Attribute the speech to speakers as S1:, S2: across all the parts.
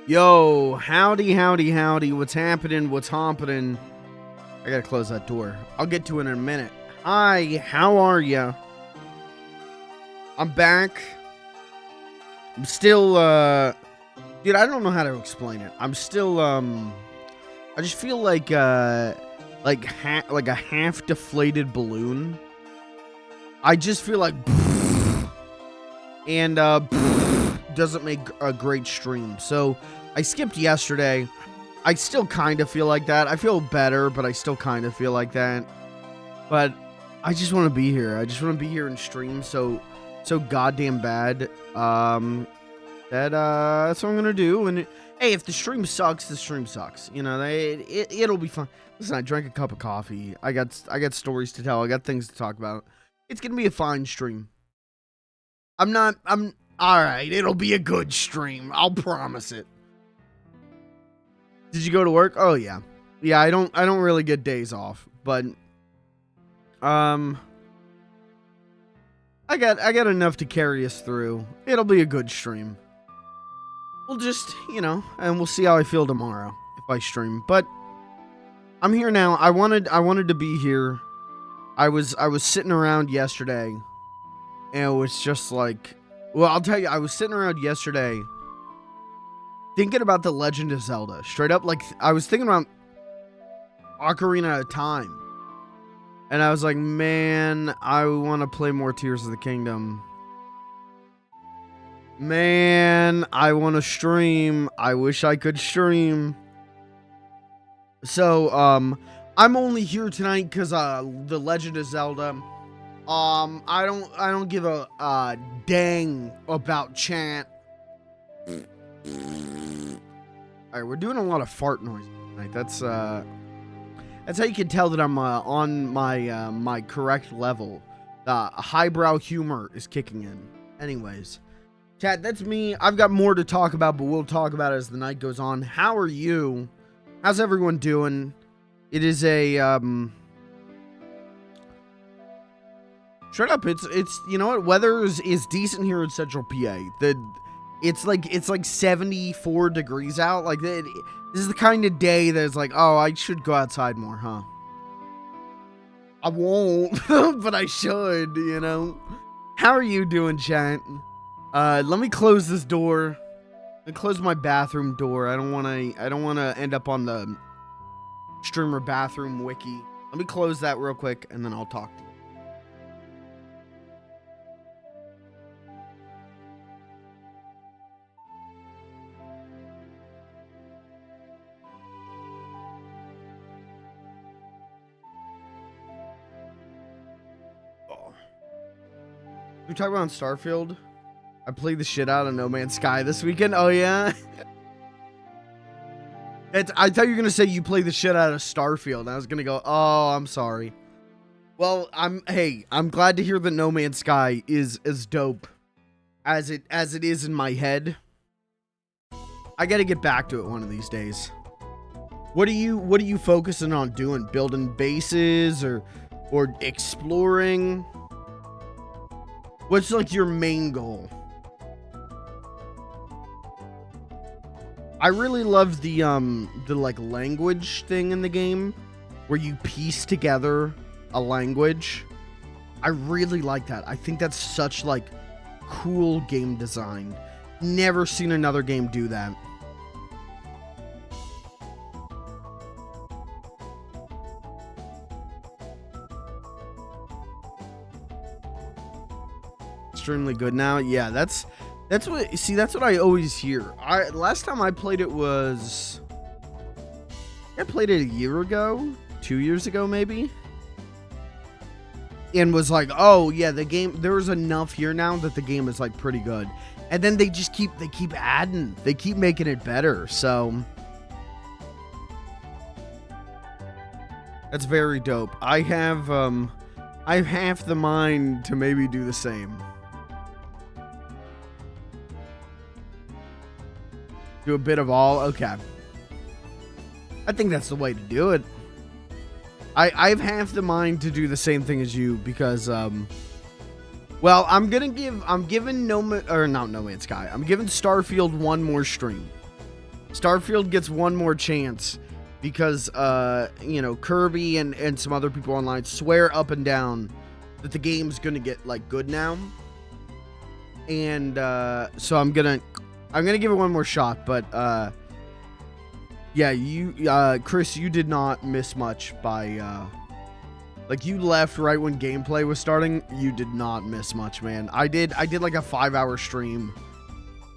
S1: Yo, howdy, howdy, howdy. What's happening? What's hopping? I gotta close that door. I'll get to it in a minute. Hi, how are ya? I'm back. I'm still, dude, I don't know how to explain it. I'm still, I just feel like a half deflated balloon. I just feel like, and, doesn't make a great stream. So I skipped yesterday. I still kind of feel like that. I feel better, but I still kind of feel like that. But I just want to be here. I just want to be here and stream so goddamn bad. That's what I'm gonna do. And hey, if the stream sucks, the stream sucks. You know, it'll be fun. Listen, I drank a cup of coffee. I got stories to tell. I got things to talk about. It's gonna be a fine stream. Alright, it'll be a good stream. I'll promise it. Did you go to work? Oh yeah. Yeah, I don't really get days off, but I got enough to carry us through. It'll be a good stream. We'll just, and we'll see how I feel tomorrow if I stream. But I'm here now. I wanted to be here. I was sitting around yesterday and it was just like, well, I'll tell you, I was sitting around yesterday thinking about The Legend of Zelda. Straight up, like, I was thinking about Ocarina of Time. And I was like, man, I want to play more Tears of the Kingdom. Man, I want to stream. I wish I could stream. So, I'm only here tonight because, The Legend of Zelda. I don't give a dang about chat. Alright, we're doing a lot of fart noise tonight. That's how you can tell that I'm on my correct level. Highbrow humor is kicking in. Anyways, chat, that's me. I've got more to talk about, but we'll talk about it as the night goes on. How are you? How's everyone doing? It is a straight up, it's you know what, weather is decent here in Central PA. It's like 74 degrees out. Like, this is the kind of day that's like, oh, I should go outside more, huh? I won't, but I should, How are you doing, chat? Let me close this door. Let me close my bathroom door. I don't want to end up on the streamer bathroom wiki. Let me close that real quick, and then I'll talk to you. We talk about Starfield. I played the shit out of No Man's Sky this weekend. Oh yeah. I thought you were gonna say you played the shit out of Starfield. I was gonna go, oh, I'm sorry. Well, I'm glad to hear that No Man's Sky is as dope as it is in my head. I gotta get back to it one of these days. What are you focusing on doing? Building bases or exploring? What's like your main goal? I really love the like language thing in the game where you piece together a language. I really like that. I think that's such like cool game design. Never seen another game do that. Extremely good now. Yeah, that's what I always hear. Last time I played it was, I played it a year ago, 2 years ago maybe, and was like, oh yeah, the game, there was enough here now that the game is like pretty good, and then they just keep adding, they keep making it better. So that's very dope. I have half the mind to maybe do the same. Do a bit of all. Okay. I think that's the way to do it. I have half the mind to do the same thing as you because well, I'm giving not No Man's Sky. I'm giving Starfield one more stream. Starfield gets one more chance because, you know, Kirby and some other people online swear up and down that the game's gonna get, like, good now. And, so I'm gonna give it one more shot, but, yeah, Chris, you did not miss much by, like, you left right when gameplay was starting. You did not miss much, man. I did like a 5-hour stream,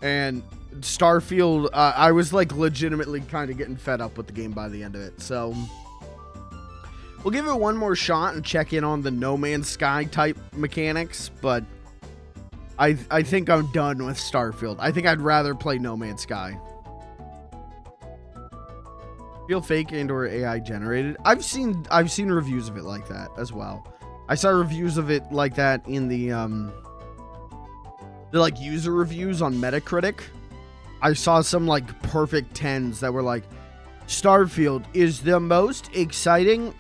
S1: and Starfield, I was, like, legitimately kind of getting fed up with the game by the end of it, so we'll give it one more shot and check in on the No Man's Sky type mechanics, but I think I'm done with Starfield. I think I'd rather play No Man's Sky. Feel fake and or AI generated. I've seen reviews of it like that as well. I saw reviews of it like that in the like user reviews on Metacritic. I saw some like perfect 10s that were like, Starfield is the most exciting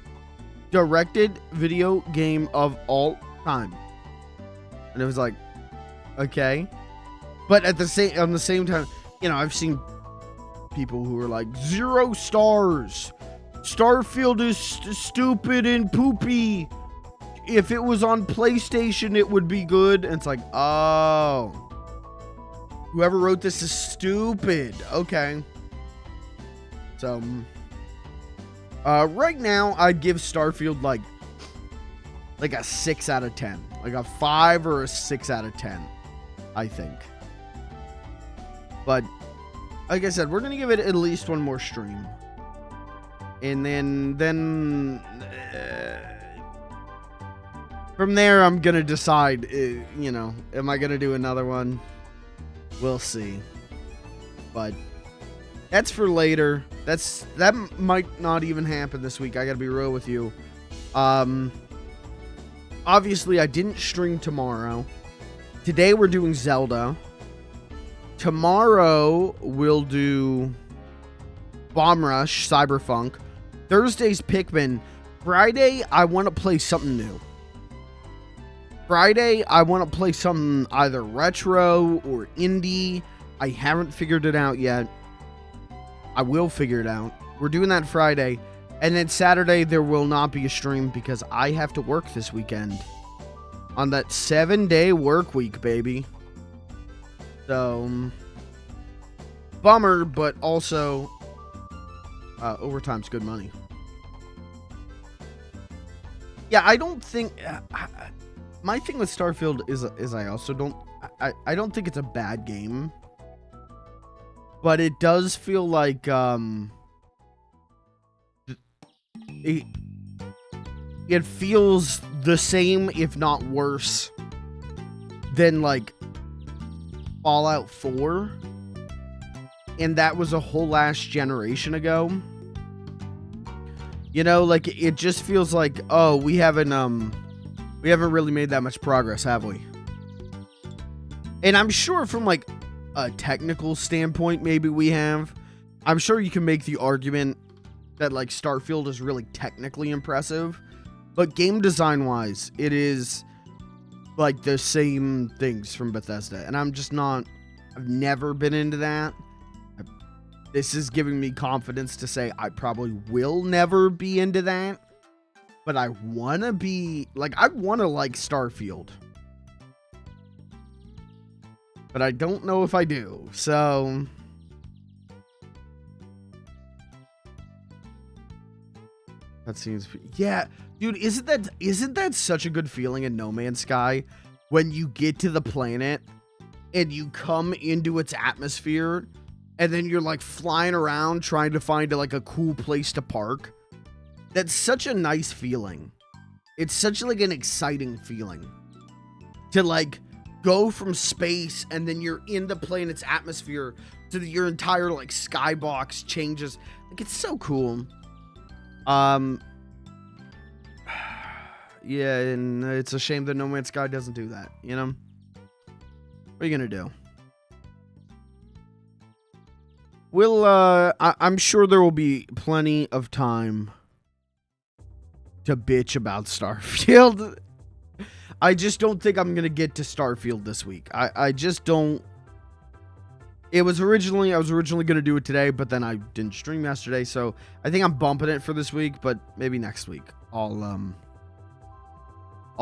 S1: directed video game of all time. And it was like, okay. But on the same time, you know, I've seen people who are like 0 stars. Starfield is stupid and poopy. If it was on PlayStation, it would be good. And it's like, oh, whoever wrote this is stupid. Okay. So, right now, I'd give Starfield like a 6 out of 10, like a 5 or a 6 out of 10, I think. But like I said, we're going to give it at least one more stream. And then from there, I'm going to decide, you know, am I going to do another one? We'll see. But that's for later. That might not even happen this week. I got to be real with you. Obviously, I didn't stream tomorrow. Today, we're doing Zelda. Tomorrow, we'll do Bomb Rush, Cyberpunk. Thursday's Pikmin. Friday, I want to play something new. Friday, I want to play something either retro or indie. I haven't figured it out yet. I will figure it out. We're doing that Friday. And then Saturday, there will not be a stream because I have to work this weekend. On that 7-day work week, baby. So, bummer, but also, overtime's good money. Yeah, I don't think, my thing with Starfield is I also don't, I don't think it's a bad game. But it does feel like, it feels the same, if not worse, than, like, Fallout 4, and that was a whole last generation ago. You know, like, it just feels like, oh, we haven't really made that much progress, have we? And I'm sure from, like, a technical standpoint, maybe we have. I'm sure you can make the argument that, like, Starfield is really technically impressive, but game design-wise, it is like the same things from Bethesda, and I'm just not, I've never been into that. This is giving me confidence to say I probably will never be into that, but I want to be, like, I want to like Starfield, but I don't know if I do, so that seems, yeah. Dude, isn't that such a good feeling in No Man's Sky when you get to the planet and you come into its atmosphere and then you're like flying around trying to find like a cool place to park? That's such a nice feeling. It's such like an exciting feeling to like go from space and then you're in the planet's atmosphere so that your entire like skybox changes. Like, it's so cool. Yeah, and it's a shame that No Man's Sky doesn't do that, you know? What are you gonna do? We'll, I'm sure there will be plenty of time to bitch about Starfield. I just don't think I'm gonna get to Starfield this week. I just don't. I was originally going to do it today, but then I didn't stream yesterday, so I think I'm bumping it for this week, but maybe next week I'll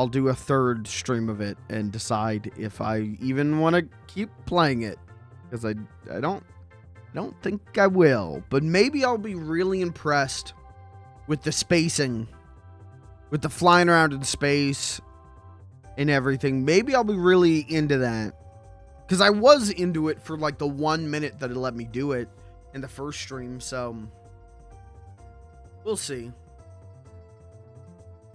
S1: do a third stream of it and decide if I even want to keep playing it, because I don't think I will, but maybe I'll be really impressed with the spacing, with the flying around in space and everything. Maybe I'll be really into that. Because I was into it for like the 1 minute that it let me do it in the first stream, so we'll see.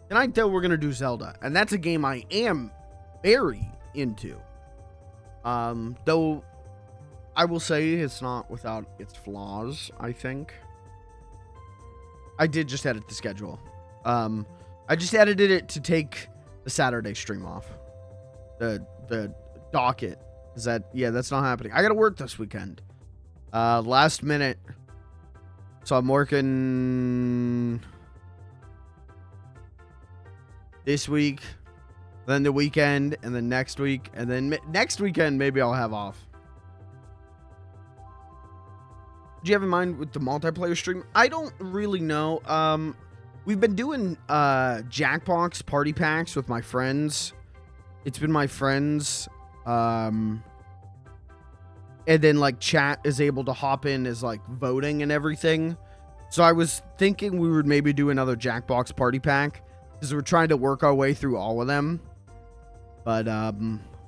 S1: Tonight, though, we're going to do Zelda, and that's a game I am very into. Though I will say it's not without its flaws, I think. I did just edit the schedule. I just edited it to take the Saturday stream off. The docket. Is that, yeah, that's not happening. I gotta work this weekend. Last minute. So I'm working this week, then the weekend, and then next week, and then next weekend maybe I'll have off. Do you have in mind with the multiplayer stream? I don't really know. We've been doing Jackbox party packs with my friends. It's been my friends. And then like chat is able to hop in as like voting and everything. So I was thinking we would maybe do another Jackbox party pack, because we're trying to work our way through all of them. But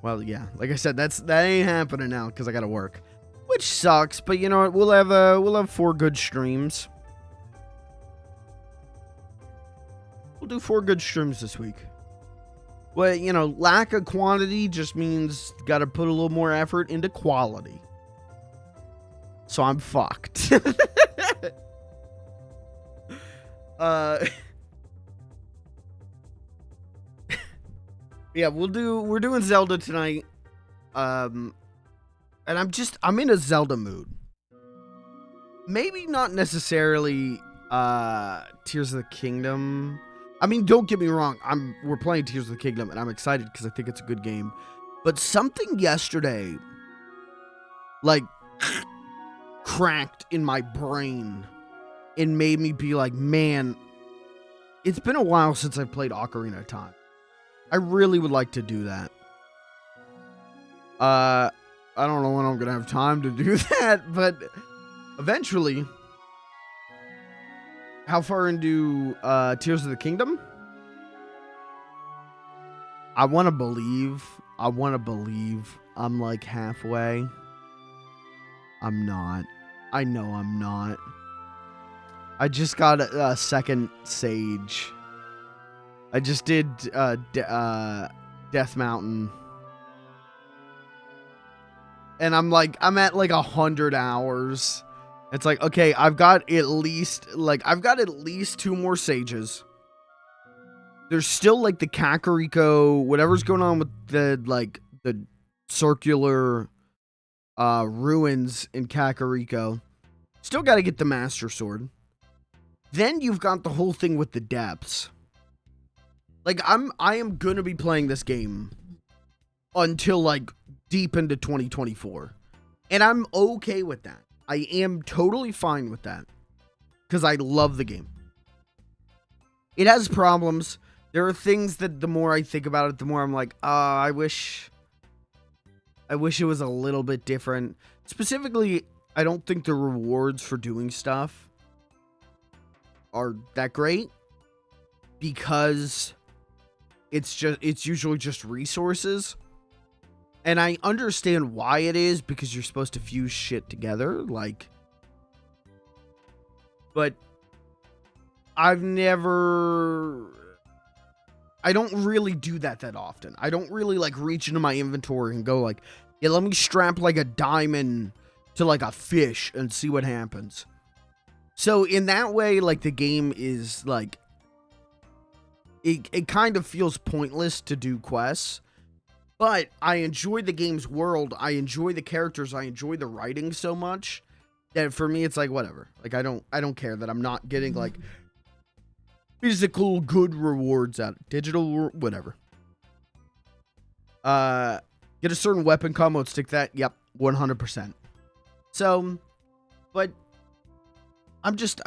S1: well, yeah, like I said, that ain't happening now because I gotta work, which sucks. But you know what? We'll have 4 good streams. We'll do 4 good streams this week. Well, you know, lack of quantity just means got to put a little more effort into quality. So I'm fucked. Yeah, we're doing Zelda tonight. And I'm in a Zelda mood. Maybe not necessarily Tears of the Kingdom. I mean, don't get me wrong. We're playing Tears of the Kingdom, and I'm excited because I think it's a good game. But something yesterday, like, cracked in my brain and made me be like, man, it's been a while since I played Ocarina of Time. I really would like to do that. I don't know when I'm going to have time to do that, but eventually. How far into Tears of the Kingdom? I want to believe I'm like halfway. I'm not. I know I'm not. I just got a second Sage. I just did Death Mountain. And I'm at like 100 hours. It's like, okay, I've got at least 2 more Sages. There's still like the Kakariko, whatever's going on with the circular ruins in Kakariko. Still got to get the Master Sword. Then you've got the whole thing with the depths. Like I am going to be playing this game until like deep into 2024. And I'm okay with that. I am totally fine with that because I love the game. It has problems. There are things that the more I think about it, the more I'm like, I wish it was a little bit different. Specifically, I don't think the rewards for doing stuff are that great because it's usually just resources. And I understand why it is, because you're supposed to fuse shit together, like, but I don't really do that often. I don't really like reach into my inventory and go like, yeah, let me strap like a diamond to like a fish and see what happens. So in that way, like the game is like, it kind of feels pointless to do quests. But I enjoy the game's world. I enjoy the characters. I enjoy the writing so much that for me, it's like, whatever. Like, I don't care that I'm not getting like physical good rewards out of digital, whatever. Get a certain weapon combo, stick that. Yep. 100%. So, but I just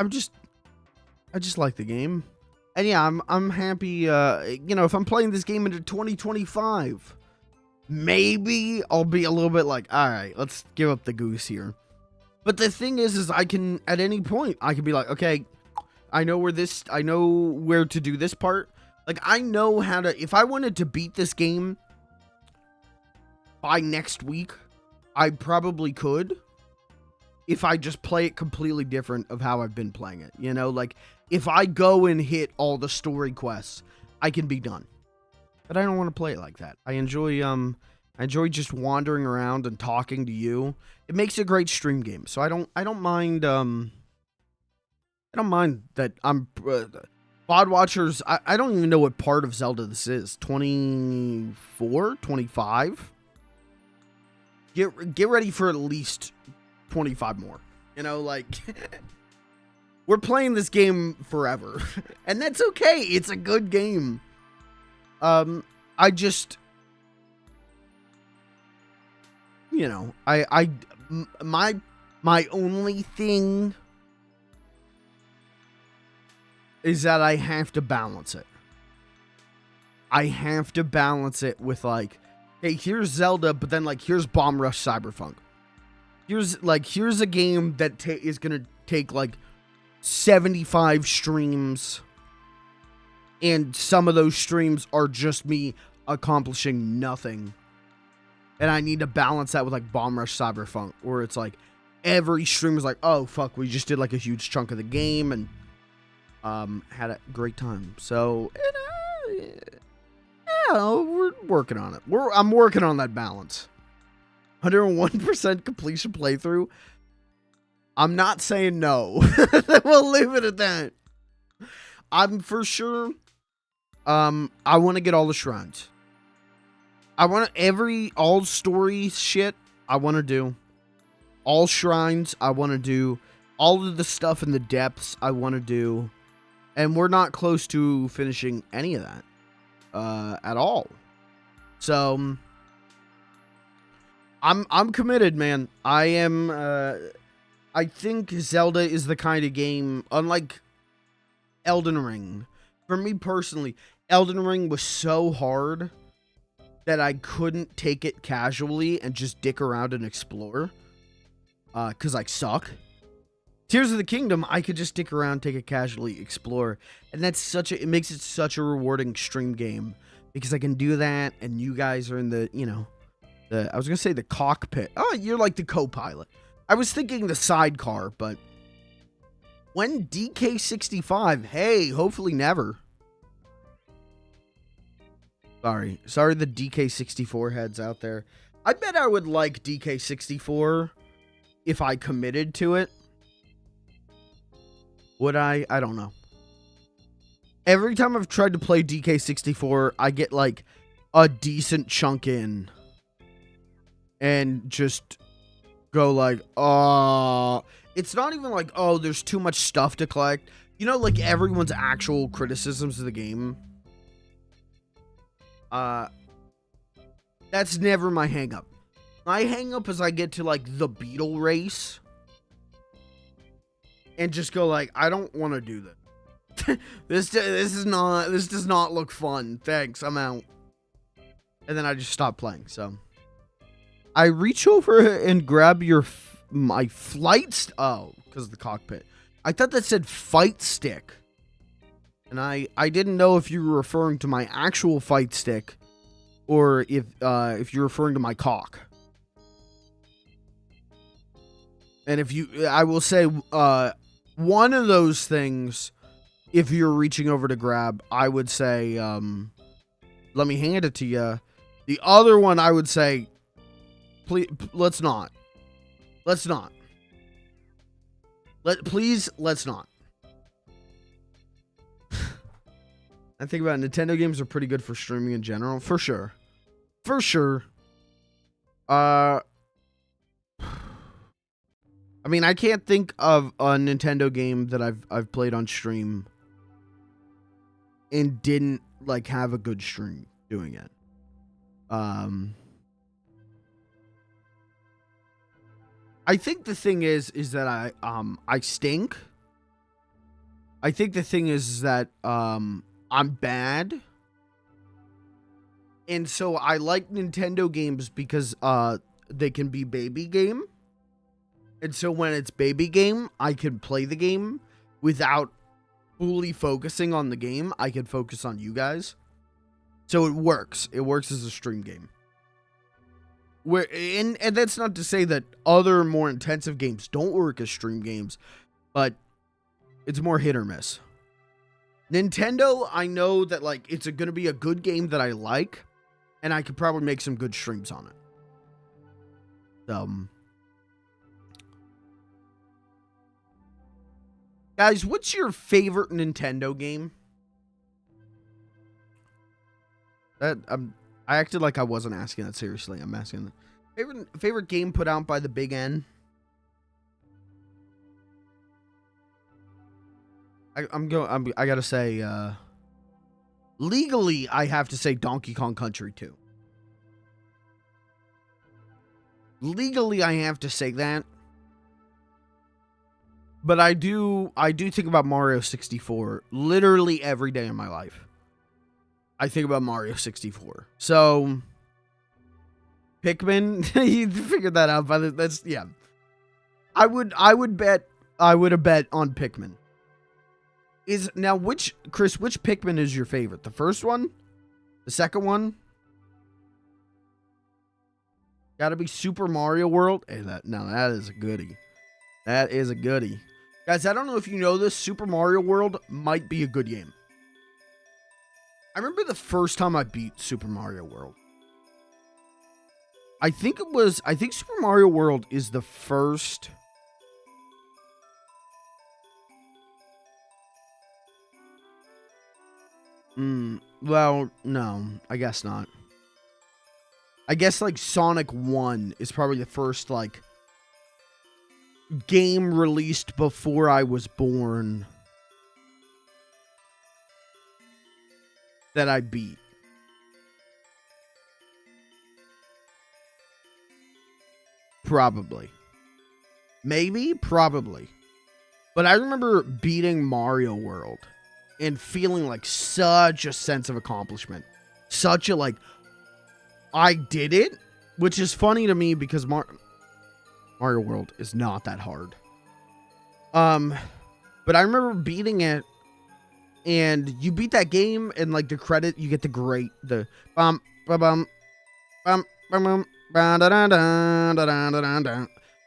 S1: like the game. And yeah, I'm happy, you know, if I'm playing this game into 2025, maybe I'll be a little bit like, all right, let's give up the goose here. But the thing is I can, at any point, I can be like, okay, I know where to do this part. Like, I know how to, if I wanted to beat this game by next week, I probably could. If I just play it completely different of how I've been playing it, you know, like if I go and hit all the story quests, I can be done. But I don't want to play it like that. I enjoy just wandering around and talking to you. It makes a great stream game. So I don't mind that I'm VOD watchers. I don't even know what part of Zelda this is. 24, 25. Get ready for at least 25 more, you know, like we're playing this game forever and that's okay. It's a good game. I just, you know, my only thing is that I have to balance it. I have to balance it with like, hey, here's Zelda, but then like here's Bomb Rush Cyberpunk. Here's a game that is going to take like 75 streams. And some of those streams are just me accomplishing nothing. And I need to balance that with like Bomb Rush Cyberpunk, where it's like every stream is like, oh fuck, we just did like a huge chunk of the game and had a great time. So, we're working on it. I'm working on that balance. 101% completion playthrough. I'm not saying no. We'll leave it at that. I'm for sure. I want to get all the shrines. I want all story shit. I want to do all shrines. I want to do all of the stuff in the depths. I want to do, and we're not close to finishing any of that, at all. So. I'm committed, man. I am, I think Zelda is the kind of game, unlike Elden Ring. For me personally, Elden Ring was so hard that I couldn't take it casually and just dick around and explore. Cause I suck. Tears of the Kingdom, I could just dick around, take it casually, explore. And that's it makes it such a rewarding stream game. Because I can do that, and you guys are in the, you know, I was going to say the cockpit. Oh, you're like the co-pilot. I was thinking the sidecar, but when DK65, hey, hopefully never. Sorry the DK64 heads out there. I bet I would like DK64 if I committed to it. Would I? I don't know. Every time I've tried to play DK64, I get like a decent chunk in. And just go like, it's not even like, oh, there's too much stuff to collect. You know, like everyone's actual criticisms of the game. That's never my hang up. My hang up is I get to like the Beetle race. And just go like, I don't want to do this. This does not look fun. Thanks, I'm out. And then I just stop playing, so. I reach over and grab my flight. Oh, because of the cockpit. I thought that said fight stick. And I didn't know if you were referring to my actual fight stick or if you're referring to my cock. And I will say, one of those things, if you're reaching over to grab, I would say, let me hand it to you. The other one, I would say, please, let's not. Let's not. Please, let's not. I think about it, Nintendo games are pretty good for streaming in general, for sure. For sure. I mean, I can't think of a Nintendo game that I've played on stream and didn't like have a good stream doing it. I think the thing is that I stink. I think the thing is that I'm bad. And so I like Nintendo games because they can be baby game. And so when it's baby game, I can play the game without fully focusing on the game. I can focus on you guys. So it works. It works as a stream game. And that's not to say that other more intensive games don't work as stream games, but it's more hit or miss. Nintendo, I know that like it's going to be a good game that I like, and I could probably make some good streams on it. Guys, what's your favorite Nintendo game? I acted like I wasn't asking that seriously. I'm asking favorite game put out by the Big N. I gotta say, legally, I have to say Donkey Kong Country 2. Legally, I have to say that. But I do think about Mario 64 literally every day in my life. I think about Mario 64. So, Pikmin, you figured that out. But that's, yeah. I would have bet on Pikmin. Chris, which Pikmin is your favorite? The first one? The second one? Gotta be Super Mario World. Hey, that is a goodie. That is a goodie. Guys, I don't know if you know this, Super Mario World might be a good game. I remember the first time I beat Super Mario World. I think Super Mario World is the first... Well, no, I guess not. I guess, like, Sonic 1 is probably the first, like, game released before I was born that I beat. Probably. Maybe? Probably. But I remember beating Mario World and feeling like such a sense of accomplishment. Such a, like, I did it, which is funny to me because Mario World is not that hard. But I remember beating it, and you beat that game, and like the credit, you get the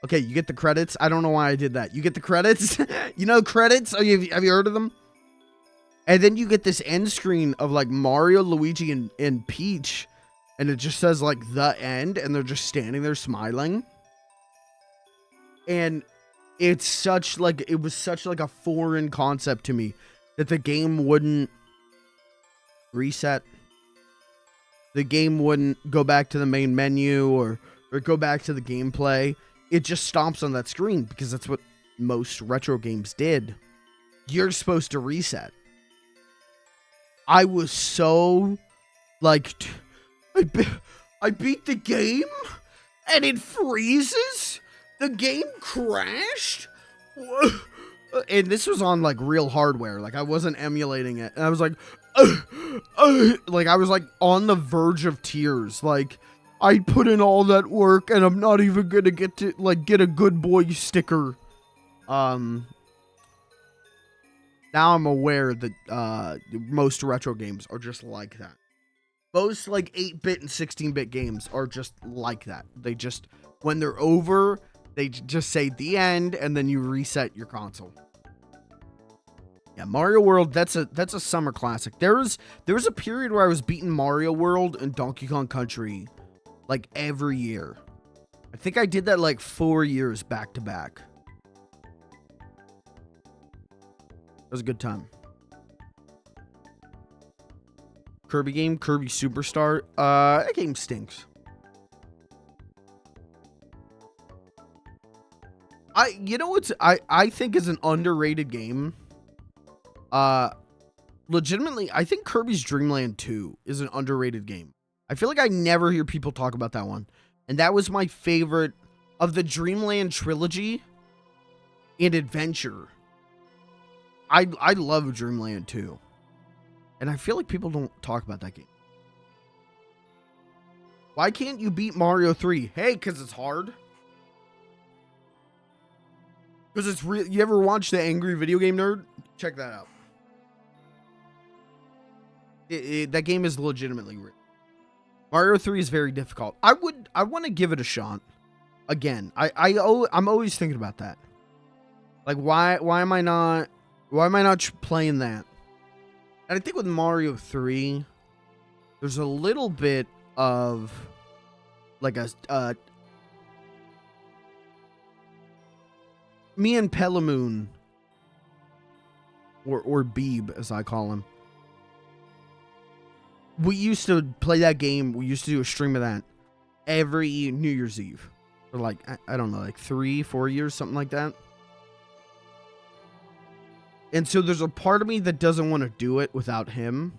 S1: okay, you get the credits. I don't know why I did that. You get the credits. You know credits? Oh, have you heard of them? And then you get this end screen of like Mario, Luigi, and Peach, and it just says like the end, and they're just standing there smiling. And it was such like a foreign concept to me that the game wouldn't reset. The game wouldn't go back to the main menu or go back to the gameplay. It just stomps on that screen because that's what most retro games did. You're supposed to reset. I was so like, I beat the game and it freezes. The game crashed. And this was on like real hardware. Like I wasn't emulating it. And I was like, like I was like on the verge of tears. Like I put in all that work and I'm not even gonna get a good boy sticker. Now I'm aware that most retro games are just like that. Most like 8-bit and 16-bit games are just like that. They just, when they're over, they just say the end and then you reset your console. Yeah, Mario World, that's a summer classic. There was a period where I was beating Mario World and Donkey Kong Country like every year. I think I did that like 4 years back to back. It was a good time. Kirby game, Kirby Superstar. That game stinks. I think is an underrated game. Legitimately, I think Kirby's Dream Land 2 is an underrated game. I feel like I never hear people talk about that one. And that was my favorite of the Dreamland trilogy and adventure. I love Dreamland 2. And I feel like people don't talk about that game. Why can't you beat Mario 3? Hey, because it's hard. Because it's real. You ever watch The Angry Video Game Nerd? Check that out. That game is legitimately real. Mario 3 is very difficult. I want to give it a shot. Again, I'm always thinking about that. Like, why am I not playing that? And I think with Mario 3, there's a little bit of like me and Pelamoon, or Beeb as I call him. We used to play that game. We used to do a stream of that every New Year's Eve for like, I don't know, like 3-4 years, something like that. And so there's a part of me that doesn't want to do it without him.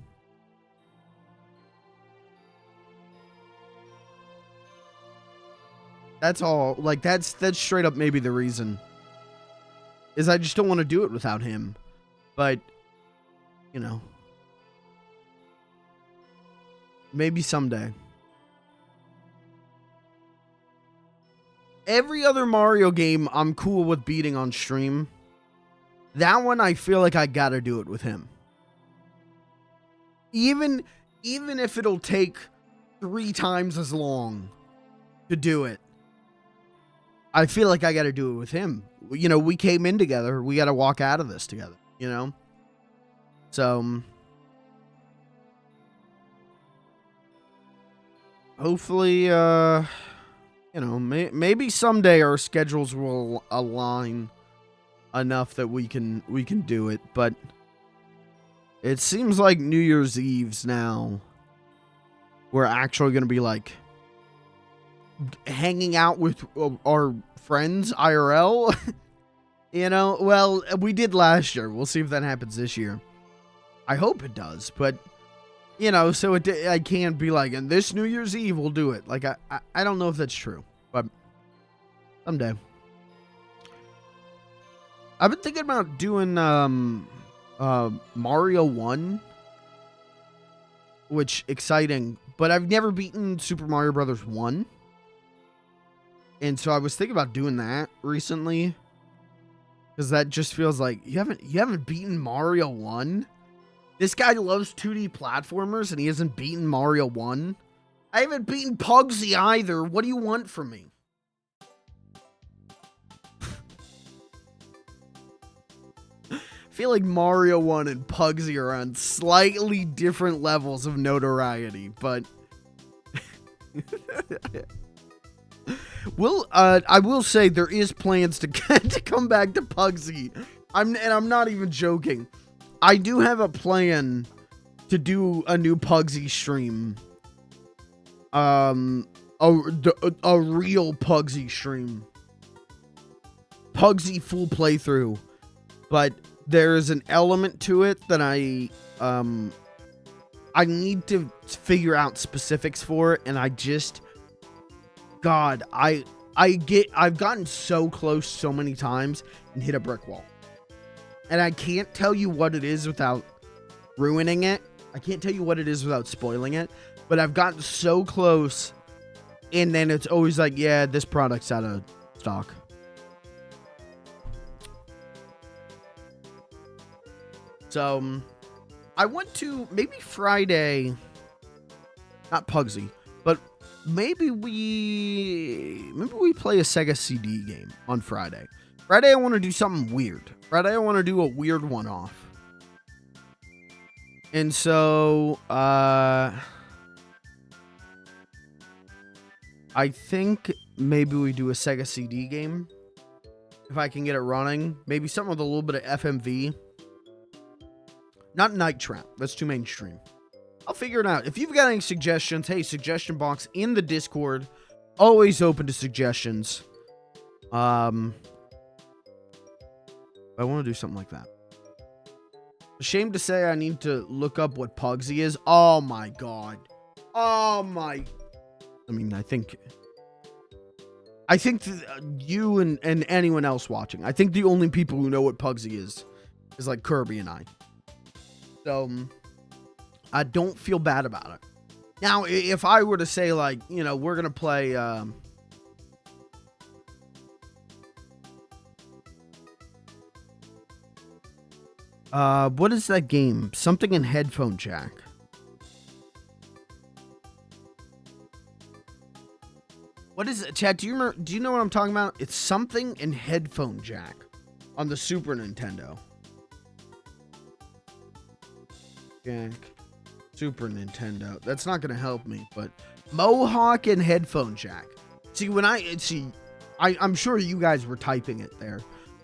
S1: That's all. Like, that's straight up maybe the reason. Is I just don't want to do it without him. But, you know. Maybe someday. Every other Mario game I'm cool with beating on stream. That one I feel like I gotta do it with him. Even if it'll take 3 times as long to do it. I feel like I gotta do it with him. You know, we came in together. We gotta walk out of this together, you know? So, hopefully, you know, maybe someday our schedules will align enough that we can do it. But it seems like New Year's Eve's now, we're actually going to be like hanging out with our friends IRL. You know, well, we did last year. We'll see if that happens this year. I hope it does, but you know, so I can't be like, and this New Year's Eve we'll do it. Like, I don't know if that's true, but someday. I've been thinking about doing Mario 1, which exciting, but I've never beaten Super Mario Brothers 1. And so I was thinking about doing that recently, because that just feels like you haven't beaten Mario 1. This guy loves 2D platformers and he hasn't beaten Mario 1. I haven't beaten Pugsy either. What do you want from me? I feel like Mario 1 and Pugsy are on slightly different levels of notoriety, but I will say there is plans to come back to Pugsy. I'm not even joking. I do have a plan to do a new Pugsy stream. A real Pugsy stream. Pugsy full playthrough. But there is an element to it that I need to figure out specifics for, and I just, God, I've gotten so close so many times and hit a brick wall. And I can't tell you what it is without ruining it. I can't tell you what it is without spoiling it. But I've gotten so close, and then it's always like, yeah, this product's out of stock. So, I want to, maybe Friday, not Pugsy, but maybe we play a Sega CD game on Friday. Friday, I want to do something weird. Friday, I want to do a weird one-off. And so, I think maybe we do a Sega CD game. If I can get it running. Maybe something with a little bit of FMV. Not Night Trap. That's too mainstream. I'll figure it out. If you've got any suggestions, hey, suggestion box in the Discord. Always open to suggestions. I want to do something like that. Ashamed to say I need to look up what Pugsy is. Oh my god. Oh my. I mean, I think I think you and anyone else watching, I think the only people who know what Pugsy is like Kirby and I. So I don't feel bad about it. Now, if I were to say, like, you know, we're going to play... what is that game? Something in headphone jack. What is it, Chad? Do you know what I'm talking about? It's something in headphone jack on the Super Nintendo. Jack. Super Nintendo. That's not going to help me, but Mohawk and headphone jack. See, I'm sure you guys were typing it there.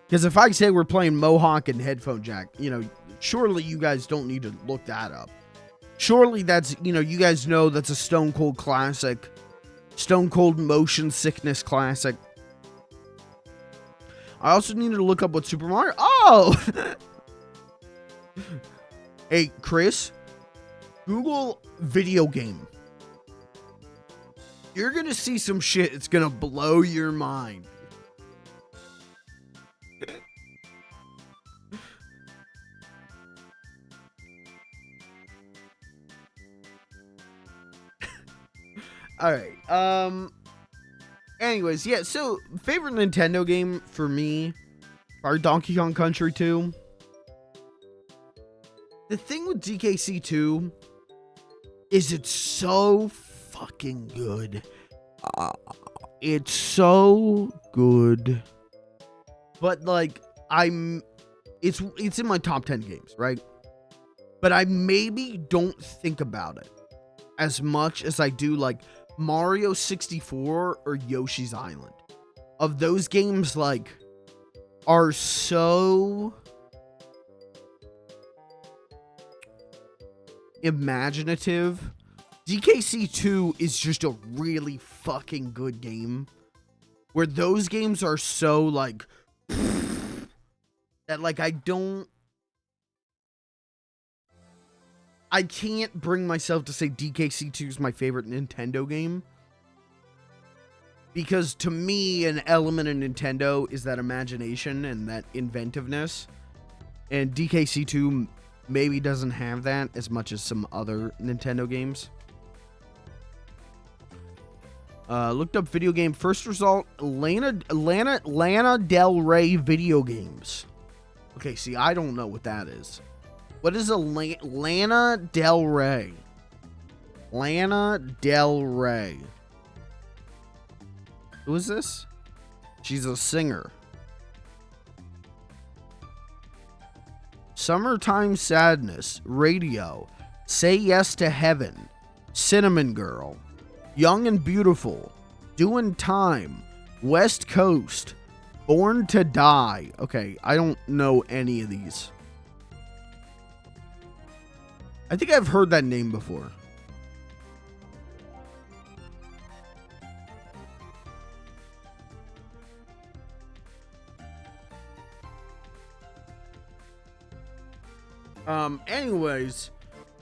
S1: Because if I say we're playing Mohawk and headphone jack, you know, surely you guys don't need to look that up. Surely that's, you know, you guys know that's a Stone Cold classic. Stone Cold motion sickness classic. I also needed to look up what Super Mario... Oh! Hey, Chris. Google video game. You're going to see some shit. It's going to blow your mind. All right. Anyways, yeah. So, favorite Nintendo game for me, probably Donkey Kong Country 2. The thing with DKC 2 is it's so fucking good. It's so good. But like it's in my top 10 games, right? But I maybe don't think about it as much as I do like Mario 64 or Yoshi's Island. Of those games, like, are so imaginative. DKC 2 is just a really fucking good game. Where those games are so like that, like, I can't bring myself to say DKC 2 is my favorite Nintendo game. Because to me, an element of Nintendo is that imagination and that inventiveness. And DKC 2 maybe doesn't have that as much as some other Nintendo games. Looked up video game. First result, Lana Del Rey video games. Okay, see, I don't know what that is. What is a Lana Del Rey? Lana Del Rey. Who is this? She's a singer. Summertime Sadness. Radio. Say Yes to Heaven. Cinnamon Girl. Young and Beautiful. Doing Time. West Coast. Born to Die. Okay, I don't know any of these. I think I've heard that name before. Anyways,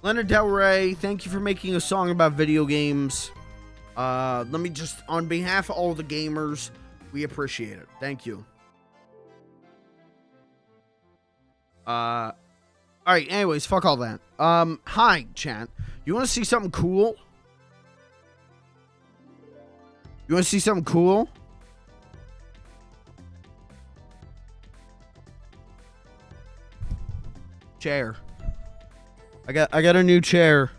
S1: Lana Del Rey, thank you for making a song about video games. Let me just, on behalf of all the gamers, we appreciate it. Thank you. Alright, anyways, fuck all that. Hi, chat. You want to see something cool? You want to see something cool? Chair. I got a new chair.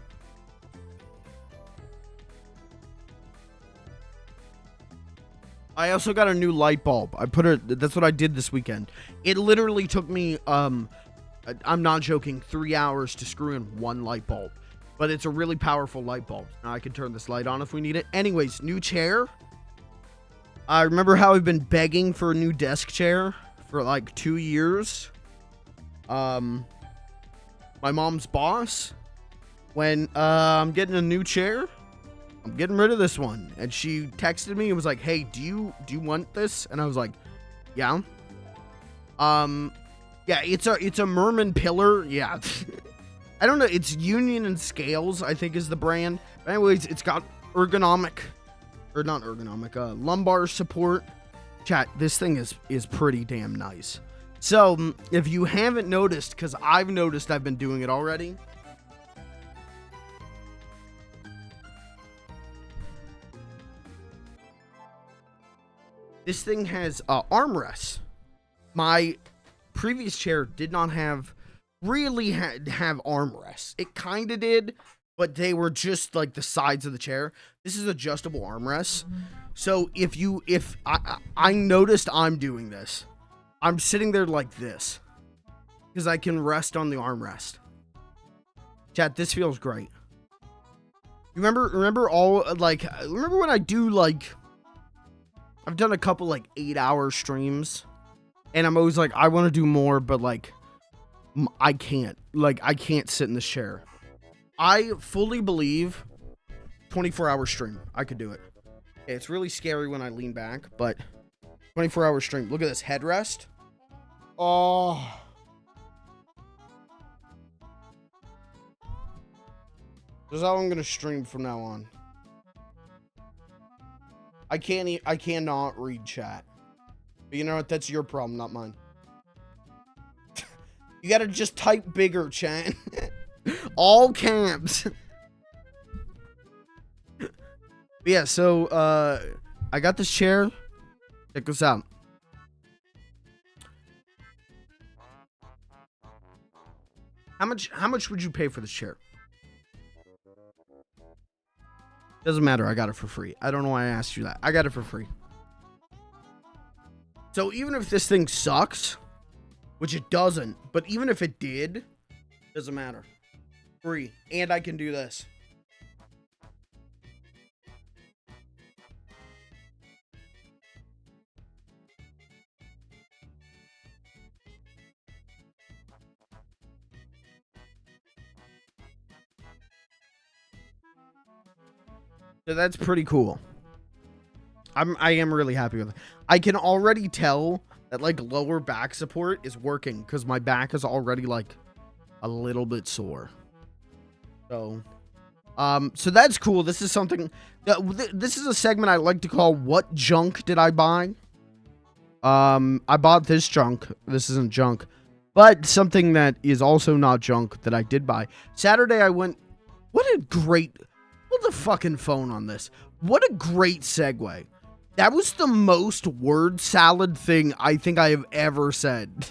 S1: I also got a new light bulb. That's what I did this weekend. It literally took me, I'm not joking, 3 hours to screw in one light bulb. But it's a really powerful light bulb. Now I can turn this light on if we need it. Anyways, new chair. I remember how I've been begging for a new desk chair for like 2 years. My mom's boss, when I'm getting a new chair, I'm getting rid of this one. And she texted me and was like, hey, do you want this? And I was like, yeah. Yeah, it's a Merman pillar. Yeah. I don't know. It's Union and Scales, I think, is the brand. But anyways, it's got ergonomic or not ergonomic, lumbar support. Chat, this thing is pretty damn nice. So, if you haven't noticed, because I've noticed I've been doing it already. This thing has armrests. My previous chair did not really have armrests. It kind of did, but they were just like the sides of the chair. This is adjustable armrests. So if I noticed I'm doing this, I'm sitting there like this because I can rest on the armrest. Chat, this feels great. Remember when I do like, I've done a couple like 8-hour streams and I'm always like, I want to do more, but like I can't sit in this chair. I fully believe 24-hour stream. I could do it. It's really scary when I lean back, but 24-hour stream. Look at this headrest. Oh. This is how I'm going to stream from now on. I cannot read chat. But you know what? That's your problem, not mine. You got to just type bigger, chat. All caps. Yeah, so I got this chair. Check this out. How much would you pay for this chair? Doesn't matter, I got it for free. I don't know why I asked you that. I got it for free. So even if this thing sucks, which it doesn't, but even if it did, doesn't matter. Free. And I can do this. So that's pretty cool. I am really happy with it. I can already tell that like lower back support is working because my back is already like a little bit sore. So that's cool. This is something that this is a segment I like to call "What Junk Did I Buy?" I bought this junk. This isn't junk, but something that is also not junk that I did buy. Saturday I went. What a great. Hold the fucking phone on this. What a great segue. That was the most word salad thing I think I have ever said.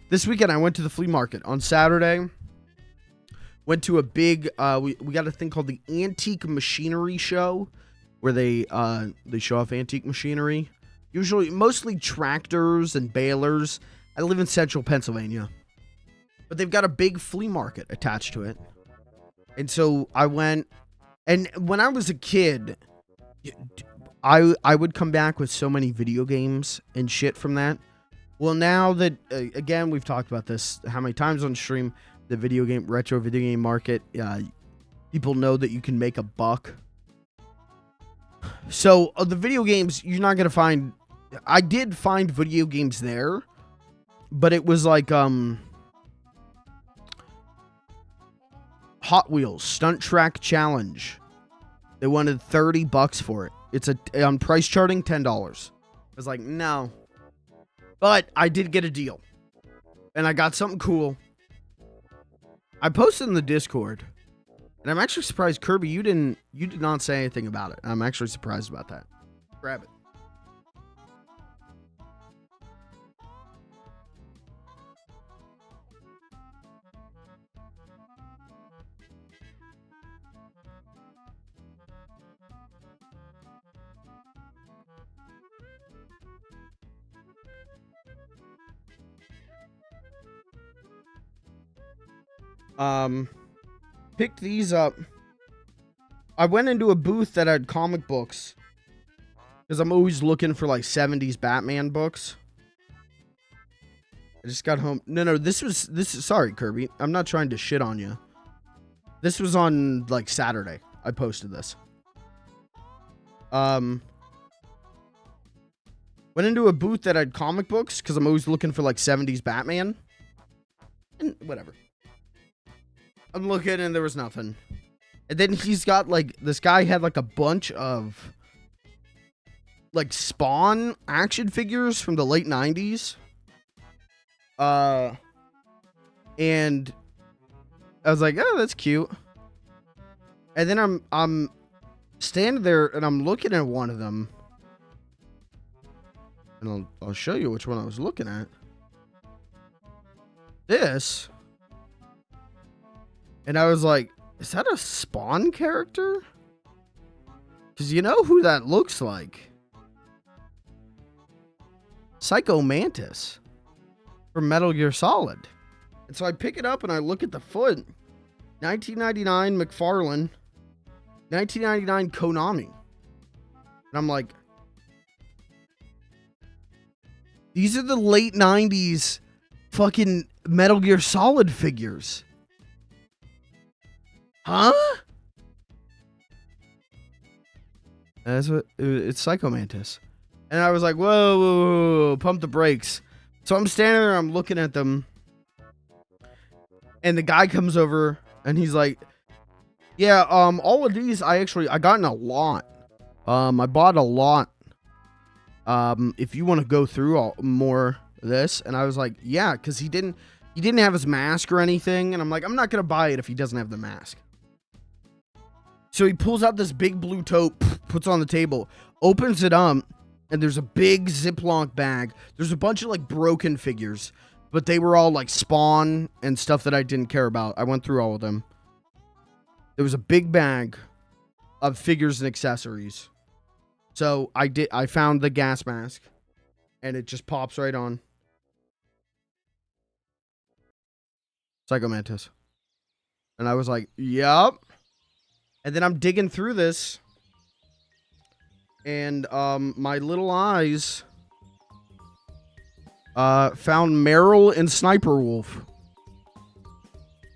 S1: This weekend I went to the flea market on Saturday. Went to a big we got a thing called the Antique Machinery Show where they show off antique machinery. Usually mostly tractors and balers. I live in central Pennsylvania. But they've got a big flea market attached to it. And so I went, and when I was a kid, I would come back with so many video games and shit from that. Well, now that, again, we've talked about this how many times on stream, the retro video game market, people know that you can make a buck. So the video games, you're not going to find, I did find video games there, but it was like, Hot Wheels Stunt Track Challenge. They wanted $30 for it. It's on price charting $10. I was like, no. But I did get a deal. And I got something cool. I posted in the Discord. And I'm actually surprised, Kirby, you did not say anything about it. I'm actually surprised about that. Grab it. Picked these up. I went into a booth that had comic books because I'm always looking for like 70s Batman books. I just got home. No, this is sorry, Kirby. I'm not trying to shit on you. This was on like Saturday. I posted this. Went into a booth that had comic books because I'm always looking for like 70s Batman. And whatever. I'm looking and there was nothing. And then he's got like, this guy had like a bunch of like Spawn action figures from the late 90s. And I was like, oh, that's cute. And then I'm standing there and I'm looking at one of them. And I'll show you which one I was looking at. This. And I was like, is that a Spawn character? Because you know who that looks like. Psycho Mantis from Metal Gear Solid. And so I pick it up and I look at the foot. 1999 McFarlane. 1999 Konami. And I'm like, these are the late 90s fucking Metal Gear Solid figures. Huh? That's what it's, Psycho Mantis. And I was like, whoa, whoa, whoa, pump the brakes. So I'm standing there, I'm looking at them. And the guy comes over and he's like, yeah, all of these I got in a lot. I bought a lot. If you want to go through more of this. And I was like, yeah, because he didn't have his mask or anything. And I'm like, I'm not gonna buy it if he doesn't have the mask. So he pulls out this big blue tote, puts it on the table, opens it up, and there's a big Ziploc bag. There's a bunch of like broken figures, but they were all like Spawn and stuff that I didn't care about. I went through all of them. There was a big bag of figures and accessories. So I found the gas mask, and it just pops right on. Psycho Mantis. And I was like, yup. And then I'm digging through this. And my little eyes found Meryl and Sniper Wolf.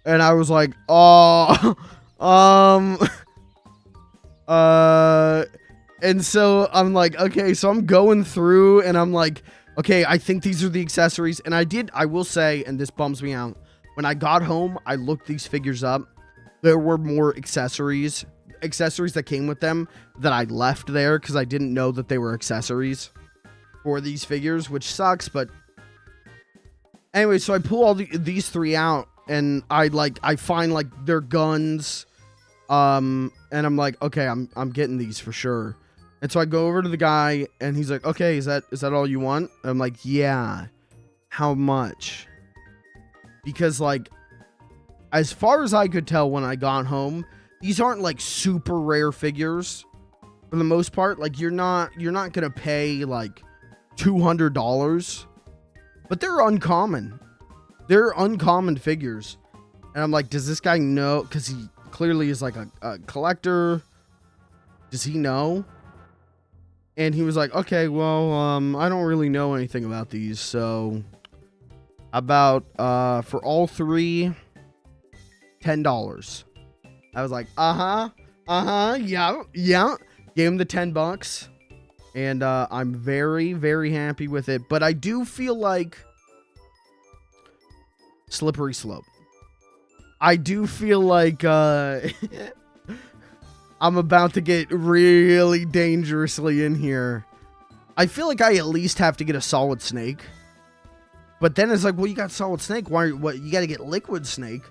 S1: And I was like, oh, and so I'm like, okay, so I'm going through and I'm like, okay, I think these are the accessories. And I will say, and this bums me out, when I got home, I looked these figures up. There were more accessories that came with them that I left there because I didn't know that they were accessories for these figures, which sucks. But anyway, so I pull all these three out and I find like their guns. And I'm like, okay, I'm getting these for sure. And so I go over to the guy and he's like, okay, is that all you want? And I'm like, yeah. How much? Because like, as far as I could tell when I got home, these aren't like super rare figures for the most part. Like you're not going to pay like $200, but they're uncommon. They're uncommon figures. And I'm like, does this guy know? Cause he clearly is like a collector. Does he know? And he was like, okay, well, I don't really know anything about these. So about, for all three, $10. I was like, yeah. Gave him the $10. And I'm very, very happy with it. But I do feel like slippery slope. I do feel like I'm about to get really dangerously in here. I feel like I at least have to get a Solid Snake. But then it's like, well, you got Solid Snake. What? You got to get Liquid Snake.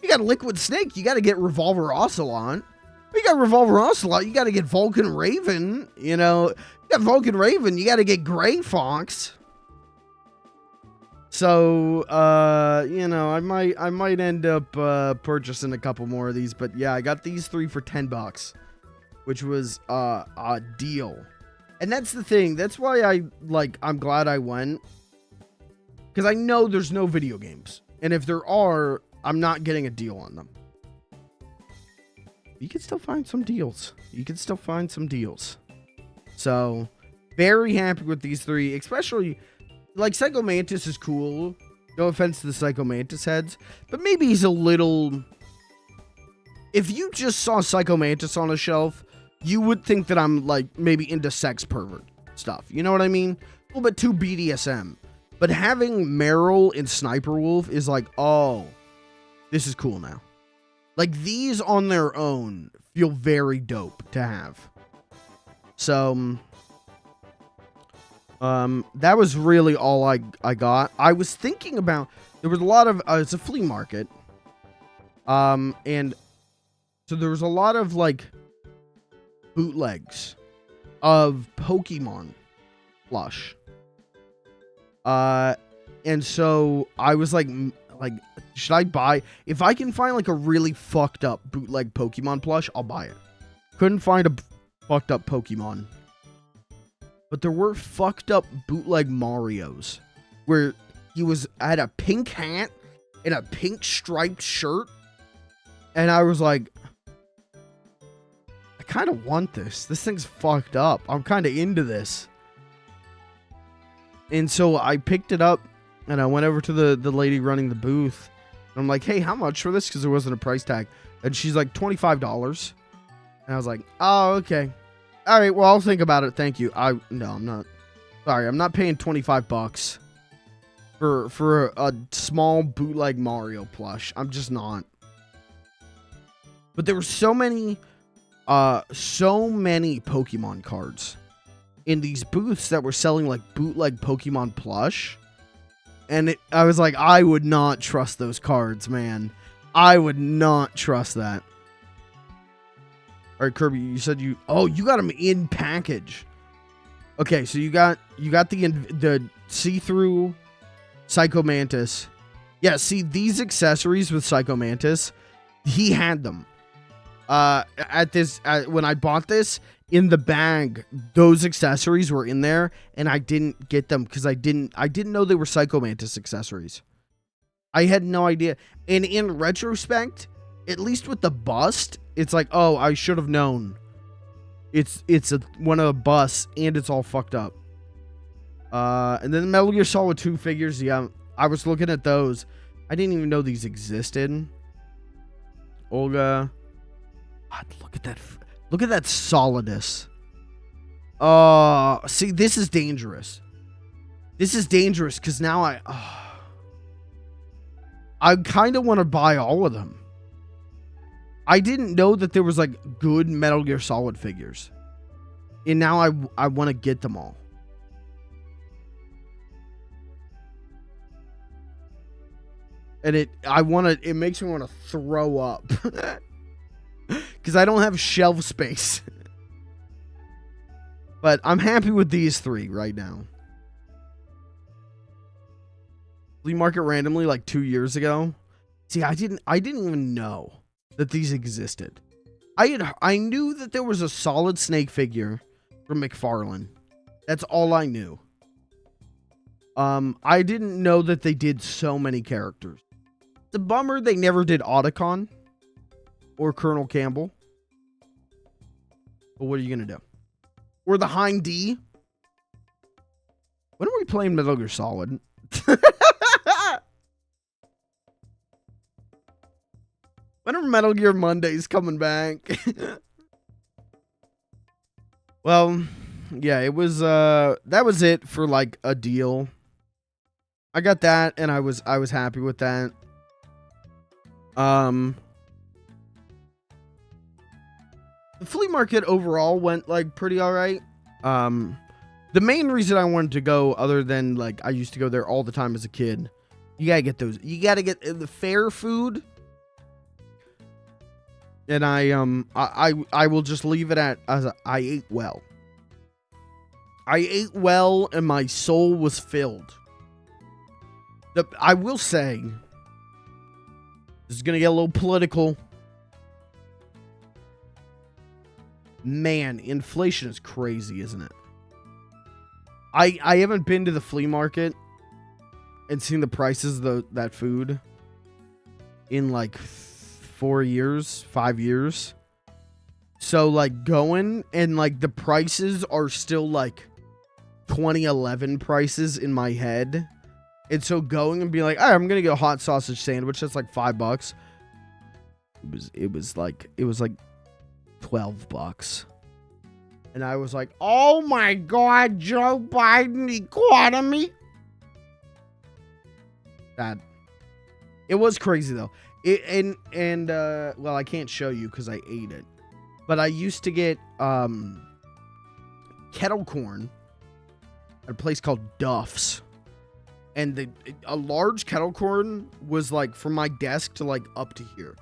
S1: You got a Liquid Snake. You got to get Revolver Ocelot. You got Revolver Ocelot. You got to get Vulcan Raven. You know, you got Vulcan Raven. You got to get Gray Fox. So, you know, I might end up purchasing a couple more of these. But yeah, I got these three for $10, which was a deal. And that's the thing. That's why I'm glad I went. Because I know there's no video games. And if there are, I'm not getting a deal on them. You can still find some deals. So, very happy with these three. Especially, like, Psycho Mantis is cool. No offense to the Psycho Mantis heads. But maybe he's a little... If you just saw Psycho Mantis on a shelf, you would think that I'm, like, maybe into sex pervert stuff. You know what I mean? A little bit too BDSM. But having Meryl and Sniper Wolf is like, oh, this is cool now. Like, these on their own feel very dope to have. So, that was really all I got. I was thinking about, there was a lot of, it's a flea market. And so there was a lot of, like, bootlegs of Pokemon plush. And so I was like, should I buy, if I can find like a really fucked up bootleg Pokemon plush, I'll buy it. Couldn't find a fucked up Pokemon. But there were fucked up bootleg Marios where he had a pink hat and a pink striped shirt. And I was like, I kind of want this. This thing's fucked up. I'm kind of into this. And so I picked it up and I went over to the lady running the booth. And I'm like, hey, how much for this? Because there wasn't a price tag. And she's like, $25. And I was like, oh, okay. All right, well, I'll think about it. Thank you. No, I'm not. Sorry, I'm not paying $25 for a small bootleg Mario plush. I'm just not. But there were so many Pokemon cards in these booths that were selling like bootleg Pokemon plush. And I was like, I would not trust those cards, man. I would not trust that. All right, Kirby, you said you got them in package. Okay, so you got the see-through Psycho Mantis. Yeah, see these accessories with Psycho Mantis, he had them. When I bought this in the bag, those accessories were in there, and I didn't get them because I didn't know they were Psycho Mantis accessories. I had no idea. And in retrospect, at least with the bust, it's like, oh, I should have known. It's one of the busts, and it's all fucked up. And then the Metal Gear Solid 2 figures, yeah, I was looking at those. I didn't even know these existed. Olga. God, look at that Solidus. See, this is dangerous. This is dangerous because now I kind of want to buy all of them. I didn't know that there was like good Metal Gear Solid figures. And now I want to get them all. And it makes me want to throw up. Because I don't have shelf space. But I'm happy with these three right now. Flea market randomly like 2 years ago. See, I didn't even know that these existed. I knew that there was a Solid Snake figure from McFarlane. That's all I knew. I didn't know that they did so many characters. It's a bummer they never did Otacon or Colonel Campbell. But what are you gonna do? Or the Hind D? When are we playing Metal Gear Solid? When are Metal Gear Mondays coming back? Well, yeah, it was that was it for like a deal. I got that and I was happy with that. The flea market overall went like pretty all right. The main reason I wanted to go, other than like I used to go there all the time as a kid, you gotta get those. You gotta get the fair food. And I will just leave it at I ate well. I ate well and my soul was filled. I will say, this is gonna get a little political. Man, inflation is crazy, isn't it? I haven't been to the flea market and seen the prices of that food in like 4 years, 5 years. So like going and like the prices are still like 2011 prices in my head. And so going and being like, all right, I'm going to get a hot sausage sandwich. That's like $5. It was like $12. And I was like, oh my God, Joe Biden economy. That it was crazy though. Well, I can't show you because I ate it. But I used to get kettle corn at a place called Duff's. And a large kettle corn was like from my desk to like up to here.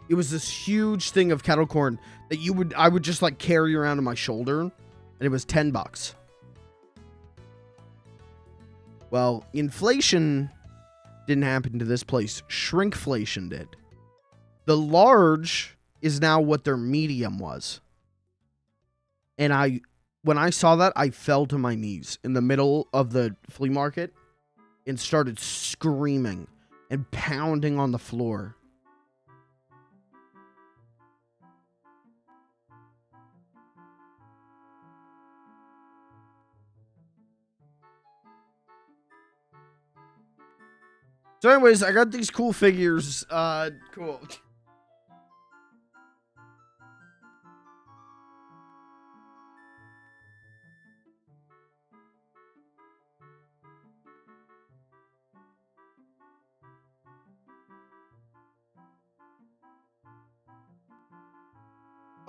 S1: It was this huge thing of kettle corn that I would just like carry around on my shoulder, and it was $10. Well, inflation didn't happen to this place. Shrinkflation did. The large is now what their medium was. And when I saw that, I fell to my knees in the middle of the flea market and started screaming and pounding on the floor. So anyways, I got these cool figures. Cool.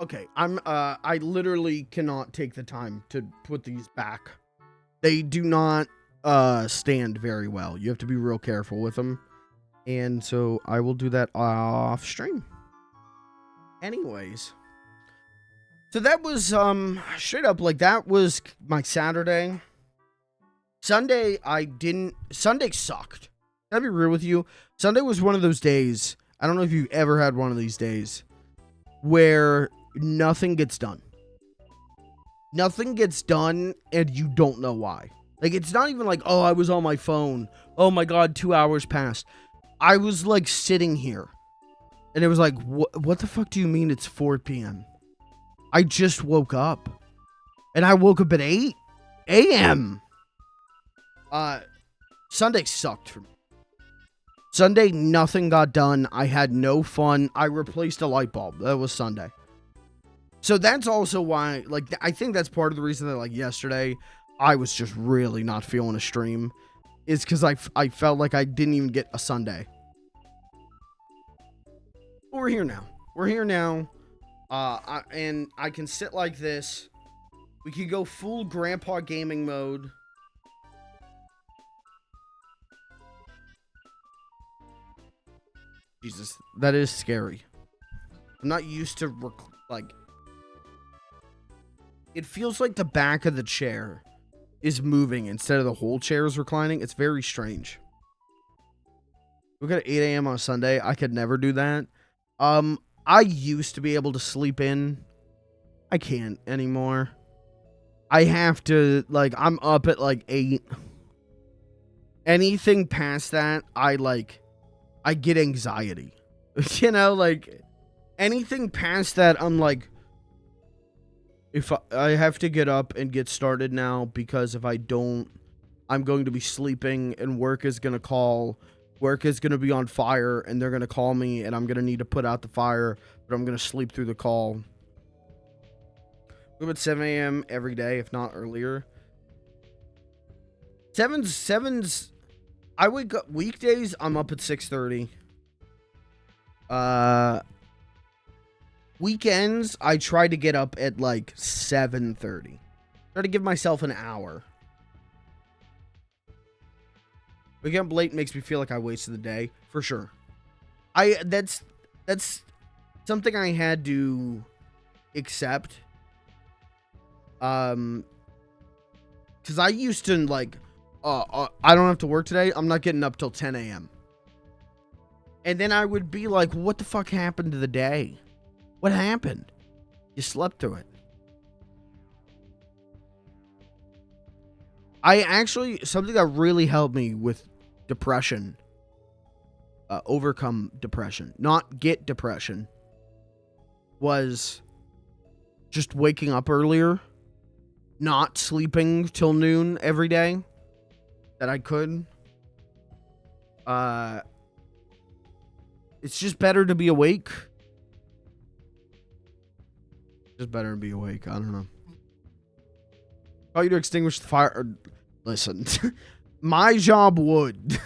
S1: Okay, I literally cannot take the time to put these back. They do not stand very well. You have to be real careful with them. And so I will do that off stream. Anyways. So that was straight up, like, that was my Saturday. Sunday sucked. I'll be real with you. Sunday was one of those days. I don't know if you've ever had one of these days where nothing gets done. Nothing gets done and you don't know why. Like, it's not even like, oh, I was on my phone. Oh my God, 2 hours passed. I was like sitting here and it was like, what the fuck do you mean it's 4 p.m.? I just woke up and I woke up at 8 a.m. Sunday sucked for me. Sunday, nothing got done. I had no fun. I replaced a light bulb. That was Sunday. So that's also why, like, I think that's part of the reason that, like, yesterday, I was just really not feeling a stream. Is because I felt like I didn't even get a Sunday. But we're here now. We're here now. And I can sit like this. We can go full grandpa gaming mode. Jesus, that is scary. I'm not used to, like... It feels like the back of the chair is moving instead of the whole chair is reclining. It's very strange. Look at 8 a.m. on a Sunday. I could never do that. I used to be able to sleep in. I can't anymore. I have to, like, I'm up at, like, 8. Anything past that, I get anxiety. You know, like, anything past that, I'm like, if I have to get up and get started now, because if I don't, I'm going to be sleeping and work is going to call. Work is going to be on fire and they're going to call me and I'm going to need to put out the fire, but I'm going to sleep through the call. We're at 7 a.m. every day, if not earlier. Seven's, I wake up weekdays, I'm up at 6:30. Weekends, I try to get up at like 7:30. Try to give myself an hour. Waking up late makes me feel like I wasted the day, for sure. That's something I had to accept. Because I used to, like, I don't have to work today. I'm not getting up till 10 a.m. And then I would be like, what the fuck happened to the day? What happened? You slept through it. Something that really helped me with depression, overcome depression, not get depression, was just waking up earlier, not sleeping till noon every day that I could. It's just better to be awake. Just better to be awake. I don't know. Oh, you to extinguish the fire. Listen, my job would.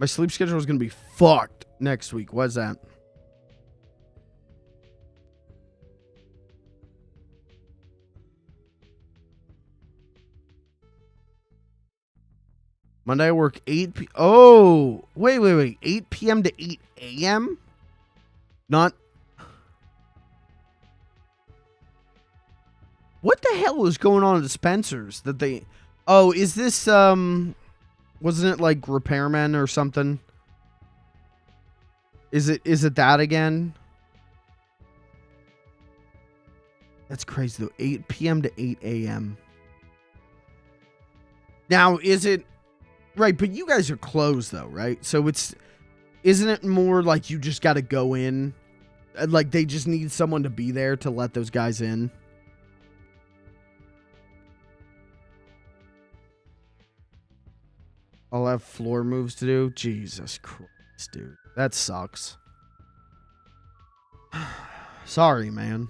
S1: My sleep schedule is going to be fucked next week. What's that? Monday I work 8 p. Oh, wait. 8 p.m. to 8 a.m.? Not. What the hell is going on at Spencer's that they... Oh, is this, wasn't it like repairmen or something? Is it that again? That's crazy though. 8 p.m. to 8 a.m. Now, is it... Right, but you guys are closed though, right? So isn't it more like you just got to go in? Like they just need someone to be there to let those guys in? I'll have floor moves to do. Jesus Christ, dude. That sucks. Sorry, man.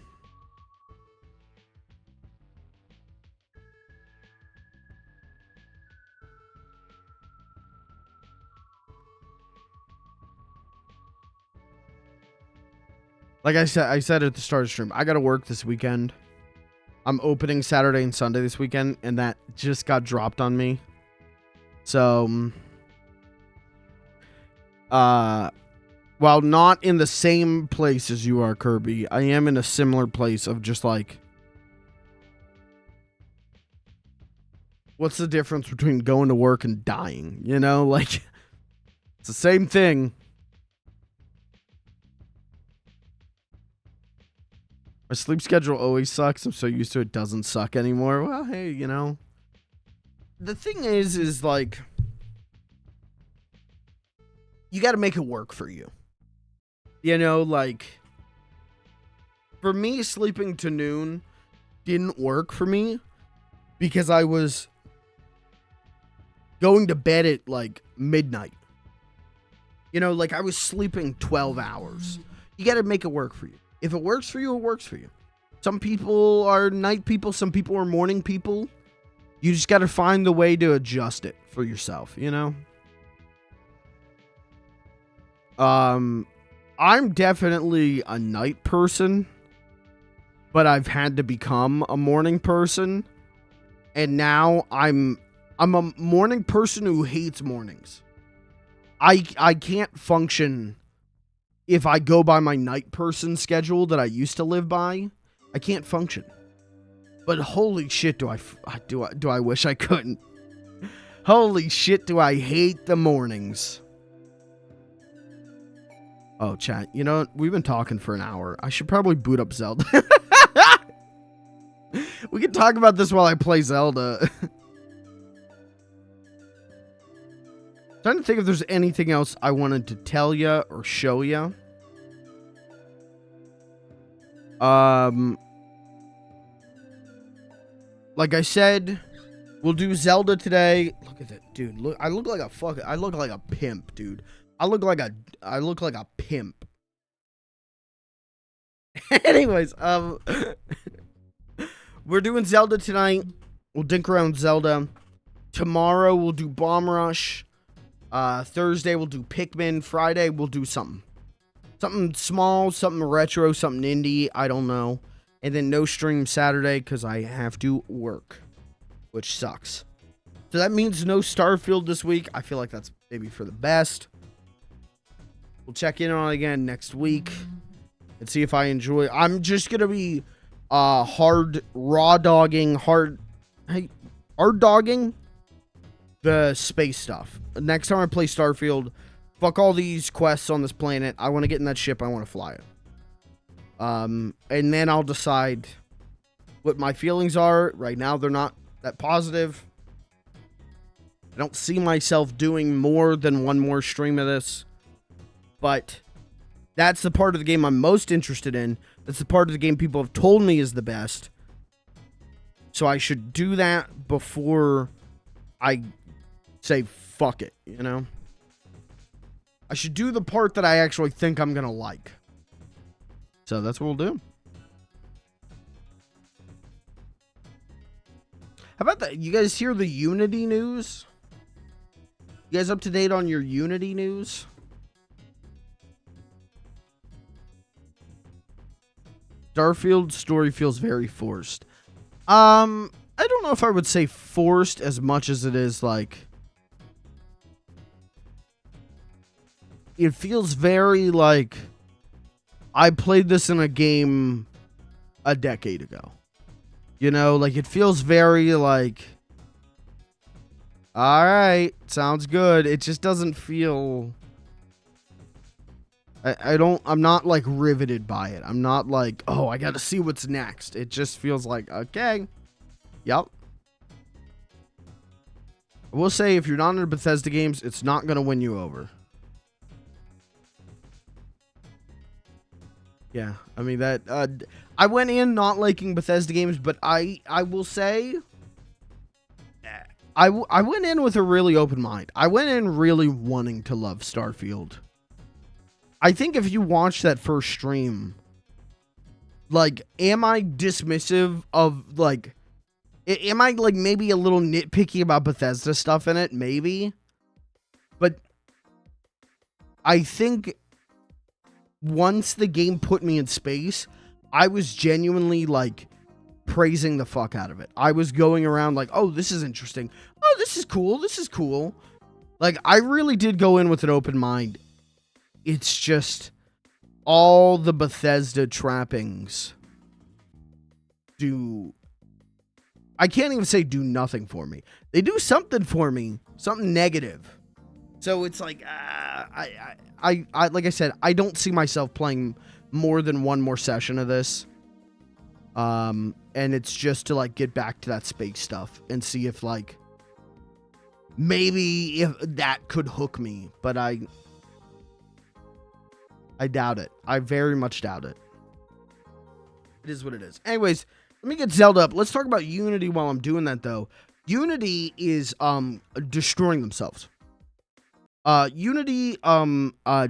S1: Like I said at the start of the stream, I got to work this weekend. I'm opening Saturday and Sunday this weekend, and that just got dropped on me. So, while not in the same place as you are, Kirby, I am in a similar place of just like, what's the difference between going to work and dying? You know, like, it's the same thing. My sleep schedule always sucks. I'm so used to it doesn't suck anymore. Well, hey, you know. The thing is like, you got to make it work for you. You know, like, for me, sleeping to noon didn't work for me because I was going to bed at, like, midnight. You know, like, I was sleeping 12 hours. You got to make it work for you. If it works for you, it works for you. Some people are night people. Some people are morning people. You just got to find the way to adjust it for yourself, you know? I'm definitely a night person, but I've had to become a morning person. And now I'm a morning person who hates mornings. I can't function if I go by my night person schedule that I used to live by. I can't function. But holy shit, do I wish I couldn't. Holy shit, do I hate the mornings. Oh, chat, you know, we've been talking for an hour. I should probably boot up Zelda. We can talk about this while I play Zelda. Trying to think if there's anything else I wanted to tell you or show you. Like I said, we'll do Zelda today. Look at that, dude. Look, I look like a pimp, dude. I look like a pimp. Anyways, we're doing Zelda tonight. We'll dink around Zelda. Tomorrow we'll do Bomb Rush. Thursday we'll do Pikmin. Friday we'll do something small, something retro, something indie. I don't know. And then no stream Saturday because I have to work, which sucks. So that means no Starfield this week. I feel like that's maybe for the best. We'll check in on it again next week and see if I enjoy. I'm just gonna be hard dogging the space stuff. Next time I play Starfield, fuck all these quests on this planet. I want to get in that ship. I want to fly it. And then I'll decide what my feelings are. Right now, they're not that positive. I don't see myself doing more than one more stream of this. But that's the part of the game I'm most interested in. That's the part of the game people have told me is the best. So I should do that before I say fuck it, you know? I should do the part that I actually think I'm going to like. So that's what we'll do. How about that? You guys hear the Unity news? You guys up to date on your Unity news? Starfield story feels very forced. I don't know if I would say forced as much as it is like... It feels very like... I played this in a game a decade ago. You know, like it feels very like... Alright, sounds good. It just doesn't feel... I'm not like riveted by it. I'm not like, oh, I gotta see what's next. It just feels like, okay. Yep. I will say, if you're not into Bethesda games, it's not gonna win you over. Yeah, I mean that, I went in not liking Bethesda games, but I will say, I went in with a really open mind. I went in really wanting to love Starfield. I think if you watch that first stream, like, am I dismissive of, like, am I, like, maybe a little nitpicky about Bethesda stuff in it? Maybe. But I think once the game put me in space, I was genuinely, like, praising the fuck out of it. I was going around like, oh, this is interesting. Oh, this is cool. This is cool. Like, I really did go in with an open mind. It's just all the Bethesda trappings do... I can't even say do nothing for me. They do something for me. Something negative. So it's like, I like I said, I don't see myself playing more than one more session of this. And it's just to, like, get back to that space stuff and see if, like, maybe if that could hook me. But I doubt it. I very much doubt it. It is what it is. Anyways, let me get Zelda up. Let's talk about Unity while I'm doing that, though. Unity is destroying themselves. Unity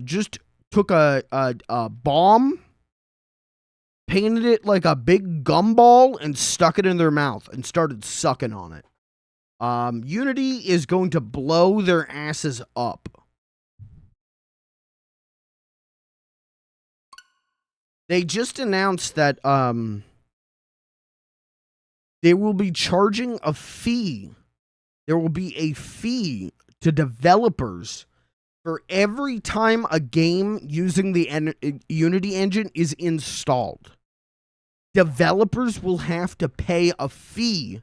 S1: just took a bomb, painted it like a big gumball, and stuck it in their mouth and started sucking on it. Unity is going to blow their asses up. They just announced that they will be charging a fee. There will be a fee to developers for every time a game using the Unity engine is installed. Developers will have to pay a fee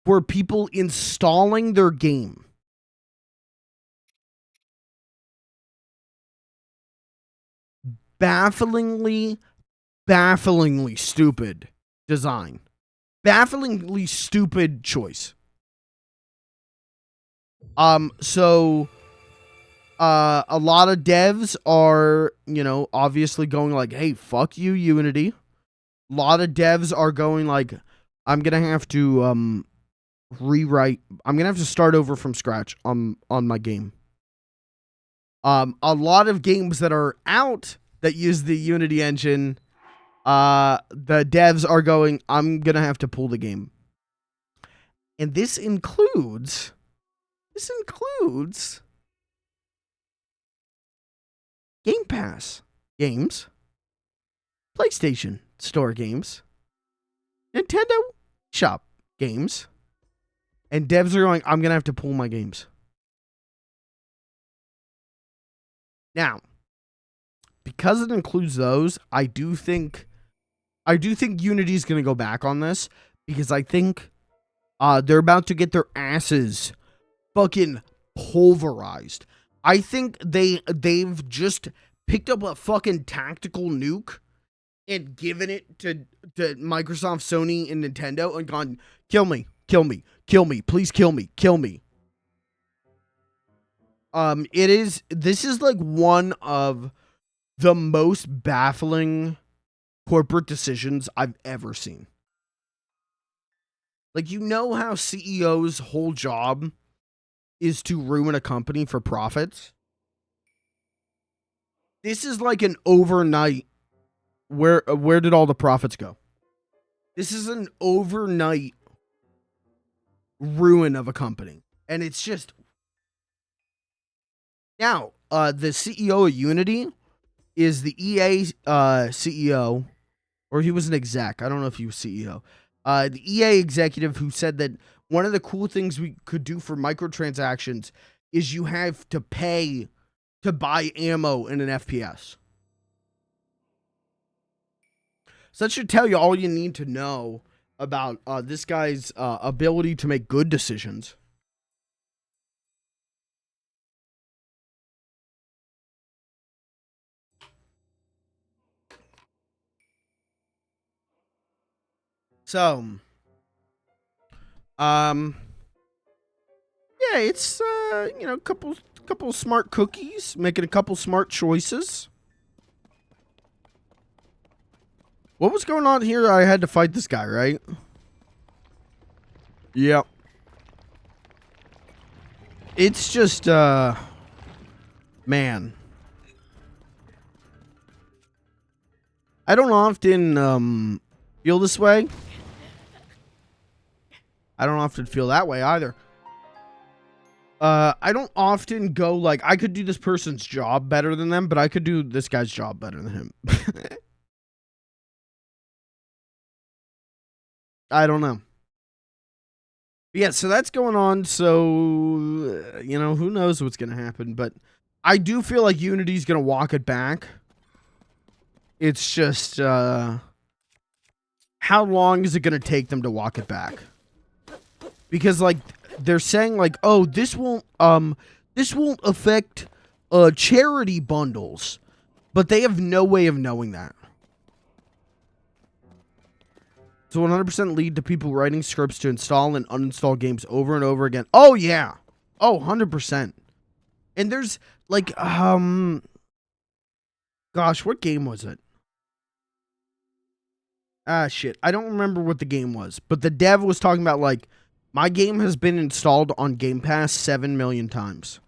S1: for people installing their game. Bafflingly stupid design. Bafflingly stupid choice. So a lot of devs are, you know, obviously going like, hey, fuck you, Unity. A lot of devs are going like, I'm gonna have to rewrite. I'm gonna have to start over from scratch on my game. A lot of games that are out that use the Unity engine, the devs are going, I'm gonna have to pull the game. And this includes Game Pass games, PlayStation Store games, Nintendo Shop games, and devs are going, I'm gonna have to pull my games. Now, because it includes those, I do think Unity's going to go back on this, because I think they're about to get their asses fucking pulverized. I think they've just picked up a fucking tactical nuke and given it to Microsoft, Sony, and Nintendo and gone, kill me, please kill me. This is like one of the most baffling corporate decisions I've ever seen. Like, you know how CEOs' whole job is to ruin a company for profits? This is like an overnight, where did all the profits go? This is an overnight ruin of a company. And it's just, Now, the CEO of Unity is the EA CEO, or he was an exec. I don't know if he was CEO. The EA executive who said that one of the cool things we could do for microtransactions is you have to pay to buy ammo in an FPS. So that should tell you all you need to know about this guy's ability to make good decisions. So, yeah, it's you know, couple smart cookies, making a couple smart choices. What was going on here? I had to fight this guy, right? Yep. It's just man. I don't often feel this way. I don't often feel that way either. I don't often go like, I could do this person's job better than them, but I could do this guy's job better than him. I don't know. Yeah, so that's going on. So, you know, who knows what's going to happen. But I do feel like Unity's going to walk it back. It's just, how long is it going to take them to walk it back? Because, like, they're saying, like, oh, this won't affect charity bundles. But they have no way of knowing that. So 100% lead to people writing scripts to install and uninstall games over and over again. Oh, yeah. Oh, 100%. And there's, like, gosh, what game was it? Ah, shit. I don't remember what the game was. But the dev was talking about, like, my game has been installed on Game Pass 7 million times.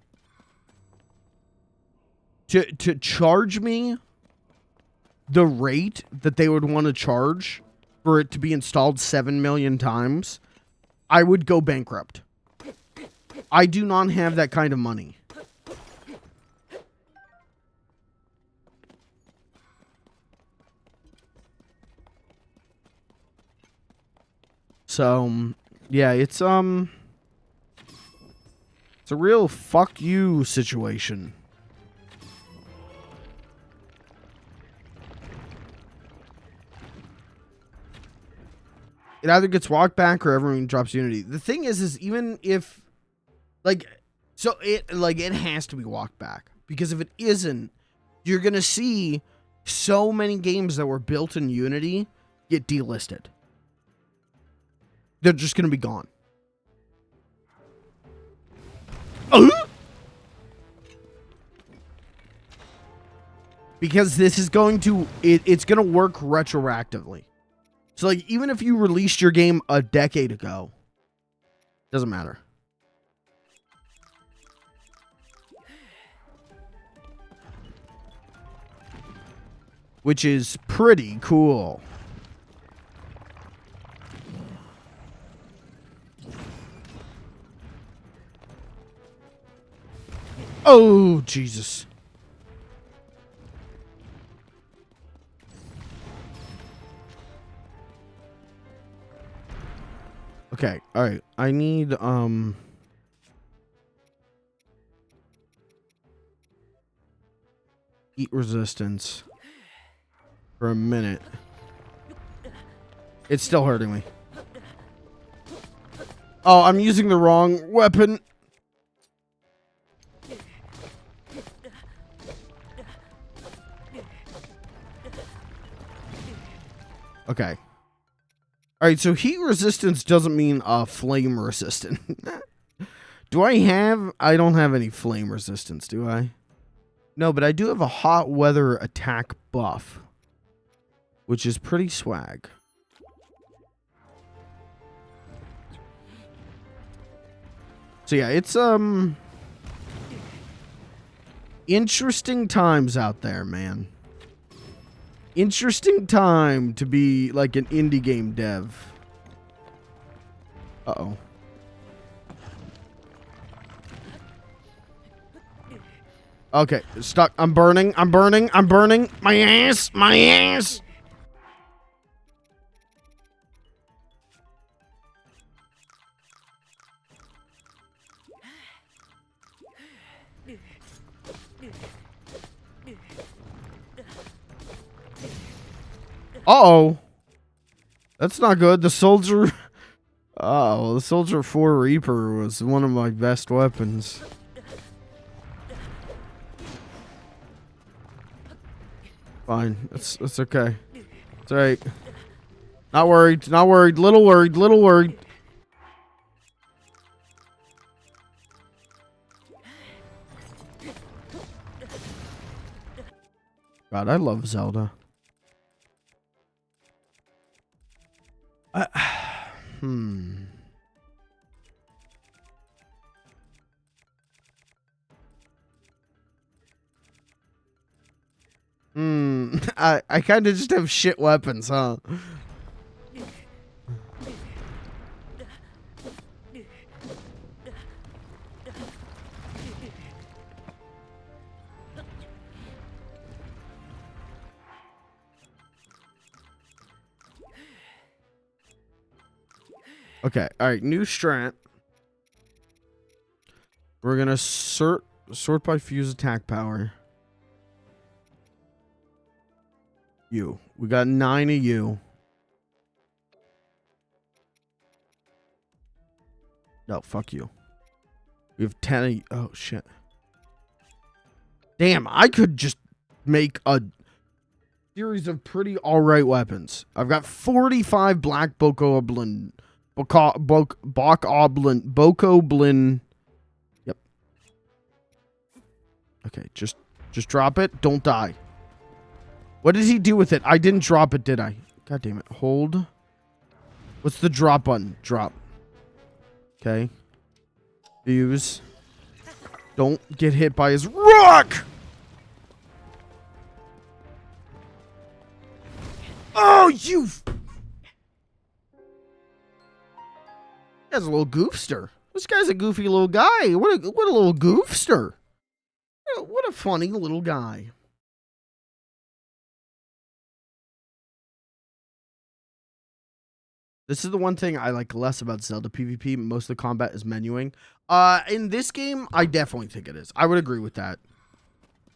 S1: To charge me the rate that they would want to charge for it to be installed 7 million times, I would go bankrupt. I do not have that kind of money. So, yeah, it's a real fuck you situation. It either gets walked back or everyone drops Unity. The thing is even if, like, so it has to be walked back. Because if it isn't, you're going to see so many games that were built in Unity get delisted. They're just going to be gone. Because this is going to, it's going to work retroactively. So, like, even if you released your game a decade ago, doesn't matter. Which is pretty cool. Oh, Jesus. Okay, all right. I need heat resistance for a minute. It's still hurting me. Oh, I'm using the wrong weapon. Okay. All right, so heat resistance doesn't mean flame resistant. Do I have... I don't have any flame resistance, do I? No, but I do have a hot weather attack buff, which is pretty swag. So yeah, it's interesting times out there, man. Interesting time to be like an indie game dev. Uh-oh. Okay, stuck. I'm burning. I'm burning. I'm burning. My ass. My ass. Uh-oh. That's not good. The soldier... Oh, the Soldier 4 Reaper was one of my best weapons. Fine. It's okay. It's alright. Not worried. Not worried. Little worried. Little worried. God, I love Zelda. I kind of just have shit weapons, huh? Okay, alright, new strat. We're gonna sort by fuse attack power. You. We got 9 of you. No, fuck you. We have 10 of you. Oh, shit. Damn, I could just make a series of pretty alright weapons. I've got 45 black Bokoblin. Bokoblin. Yep. Okay, just drop it. Don't die. What did he do with it? I didn't drop it, did I? God damn it. Hold. What's the drop button? Drop. Okay. Fuse. Don't get hit by his rock! Oh, you... That's a little goofster. This guy's a goofy little guy. What a little goofster. What a funny little guy. This is the one thing I like less about Zelda PvP. Most of the combat is menuing. In this game, I definitely think it is. I would agree with that.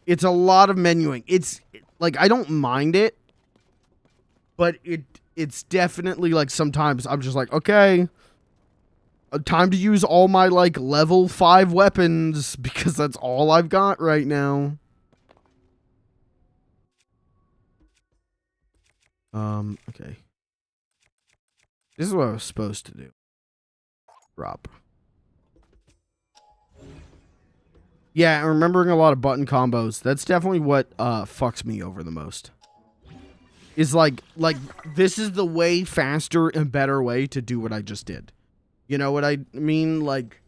S1: It's a lot of menuing. It's like, I don't mind it, but it's definitely like sometimes I'm just like, okay, time to use all my like level 5 weapons because that's all I've got right now. Okay. This is what I was supposed to do. Drop. Yeah, I'm remembering a lot of button combos. That's definitely what fucks me over the most. Is like this is the way faster and better way to do what I just did. You know what I mean? Like,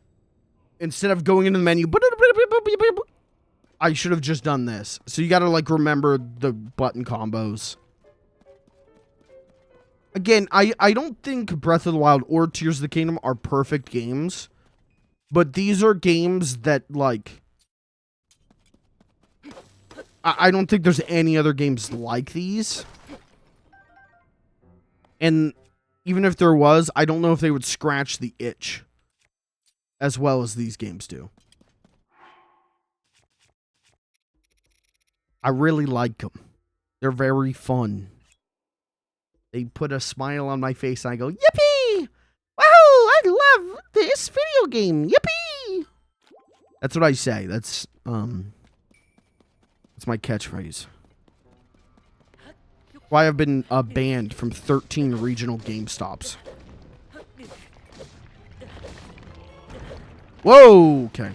S1: instead of going into the menu, I should have just done this. So you gotta like remember the button combos. Again, I don't think Breath of the Wild or Tears of the Kingdom are perfect games. But these are games that, like... I don't think there's any other games like these. And even if there was, I don't know if they would scratch the itch as well as these games do. I really like them. They're very fun. They put a smile on my face and I go, yippee! Wow, I love this video game. Yippee! That's what I say. That's my catchphrase. Why I've been banned from 13 regional GameStops. Whoa! Okay.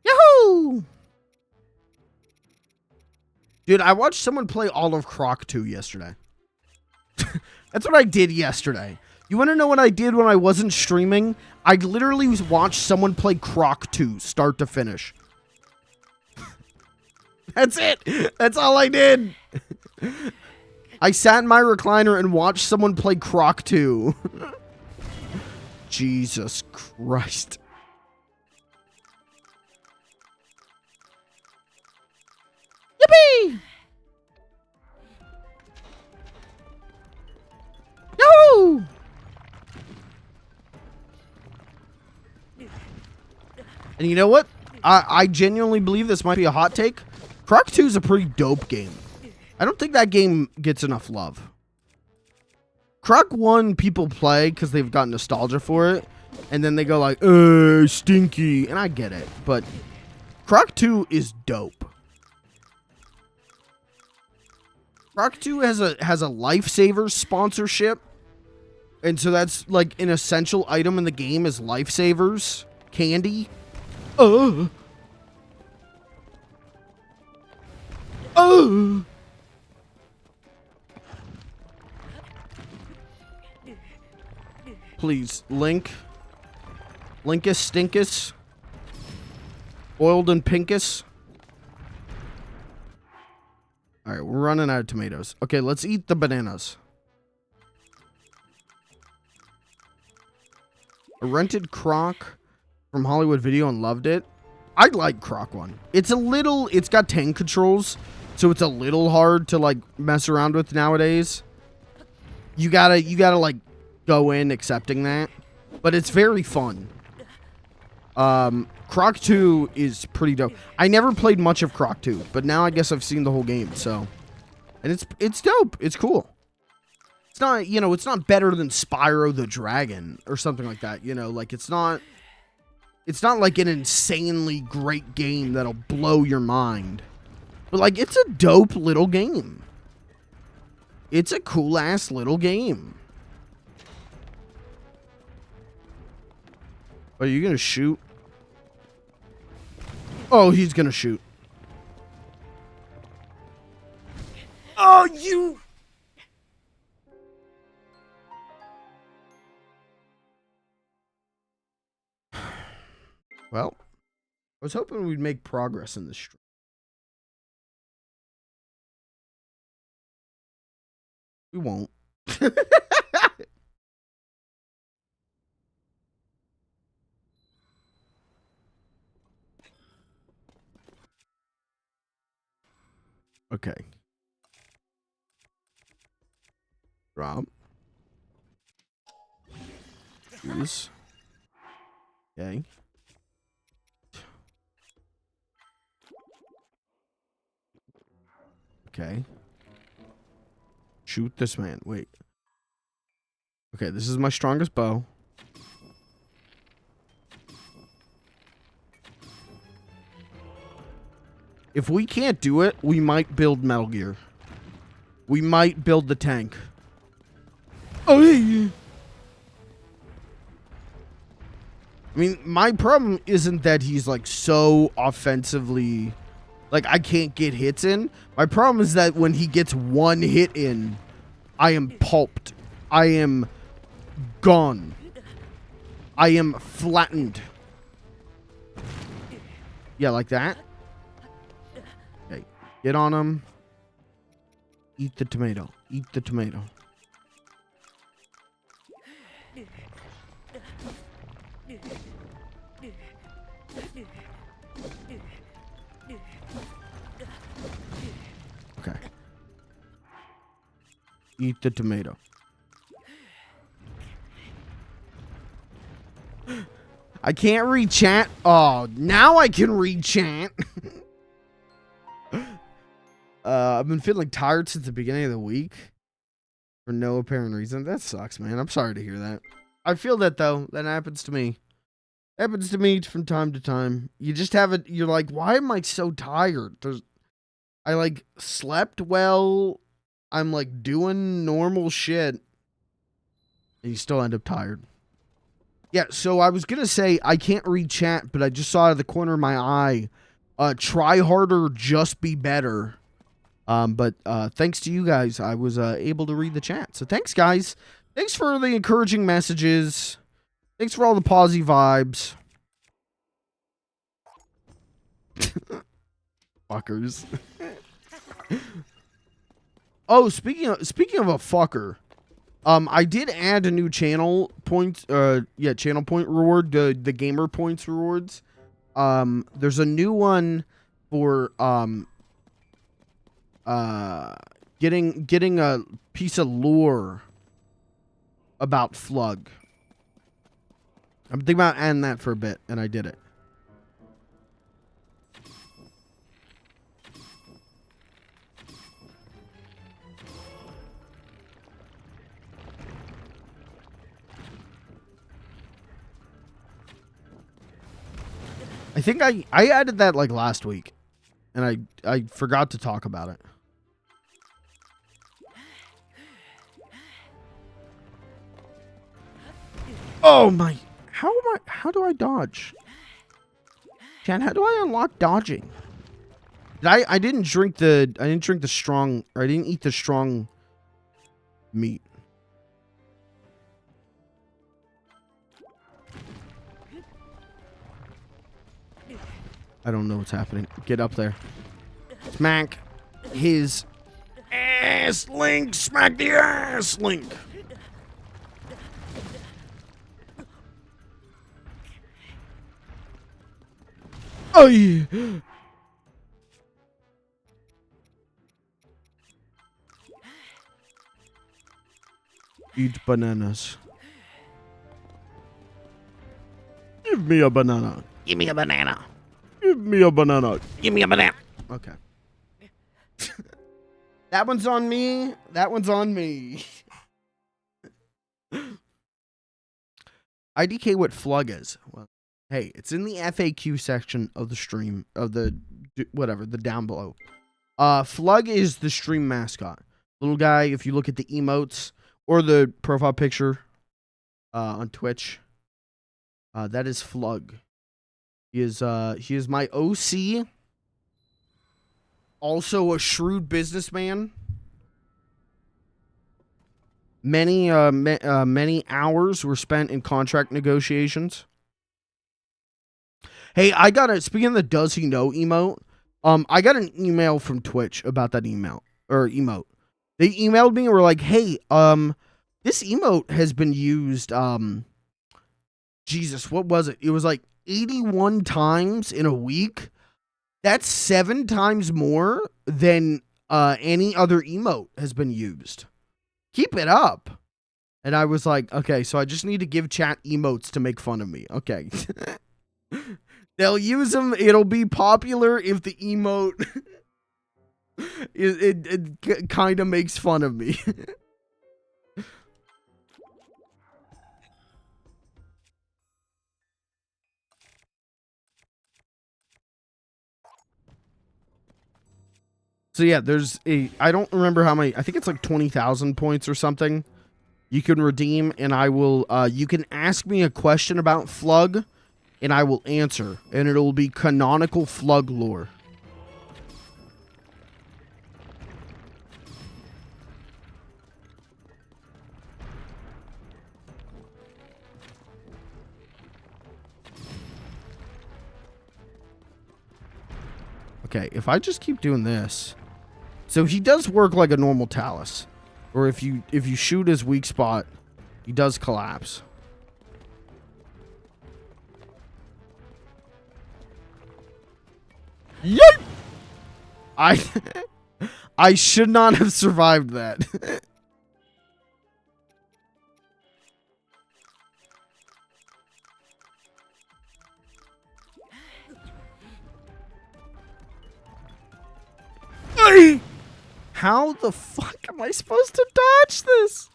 S1: Yahoo! Dude, I watched someone play all of Croc 2 yesterday. That's what I did yesterday. You want to know what I did when I wasn't streaming? I literally watched someone play Croc 2, start to finish. That's it. That's all I did. I sat in my recliner and watched someone play Croc 2. Jesus Christ. Yippee! No! And you know what? I genuinely believe this might be a hot take. Croc 2 is a pretty dope game. I don't think that game gets enough love. Croc 1 people play because they've got nostalgia for it. And then they go like, stinky. And I get it. But Croc 2 is dope. Croc 2 has a Lifesavers sponsorship. And so that's like an essential item in the game is Lifesavers candy. Oh. Please, Link. Linkus Stinkus. Oiled and Pinkus. Alright, we're running out of tomatoes. Okay, let's eat the bananas. I rented Croc from Hollywood Video and loved it. I like Croc 1. It's got tank controls, so it's a little hard to like mess around with nowadays. You gotta like go in accepting that, but it's very fun. Croc 2 is pretty dope. I never played much of Croc 2, but now I guess I've seen the whole game, so. And it's dope. It's cool. It's not, you know, it's not better than Spyro the Dragon or something like that, you know, like it's not like an insanely great game that'll blow your mind. But like it's a dope little game. It's a cool ass little game. Are you gonna shoot? Oh, he's gonna shoot. Oh, you. Well, I was hoping we'd make progress in this stream. We won't. Okay. Drop. Use. Okay. Okay. Shoot this man. Wait. Okay, this is my strongest bow. If we can't do it, we might build Metal Gear. We might build the tank. Oh, yeah. I mean, my problem isn't that he's like so offensively, like I can't get hits in. My problem is that when he gets one hit in, I am pulped. I am gone. I am flattened. Yeah, like that. Okay, get on him. Eat the tomato. Eat the tomato. Okay. Eat the tomato. I can't read chat. Oh, now I can read chat. I've been feeling tired since the beginning of the week for no apparent reason. That sucks, man. I'm sorry to hear that. I feel that though. That happens to me. Happens to me from time to time. You just have it. You're like, why am I so tired? I like slept well. I'm like doing normal shit. And you still end up tired. Yeah, so I was going to say, I can't read chat, but I just saw out of the corner of my eye, try harder, just be better. But thanks to you guys, I was able to read the chat. So thanks, guys. Thanks for the encouraging messages. Thanks for all the posy vibes. Fuckers. Oh, speaking of a fucker, I did add a new channel point, channel point reward, the gamer points rewards. There's a new one for, getting a piece of lore about FLG. I'm thinking about adding that for a bit, and I did it. I think I added that like last week, and I forgot to talk about it. Oh my! How do I dodge? Chan, how do I unlock dodging? I didn't drink the strong, or I didn't eat the strong meat. I don't know what's happening. Get up there. Smack his ass, Link. Smack the ass, Link. Oh yeah. Eat bananas. Give me a banana.
S2: Give me a banana.
S1: Give me a banana.
S2: Give me a banana.
S1: Okay. That one's on me. That one's on me. IDK what FLG is. Well, hey, it's in the FAQ section of the stream, of the, whatever, the down below. FLG is the stream mascot. Little guy, if you look at the emotes or the profile picture on Twitch, that is FLG. He is my OC. Also a shrewd businessman. Many hours were spent in contract negotiations. Hey, I got a, speaking of the does he know emote, I got an email from Twitch about that emote. They emailed me and were like, hey, this emote has been used, Jesus, what was it? It was like 81 times in a week. That's 7 times more than any other emote has been used. Keep it up. And I was like, okay, so I just need to give chat emotes to make fun of me. Okay. They'll use them. It'll be popular if the emote it kind of makes fun of me. So yeah, there's a, I don't remember how many, I think it's like 20,000 points or something you can redeem, and I will, you can ask me a question about FLG, and I will answer, and it'll be canonical FLG lore. Okay, if I just keep doing this. So he does work like a normal Talus. Or if you shoot his weak spot, he does collapse. Yep. I should not have survived that. How the fuck am I supposed to dodge this?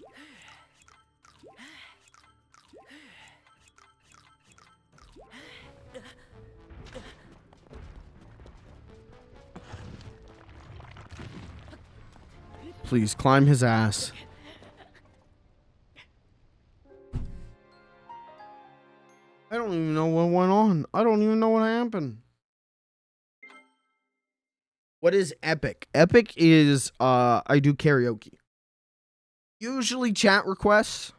S1: Please climb his ass. I don't even know what went on. I don't even know what happened. What is epic? Epic is I do karaoke. Usually chat requests.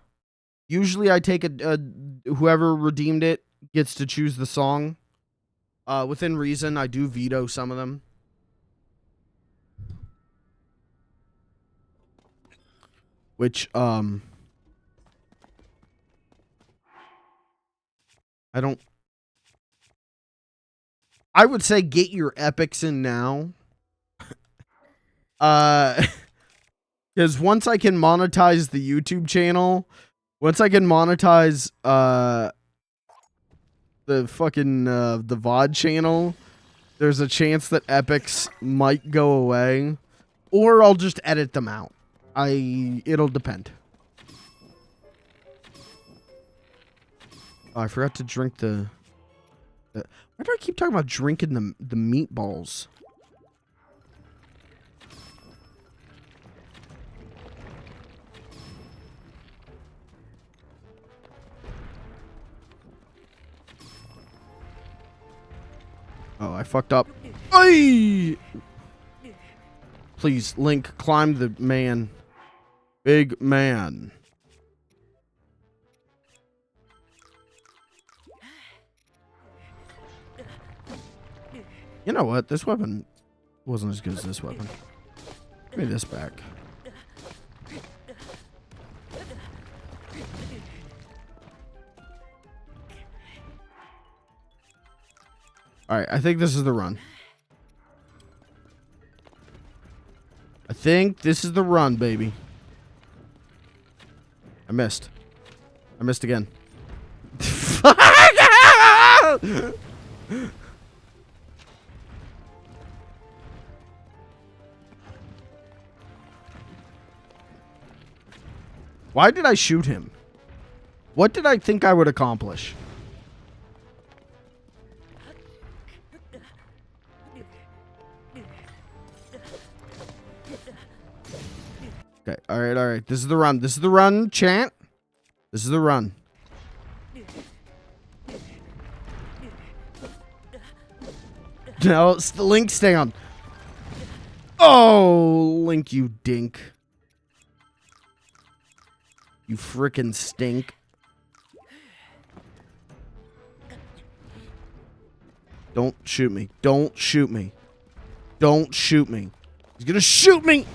S1: Usually I take a whoever redeemed it gets to choose the song. Within reason, I do veto some of them. Which I don't... I would say get your epics in now. Because once I can monetize the YouTube channel, once I can monetize the fucking the VOD channel, there's a chance that epics might go away, or I'll just edit them out. It'll depend. Oh, I forgot to drink the why do I keep talking about drinking the meatballs? Oh, I fucked up. Ay! Please, Link, climb the man. Big man. You know what? This weapon wasn't as good as this weapon. Give me this back. Alright, I think this is the run. I think this is the run, baby. I missed. I missed again. Why did I shoot him? What did I think I would accomplish? Okay, alright, alright. This is the run. This is the run, chant. This is the run. No, Link, stay on. Oh, Link, you dink. You frickin' stink. Don't shoot me. Don't shoot me. Don't shoot me. He's gonna shoot me!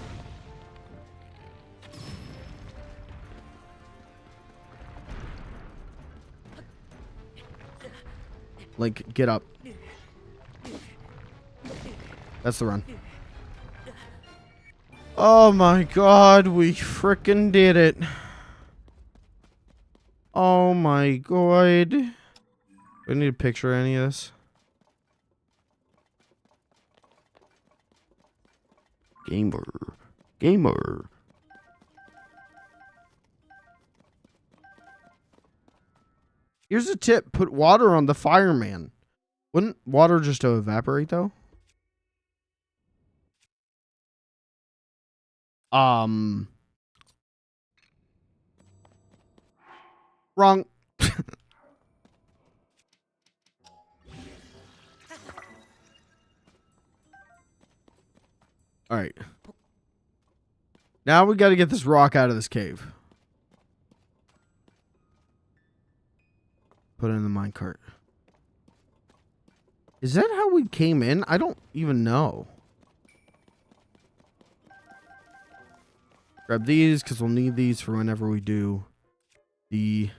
S1: Link, get up. That's the run. Oh my god, we frickin' did it. Oh my god. Do I need a picture of any of this? Gamer. Gamer. Here's a tip. Put water on the fireman. Wouldn't water just evaporate, though? Wrong. Alright. Now we gotta get this rock out of this cave. Put it in the minecart. Is that how we came in? I don't even know. Grab these, because we'll need these for whenever we do the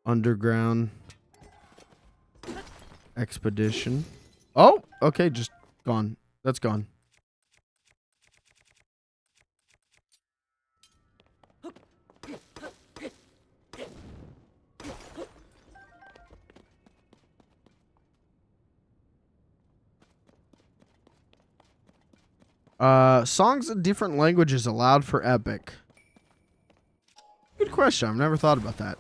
S1: underground expedition. Oh, okay, just gone. That's gone. Songs in different languages allowed for Epic. Good question. I've never thought about that.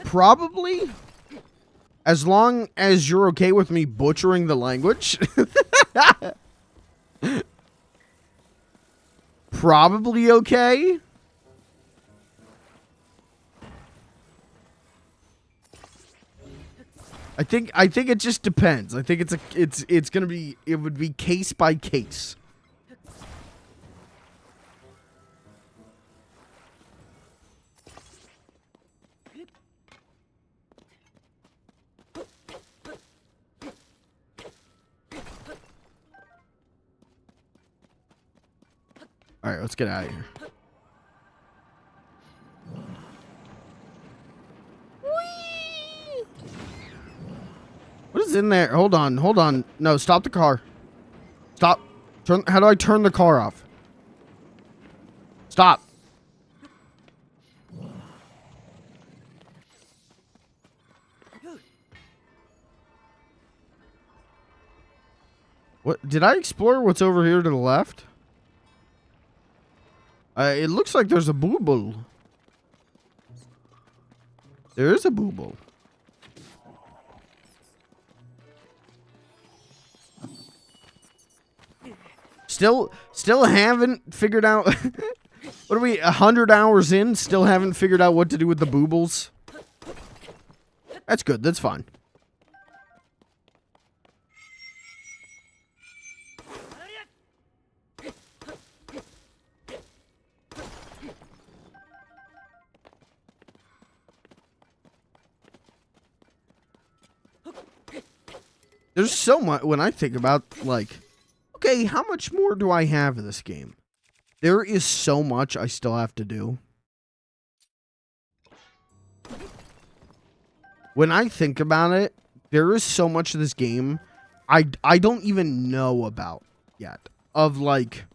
S1: Probably. As long as you're okay with me butchering the language. Probably okay. I think it just depends. I think it would be case by case. All right, let's get out of here. Whee! What is in there? Hold on, hold on. No, stop the car. Stop. Turn. How do I turn the car off? Stop. What? Did I explore what's over here to the left? It looks like there's a booble. There is a booble. Still haven't figured out. What are we, 100 hours in? Still haven't figured out what to do with the boobles? That's good. That's fine. There's so much when I think about, like, okay, how much more do I have in this game? There is so much I still have to do. When I think about it, there is so much of this game I don't even know about yet. Of, like,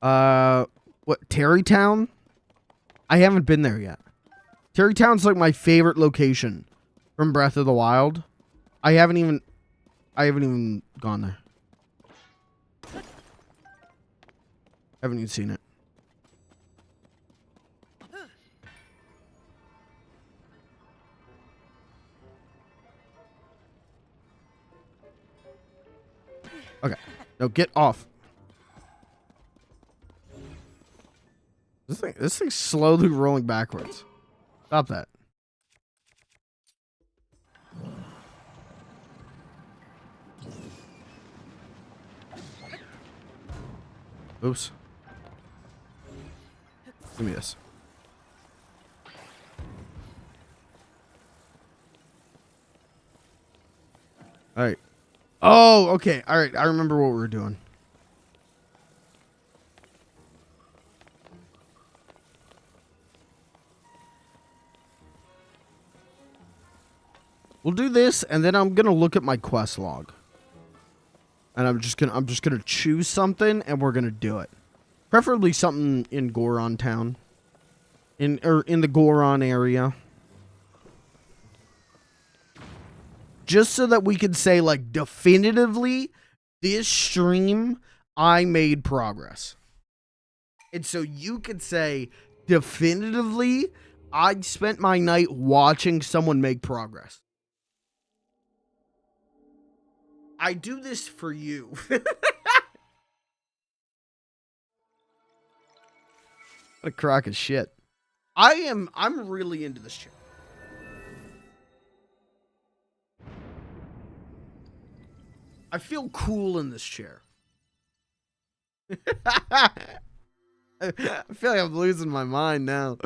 S1: what, Terrytown? I haven't been there yet. Terrytown's like my favorite location from Breath of the Wild. I haven't even gone there. Haven't even seen it. Okay. No, get off. This thing's slowly rolling backwards. Stop that. Oops. Give me this. All right. Oh, okay. All right. I remember what we were doing. We'll do this, and then I'm gonna look at my quest log, and I'm just gonna choose something, and we're gonna do it. Preferably something in Goron Town, in the Goron area, just so that we can say, like, definitively, this stream I made progress, and so you could say definitively I spent my night watching someone make progress. I do this for you. What a crock of shit. I'm really into this chair. I feel cool in this chair. I feel like I'm losing my mind now.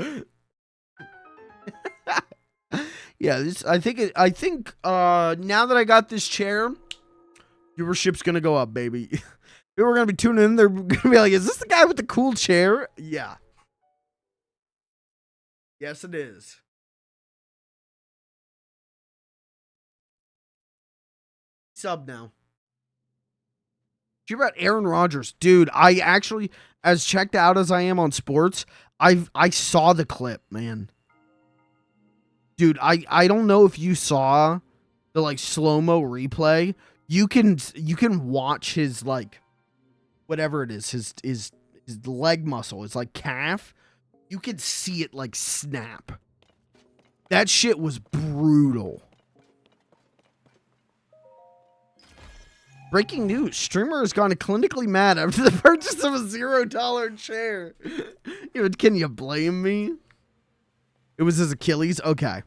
S1: Yeah, I think now that I got this chair, viewership's gonna go up, baby. People are gonna be tuning in. They're gonna be like, "Is this the guy with the cool chair?" Yeah. Yes, it is. Sub now. You about Aaron Rodgers, dude? I actually, as checked out as I am on sports, I saw the clip, man. Dude, I don't know if you saw the, like, slow-mo replay. You can watch his, like, whatever it is, his leg muscle, his, like, calf. You could see it, like, snap. That shit was brutal. Breaking news. Streamer has gone clinically mad after the purchase of a $0 chair. Can you blame me? It was his Achilles? Okay.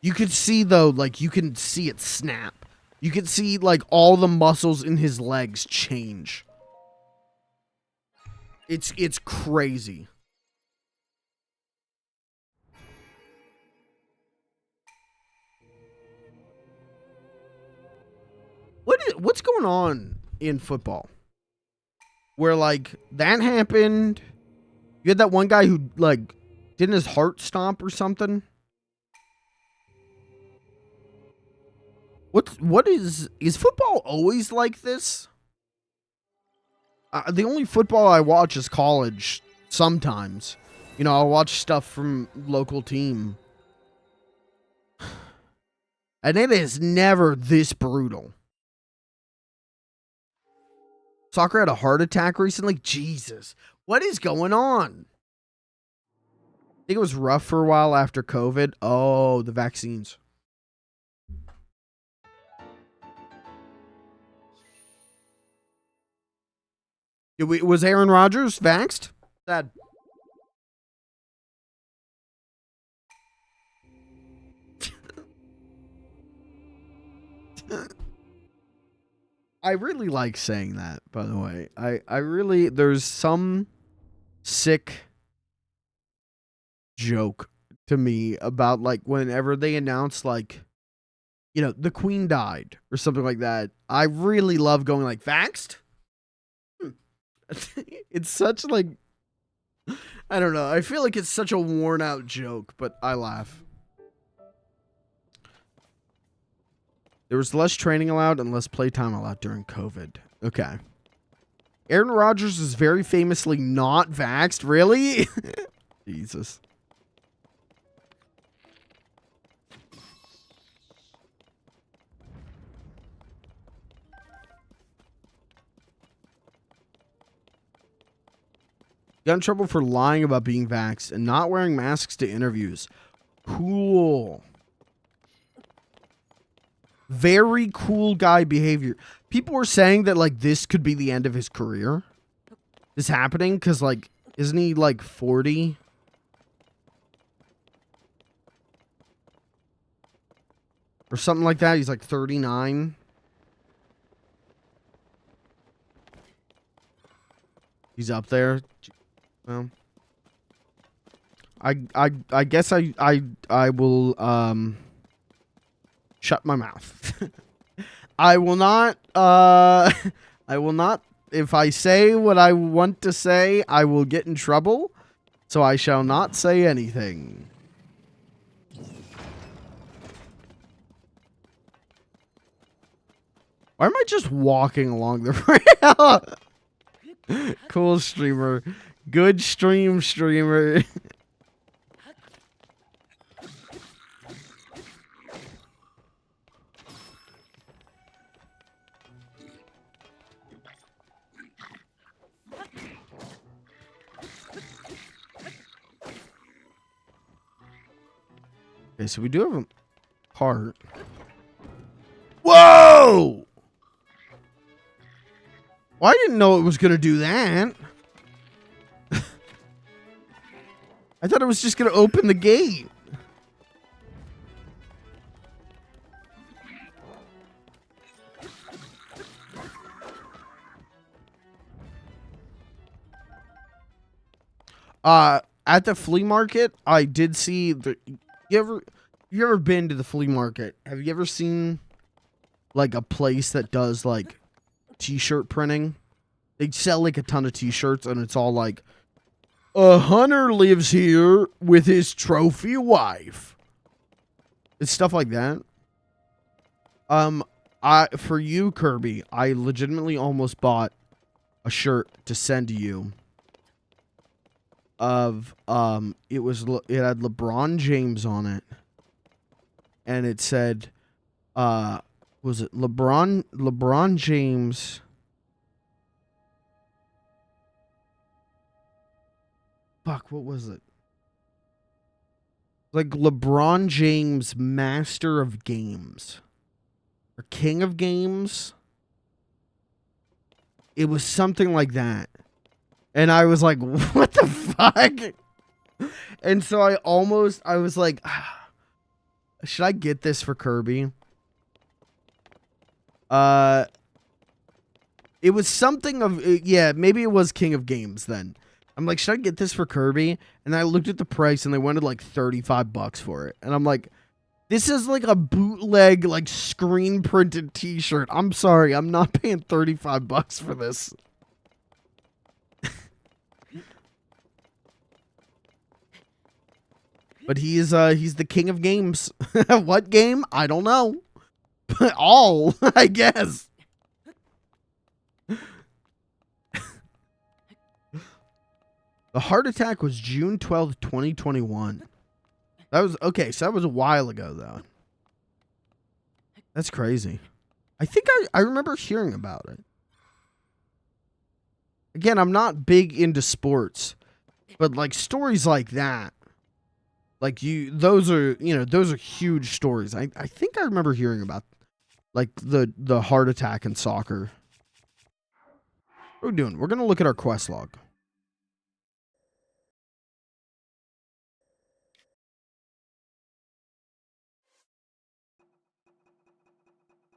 S1: You could see, though, like, you can see it snap. You can see, like, all the muscles in his legs change. It's crazy. What's going on in football? where like that happened. You had that one guy who like didn't his heart stop or something. What is football always like this? The only football I watch is college. Sometimes, you know, I'll watch stuff from local team, and it is never this brutal. Soccer had a heart attack recently. Jesus, what is going on? I think it was rough for a while after COVID. Oh, the vaccines. Was Aaron Rodgers vaxxed? Sad. I really like saying that, by the way. I really, there's some sick joke to me about like whenever they announce like, you know, the Queen died or something like that. I really love going like, vaxxed? It's such like, I don't know. I feel like it's such a worn out joke, but I laugh. There was less training allowed and less playtime allowed during COVID. Okay. Aaron Rodgers is very famously not vaxxed. Really? Jesus. Got in trouble for lying about being vaxxed and not wearing masks to interviews. Cool. Very cool guy behavior. People were saying that, like, this could be the end of his career. This happening because, like, isn't he, like, 40? Or something like that. He's, like, 39. He's up there. Well, I guess I will, shut my mouth. I will not, if I say what I want to say, I will get in trouble. So I shall not say anything. Why am I just walking along the rail? Cool streamer. Good streamer. Okay, so we do have a heart. Whoa! Well, I didn't know it was going to do that. I thought it was just going to open the gate. At the flea market, I did see the... You ever been to the flea market? Have you ever seen like a place that does like t-shirt printing? They sell like a ton of t-shirts and it's all like, a hunter lives here with his trophy wife. It's stuff like that. For you, Kirby, I legitimately almost bought a shirt to send to you. Of it had LeBron James on it, and it said, was it LeBron James? Fuck, what was it? Like LeBron James, Master of Games, or King of Games. It was something like that. And I was like, what the fuck? And so I was like, should I get this for Kirby? It was something of, yeah, maybe it was King of Games then. I'm like, should I get this for Kirby? And I looked at the price and they wanted like $35 for it. And I'm like, this is like a bootleg, like screen printed t-shirt. I'm sorry, I'm not paying $35 for this. But he's the king of games. What game? I don't know. But all, I guess. The heart attack was June 12th, 2021. That was okay, so that was a while ago though. That's crazy. I think I remember hearing about it. Again, I'm not big into sports, but like stories like that, like those are huge stories. I think I remember hearing about like the heart attack in soccer. What are we doing? We're gonna look at our quest log.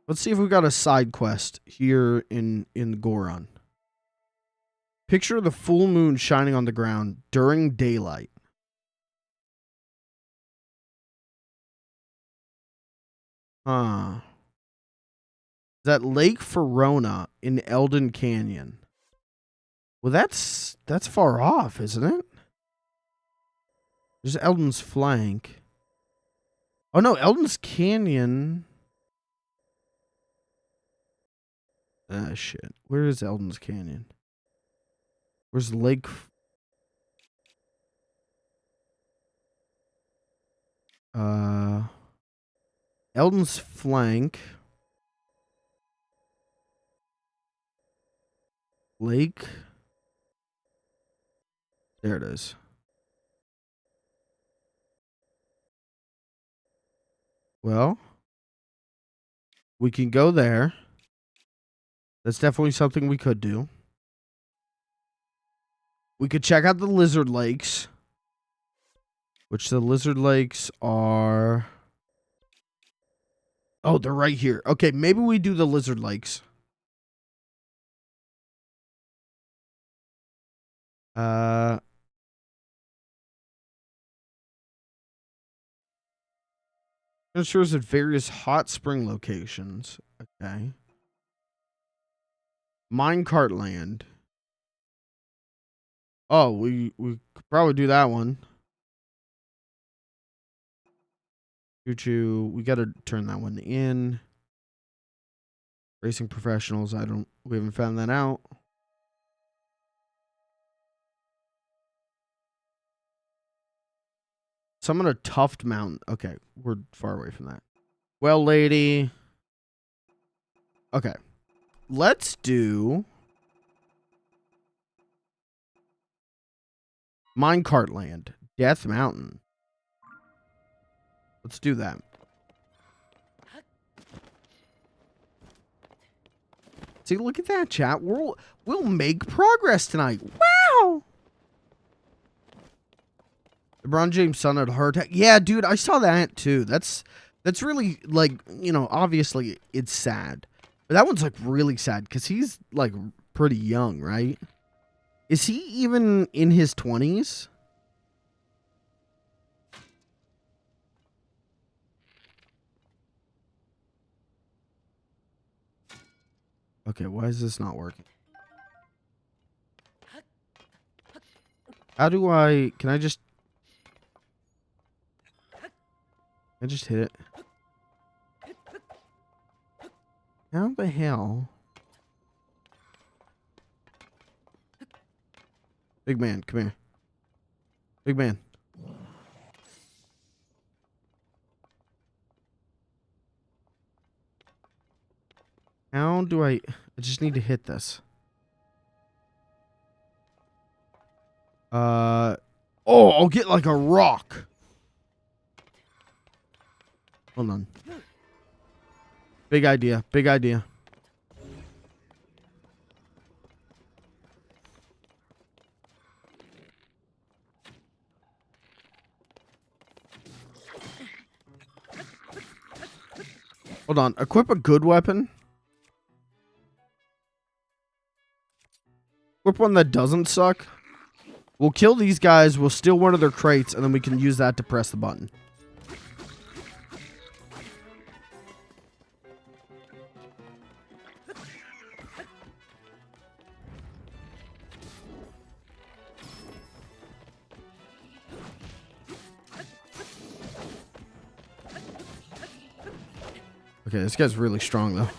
S1: Let's see if we got a side quest here in Goron. Picture the full moon shining on the ground during daylight. Is that Lake Verona in Eldon Canyon? Well, that's far off, isn't it? There's Eldon's Flank. Oh no, Eldon's Canyon. Ah, shit. Where is Eldon's Canyon? Where's Lake? Eldon's Flank. Lake. There it is. Well, we can go there. That's definitely something we could do. We could check out the Lizard Lakes. Which the Lizard Lakes are... Oh, they're right here. Okay, maybe we do the Lizard Lakes. It shows at various hot spring locations. Okay. Minecart Land. Oh, we could probably do that one. Choo-choo. We got to turn that one in. Racing professionals. We haven't found that out. Summon a Tuft Mountain. Okay, we're far away from that. Well, lady. Okay. Let's do Minecart Land. Death Mountain. Let's do that. See, look at that, chat. We'll make progress tonight. Wow. LeBron James' son had a heart attack. Yeah, dude, I saw that too. That's really, like, obviously it's sad. But that one's like really sad because he's like pretty young, right? Is he even in his 20s? Okay, why is this not working? How do can I just hit it? How the hell? Big man, come here. Big man. How do I just need to hit this. Oh, I'll get like a rock. Hold on. Big idea. Big idea. Hold on. Equip a good weapon. Equip one that doesn't suck. We'll kill these guys. We'll steal one of their crates, and then we can use that to press the button. Okay, this guy's really strong, though.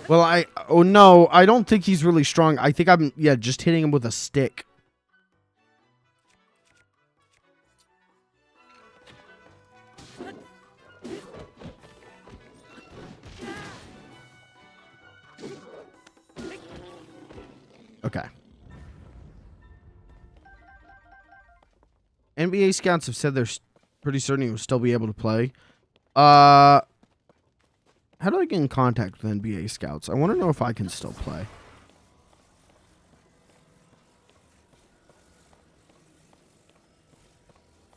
S1: Well, oh no, I don't think he's really strong. I think I'm, yeah, just hitting him with a stick. Okay. NBA scouts have said they're pretty certain he will still be able to play. How do I get in contact with NBA scouts? I want to know if I can still play.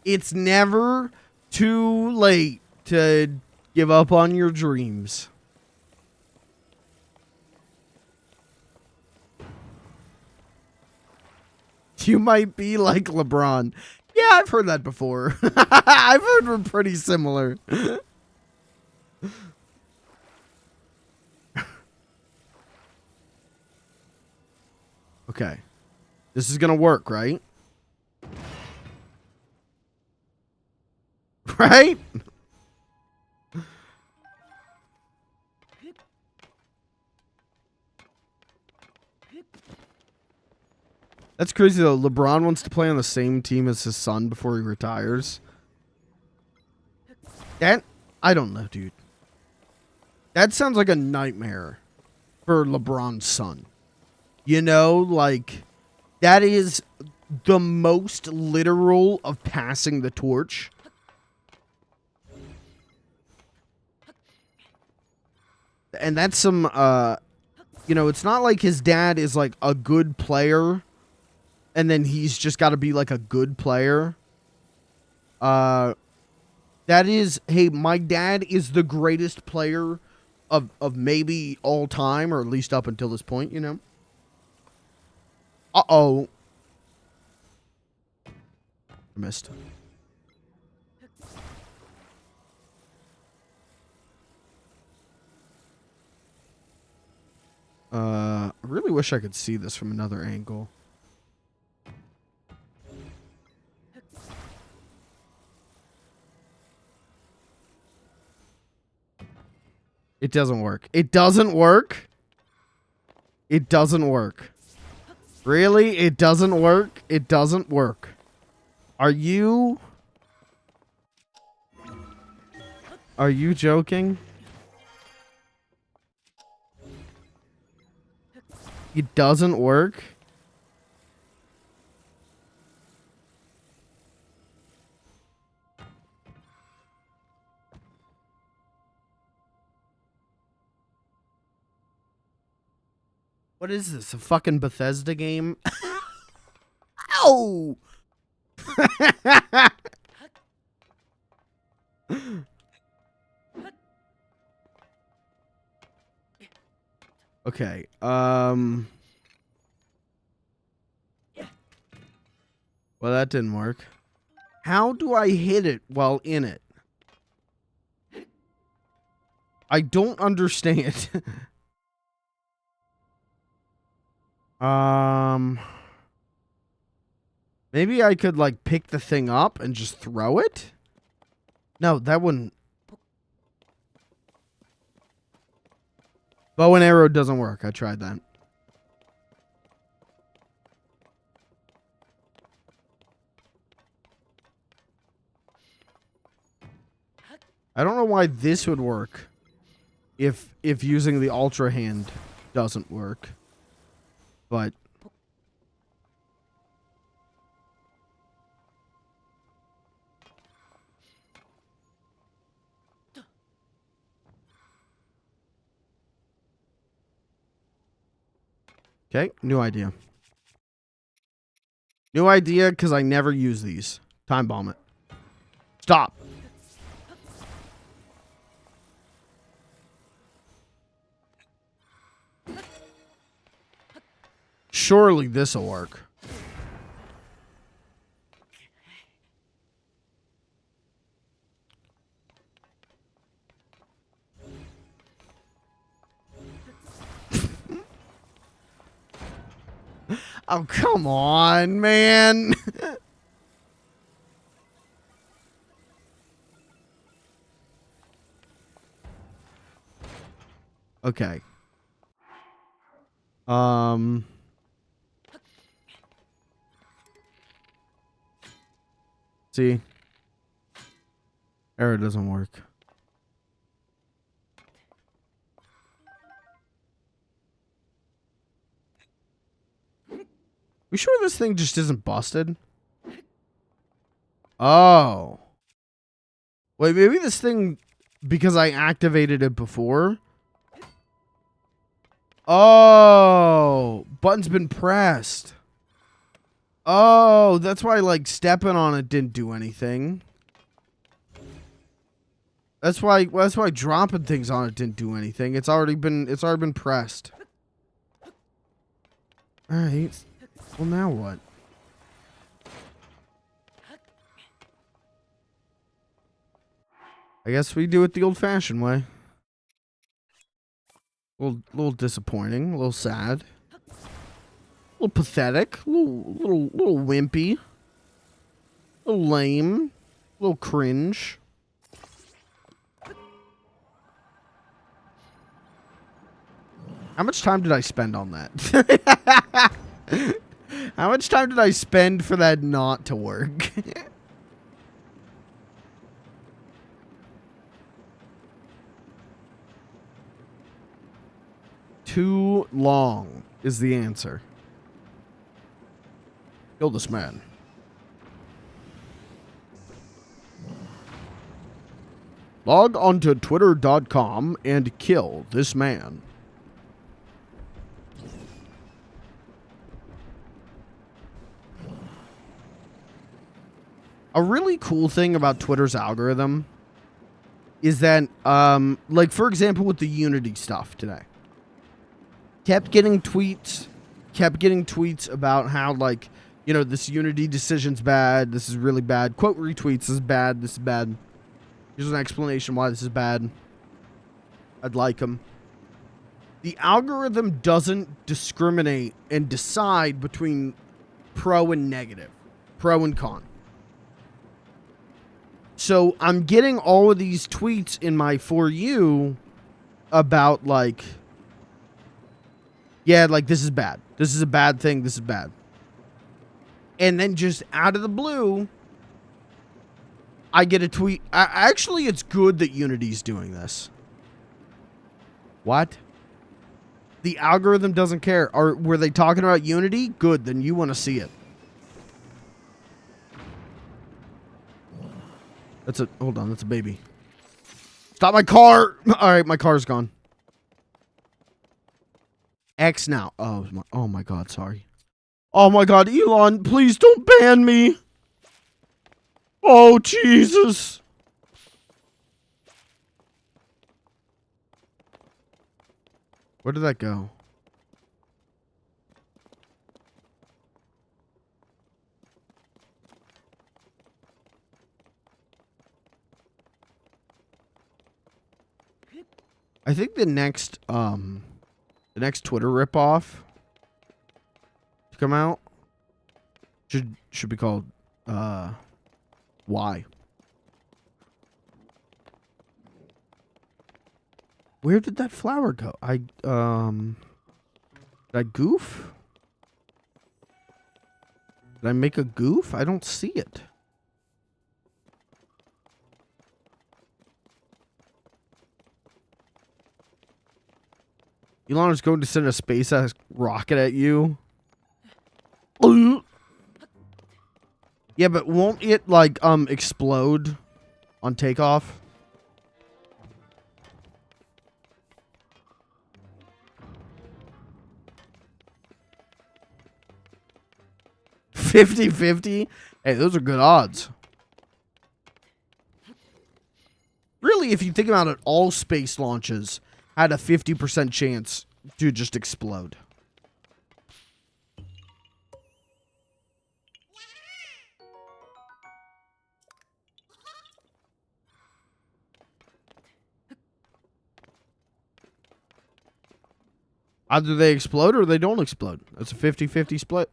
S1: It's never too late to give up on your dreams. You might be like LeBron. Yeah, I've heard that before. I've heard we're pretty similar. Okay. This is gonna work, right? Right? That's crazy, though. LeBron wants to play on the same team as his son before he retires. I don't know, dude. That sounds like a nightmare for LeBron's son. You know, like, that is the most literal of passing the torch. And that's some, you know, it's not like his dad is, like, a good player, and then he's just got to be, like, a good player. That is, hey, my dad is the greatest player of maybe all time, or at least up until this point, you know? Uh-oh. I missed. I really wish I could see this from another angle. It doesn't work. It doesn't work. It doesn't work. Really? It doesn't work? It doesn't work. Are you joking? It doesn't work? What is this? A fucking Bethesda game? Ow! Okay, well, that didn't work. How do I hit it while in it? I don't understand. Maybe I could, like, pick the thing up and just throw it? No, that wouldn't. Bow and arrow doesn't work. I tried that. I don't know why this would work if using the ultra hand doesn't work. But okay, new idea. New idea because I never use these. Time bomb it. Stop. Surely this'll work. Oh, come on, man. Okay. See? Error doesn't work. We sure this thing just isn't busted? Oh. Wait, maybe this thing, because I activated it before. Oh, button's been pressed. Oh, that's why like stepping on it didn't do anything. That's why dropping things on it didn't do anything. It's already been pressed. All right. Well, now what? I guess we do it the old-fashioned way. Little disappointing, a little sad, a little pathetic, a little wimpy, a little lame, a little cringe. How much time did I spend on that? How much time did I spend for that not to work? Too long is the answer. Kill this man. Log onto twitter.com and kill this man. A really cool thing about Twitter's algorithm is that, like, for example, with the Unity stuff today, kept getting tweets about how, like, you know, this Unity decision's bad, this is really bad, quote retweets, this is bad, this is bad. Here's an explanation why this is bad. I'd like them. The algorithm doesn't discriminate and decide between pro and negative, pro and con. So I'm getting all of these tweets in my For You about, like, yeah, like, this is bad. This is a bad thing. This is bad. And then just out of the blue, I get a tweet. Actually, it's good that Unity's doing this. What? The algorithm doesn't care. Were they talking about Unity? Good, then you want to see it. Hold on, that's a baby. Stop my car! Alright, my car's gone. X now. Oh my god, sorry. Oh my god, Elon, please don't ban me! Oh, Jesus! Where did that go? I think the next Twitter ripoff to come out should be called Why. Where did that flower go? Did I goof? Did I make a goof? I don't see it. Elon is going to send a SpaceX rocket at you. Yeah, but won't it, like, explode on takeoff? $50-50? Hey, those are good odds. Really, if you think about it, all space launches had a 50% chance to just explode. Either they explode or they don't explode. That's a 50-50 split.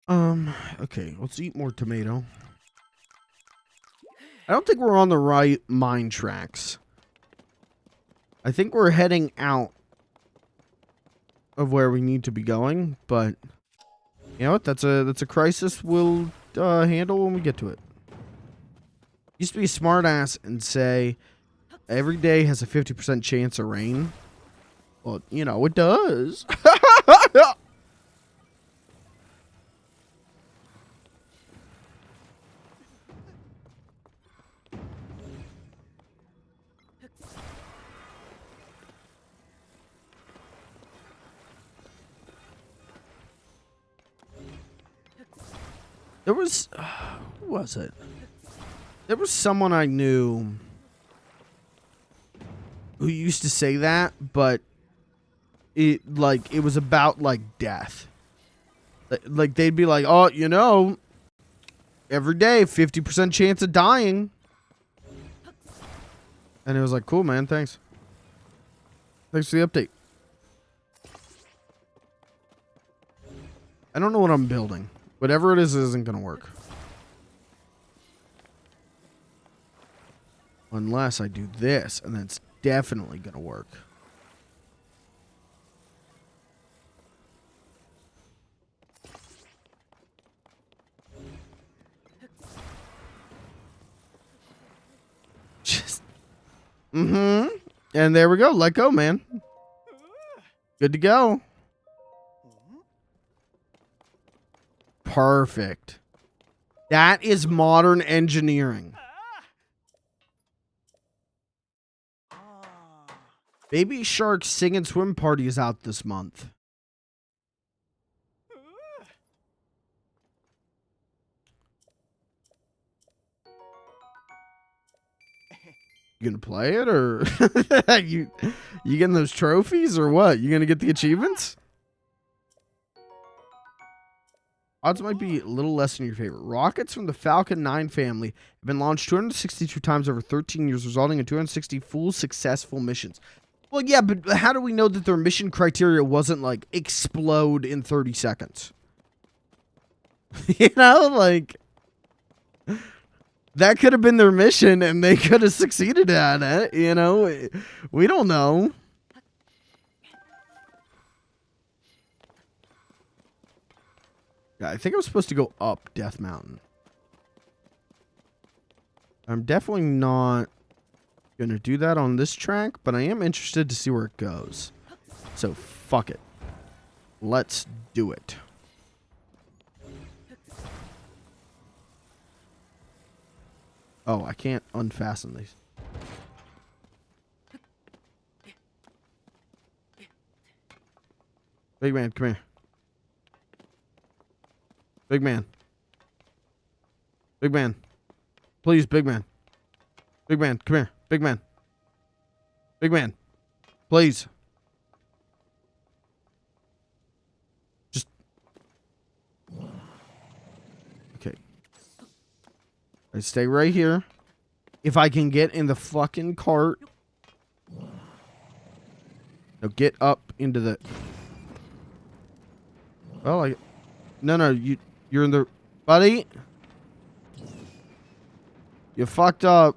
S1: Okay, let's eat more tomato. I don't think we're on the right mine tracks. I think we're heading out of where we need to be going, but you know what? That's a crisis we'll handle when we get to it. Used to be a smart ass and say every day has a 50% chance of rain. Well, you know, it does. There was, who was it? There was someone I knew who used to say that, but it was about like death. Like they'd be like, "Oh, you know, every day 50% chance of dying." And it was like, "Cool, man, thanks. Thanks for the update." I don't know what I'm building. Whatever it is isn't going to work. Unless I do this, and that's definitely going to work. Just... And there we go. Let go, man. Good to go. Perfect. That is modern engineering. Baby Shark Sing and Swim Party is out this month. You gonna play it, or you getting those trophies, or what? You gonna get the achievements? Odds might be a little less in your favor. Rockets from the Falcon 9 family have been launched 262 times over 13 years, resulting in 260 full successful missions. Well, yeah, but how do we know that their mission criteria wasn't like explode in 30 seconds? You know, like that could have been their mission and they could have succeeded at it. You know, we don't know. Yeah, I think I was supposed to go up Death Mountain. I'm definitely not going to do that on this track, but I am interested to see where it goes. So, fuck it. Let's do it. Oh, I can't unfasten these. Big man, come here. Big man. Big man. Please, big man. Big man, come here. Big man. Big man. Please. Just. Okay. I stay right here. If I can get in the fucking cart. Now get up into the. Well, No, you're in the... Buddy? You fucked up.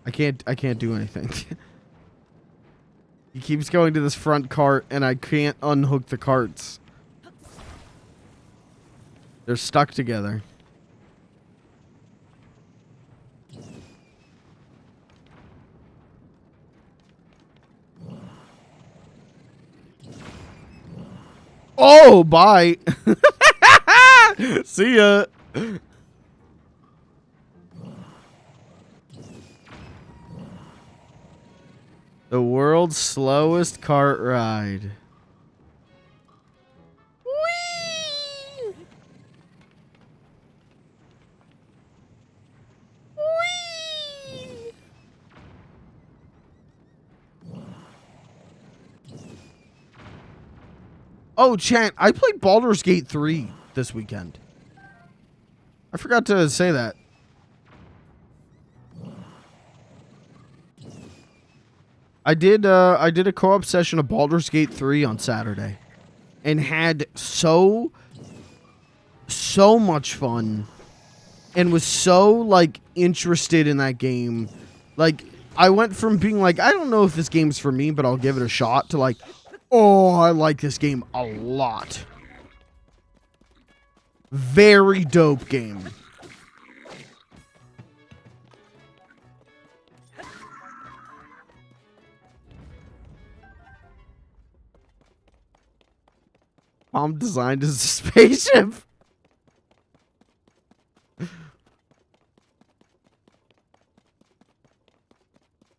S1: I can't do anything. He keeps going to this front cart, and I can't unhook the carts. They're stuck together. Oh, bye. See ya. The world's slowest cart ride. Whee! Whee! Oh, chat, I played Baldur's Gate 3 this weekend. I forgot to say that. I did a co-op session of Baldur's Gate 3 on Saturday and had so much fun and was so like interested in that game. Like I went from being like, I don't know if this game's for me, but I'll give it a shot, to like, oh, I like this game a lot. Very dope game. I'm designed as a spaceship.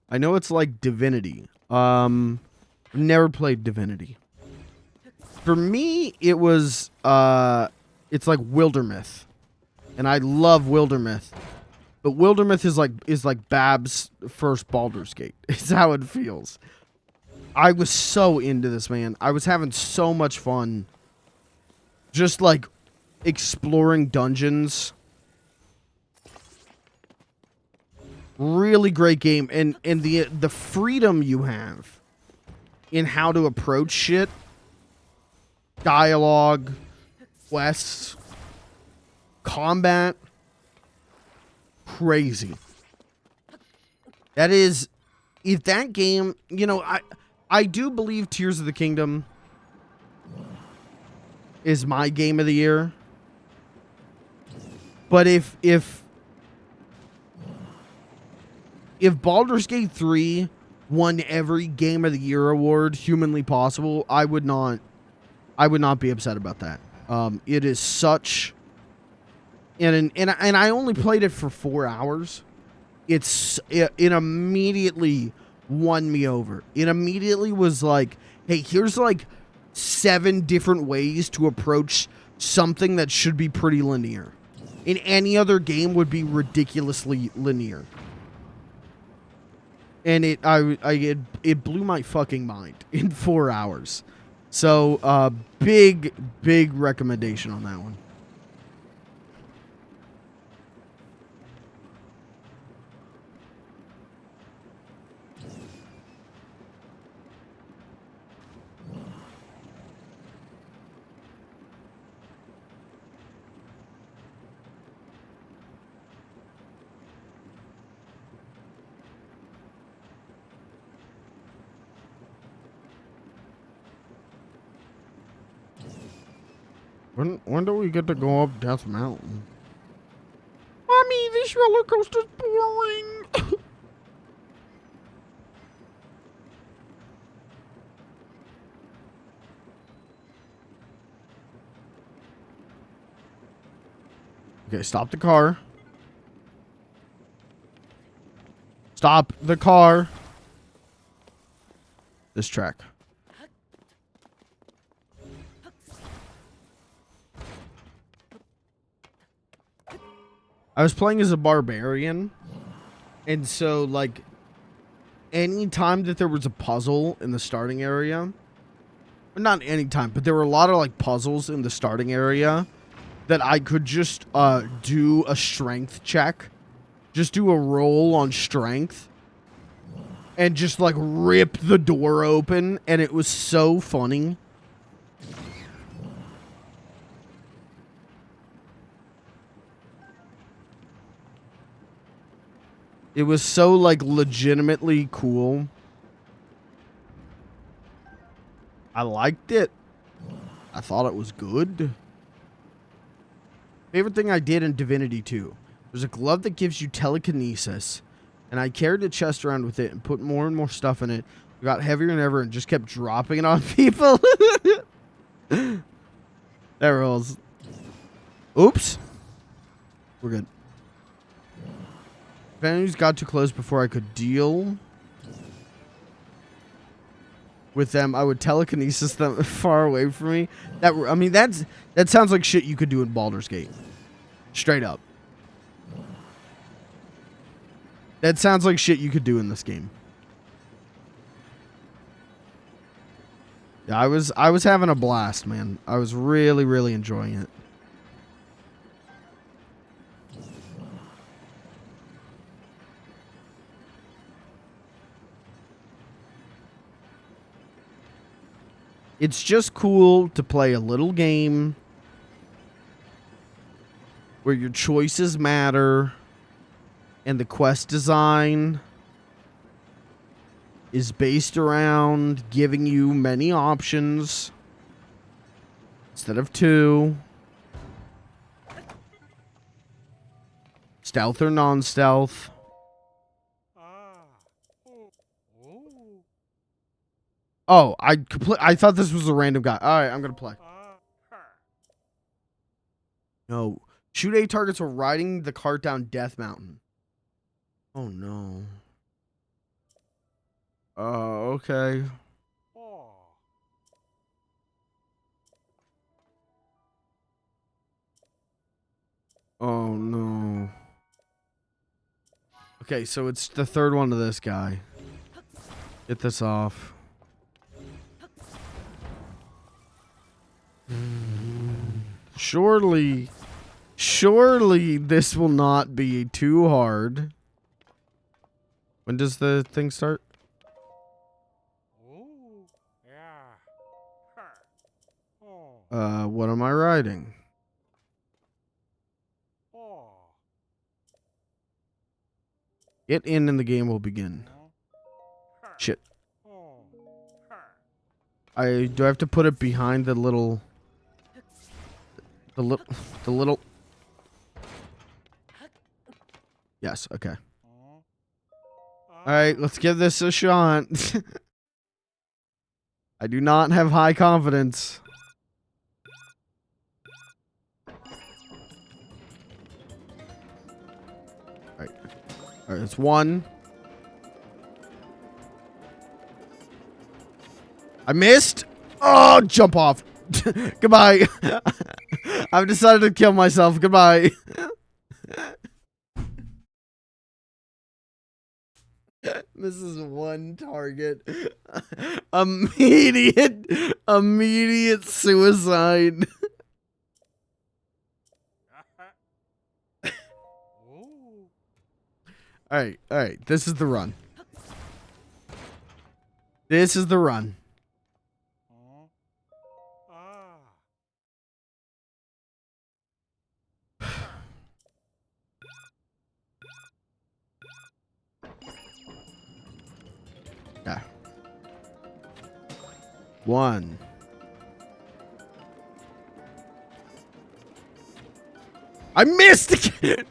S1: I know it's like Divinity. Never played Divinity. For me, it was it's like Wildermyth. And I love Wildermyth. But Wildermyth is like Bab's first Baldur's Gate. It's how it feels. I was so into this, man. I was having so much fun. Just like exploring dungeons. Really great game, and the freedom you have in how to approach shit, dialogue, quests, combat, crazy. That is, if that game, you know, I do believe Tears of the Kingdom is my game of the year. But if Baldur's Gate 3 won every Game of the Year award humanly possible, I would not be upset about that. It is such, and I only played it for 4 hours. It immediately won me over. It immediately was like, hey, here's like 7 different ways to approach something that should be pretty linear. In any other game would be ridiculously linear. And it blew my fucking mind in 4 hours. So, big recommendation on that one. When do we get to go up Death Mountain? Mommy, this roller coaster's boring. Okay, stop the car. Stop the car. This track. I was playing as a barbarian, and so, like, any time that there was a puzzle in the starting area, not any time, but there were a lot of, like, puzzles in the starting area that I could just do a strength check, just do a roll on strength, and just, like, rip the door open, and it was so funny. It was so, like, legitimately cool. I liked it. I thought it was good. Favorite thing I did in Divinity 2. There's a glove that gives you telekinesis, and I carried the chest around with it and put more and more stuff in it. It got heavier than ever and just kept dropping it on people. That rolls. Oops. We're good. If enemies got too close before I could deal with them, I would telekinesis them far away from me. That sounds like shit you could do in Baldur's Gate. Straight up. That sounds like shit you could do in this game. Yeah, I was having a blast, man. I was really enjoying it. It's just cool to play a little game where your choices matter and the quest design is based around giving you many options instead of 2. Stealth or non-stealth. Oh, I thought this was a random guy. All right, I'm going to play. No. Shoot 8 targets while riding the cart down Death Mountain. Oh, no. Okay. Oh, no. Okay, so it's the third one to this guy. Get this off. Surely this will not be too hard. When does the thing start? What am I riding? Get in and the game will begin. Shit. Do I have to put it behind the little... The little... Yes, okay. Alright, let's give this a shot. I do not have high confidence. Alright. Alright, it's 1. I missed! Oh, jump off. Goodbye. I've decided to kill myself. Goodbye. This is 1 target. Immediate suicide. Alright. This is the run. This is the run. Yeah. 1. I missed again.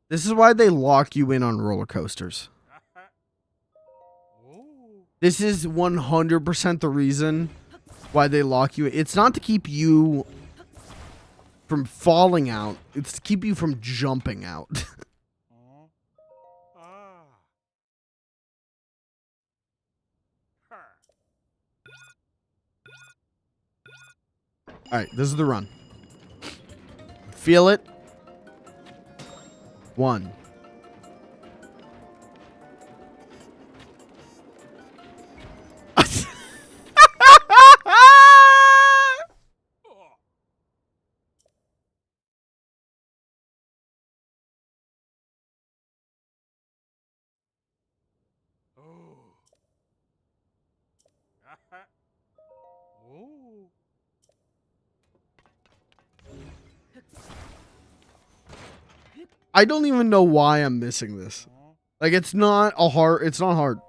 S1: This is why they lock you in on roller coasters. This is 100% the reason why they lock you. It's not to keep you from falling out. It's to keep you from jumping out. All right, this is the run. Feel it. 1. I don't even know why I'm missing this. Like, it's not hard. It's not hard.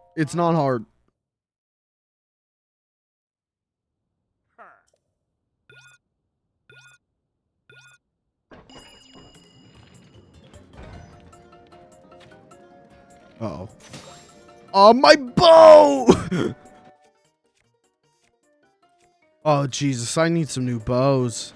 S1: Uh-oh. Oh, my bow! Oh, Jesus. I need some new bows.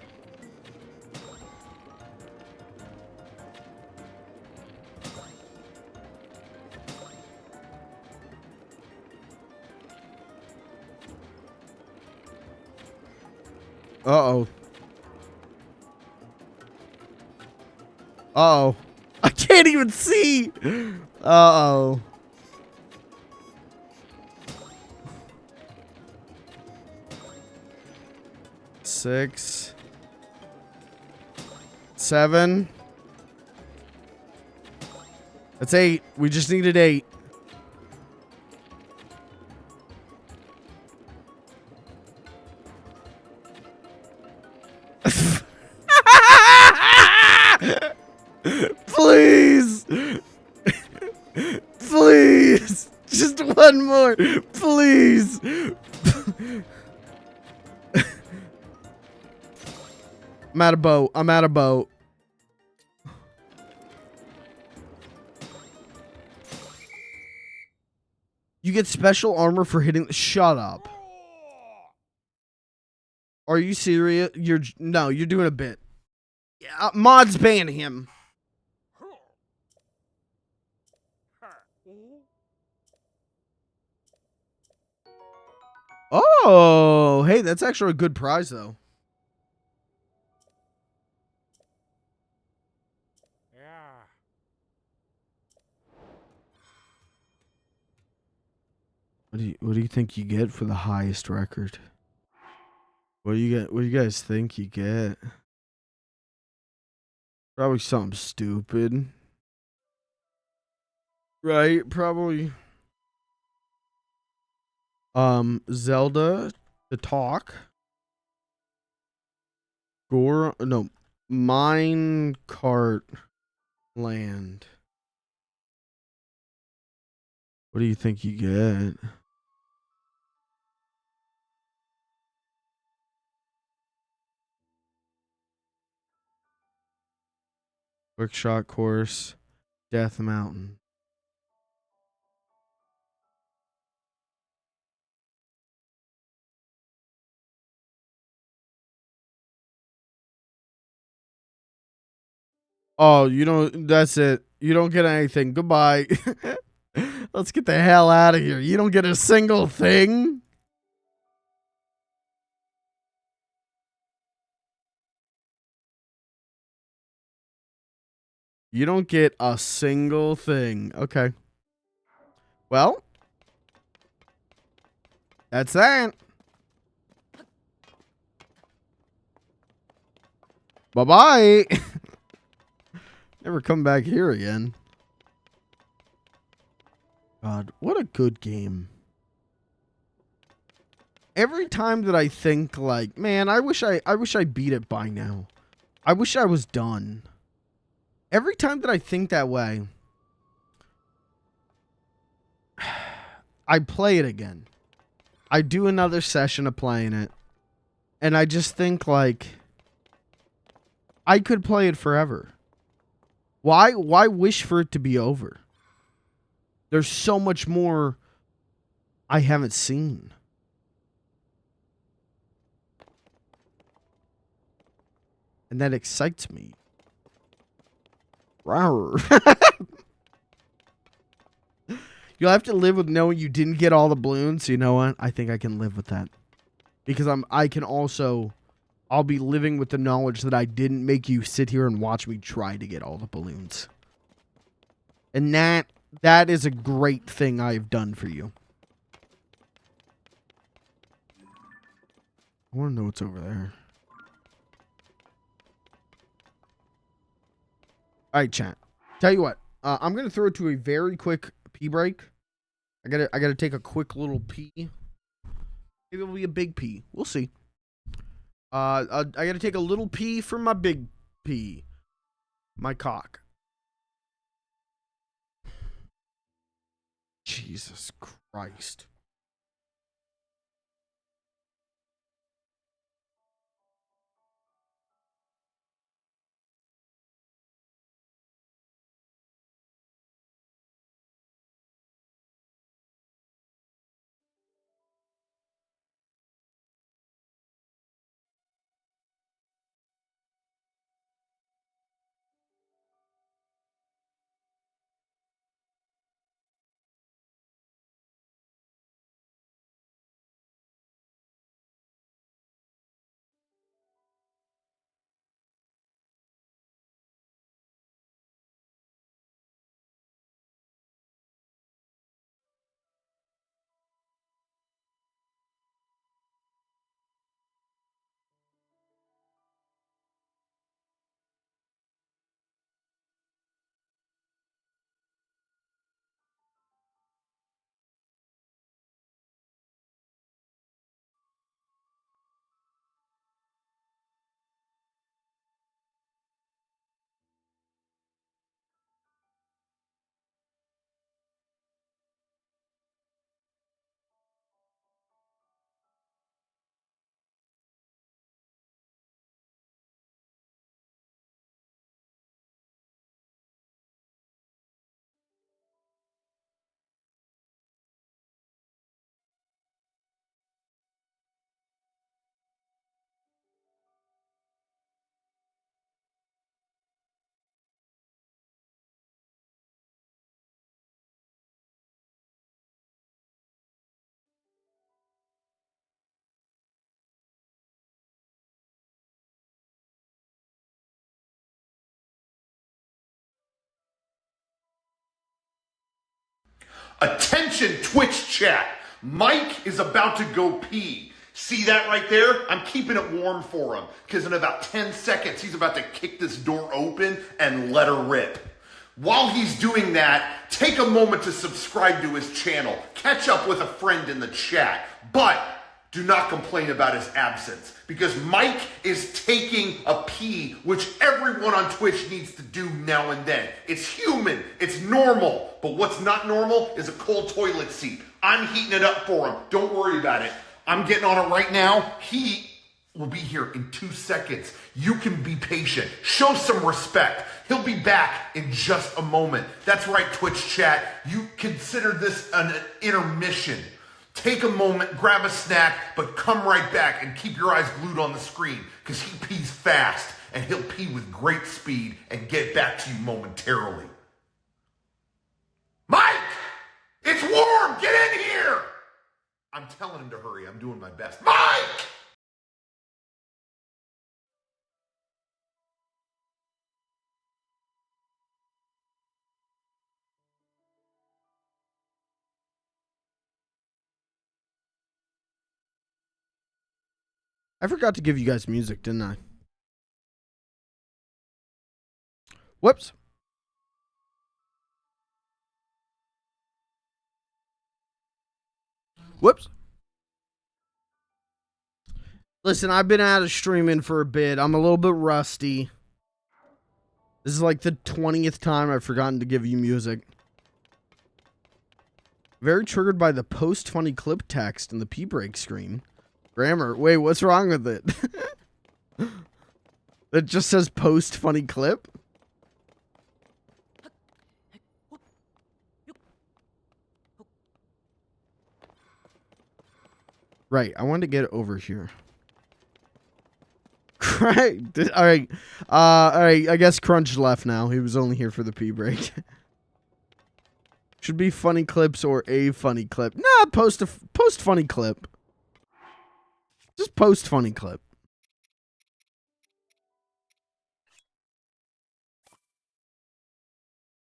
S1: Uh-oh. Uh-oh. I can't even see! Uh-oh. Six. 7. That's 8. We just needed 8. Please. Please. Just one more. Please. I'm out of boat. I'm out of boat. You get special armor for hitting. Shut up. Are you serious? No, you're doing a bit. Yeah, mods ban him. Oh, hey, that's actually a good prize though. What do you think you get for the highest record? What do you get? What do you guys think you get? Probably something stupid. Right? Probably Zelda to talk. Gore no mine cart land. What do you think you get? Quick shot course. Death Mountain. Oh, you don't. That's it. You don't get anything. Goodbye. Let's get the hell out of here. You don't get a single thing. You don't get a single thing. Okay. Well, that's that. Bye-bye. Never come back here again. God, what a good game. Every time that I think like, man, I wish I beat it by now. I wish I was done. Every time that I think that way, I play it again. I do another session of playing it. And I just think like I could play it forever. Why wish for it to be over? There's so much more I haven't seen. And that excites me. Rawr. You'll have to live with knowing you didn't get all the balloons. You know what? I think I can live with that. Because I'll be living with the knowledge that I didn't make you sit here and watch me try to get all the balloons. And that is a great thing I've done for you. I want to know what's over there. All right, chat. Tell you what, I'm gonna throw it to a very quick pee break. I gotta take a quick little pee. Maybe it'll be a big pee. We'll see. I gotta take a little pee from my big pee. My cock. Jesus Christ.
S2: Attention Twitch chat. Mike is about to go pee. See that right there? I'm keeping it warm for him because in about 10 seconds he's about to kick this door open and let her rip. While he's doing that, take a moment to subscribe to his channel. Catch up with a friend in the chat. But do not complain about his absence because Mike is taking a pee, which everyone on Twitch needs to do now and then. It's human. It's normal. But what's not normal is a cold toilet seat. I'm heating it up for him. Don't worry about it. I'm getting on it right now. He will be here in 2 seconds. You can be patient. Show some respect. He'll be back in just a moment. That's right, Twitch chat. You consider this an intermission. Take a moment, grab a snack, but come right back and keep your eyes glued on the screen because he pees fast and he'll pee with great speed and get back to you momentarily. Mike! It's warm! Get in here! I'm telling him to hurry. I'm doing my best. Mike!
S1: I forgot to give you guys music, didn't I? Whoops. Whoops. Listen, I've been out of streaming for a bit. I'm a little bit rusty. This is like the 20th time I've forgotten to give you music. Very triggered by the post funny clip text in the P-break screen. Grammar. Wait, what's wrong with it? It just says post funny clip? Right, I wanted to get it over here. Right. All right. All right. I guess Crunch left now. He was only here for the pee break. Should be funny clips or a funny clip. Nah, post funny clip. Just post funny clip.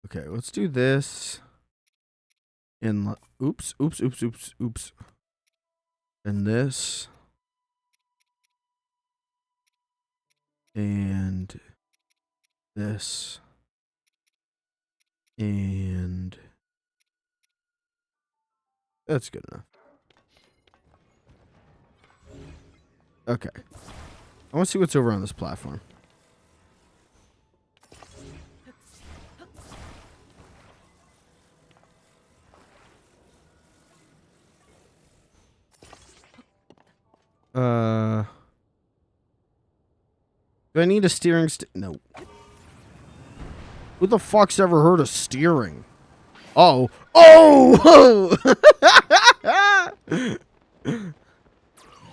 S1: Okay, let's do this. And oops. And this. And this. And that's good enough. Okay. I want to see what's over on this platform. Do I need a steering stick? No. Who the fuck's ever heard of steering? Oh. Oh!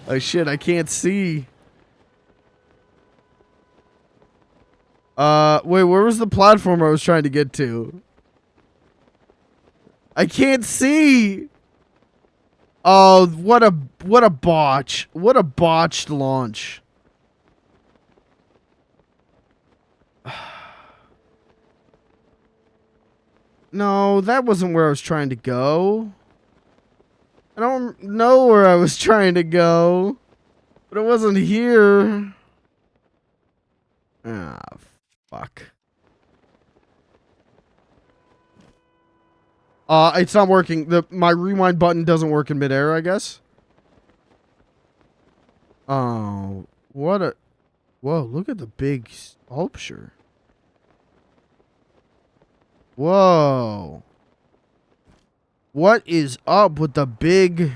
S1: Oh shit, I can't see. Wait, where was the platform I was trying to get to? I can't see. Oh, what a botch. What a botched launch. No, that wasn't where I was trying to go. I don't know where I was trying to go. But it wasn't here. Ah, fuck. It's not working. My rewind button doesn't work in midair, I guess. Oh, what a... Whoa, look at the big sculpture. Whoa. What is up with the big...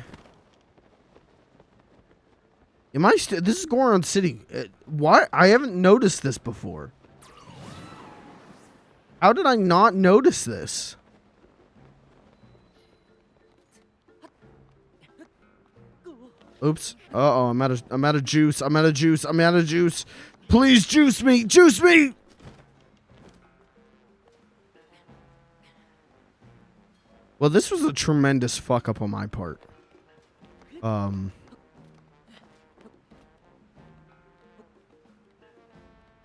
S1: Am I still... This is Goron City. Why? I haven't noticed this before. How did I not notice this? Oops. Uh-oh, I'm out of juice. I'm out of juice. Please juice me. Juice me. Well, this was a tremendous fuck up on my part. Yeah,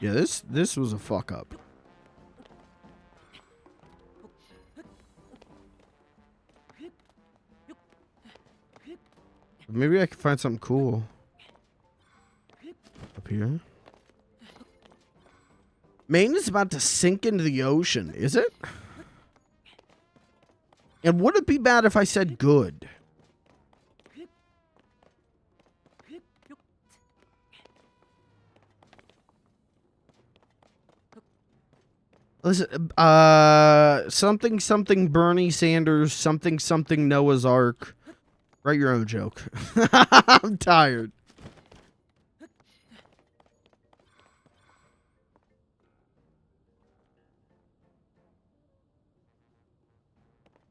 S1: this was a fuck up. Maybe I can find something cool. Up here. Maine is about to sink into the ocean, is it? And would it be bad if I said good? Listen, something, something Bernie Sanders, something, something Noah's Ark. Write your own joke. I'm tired.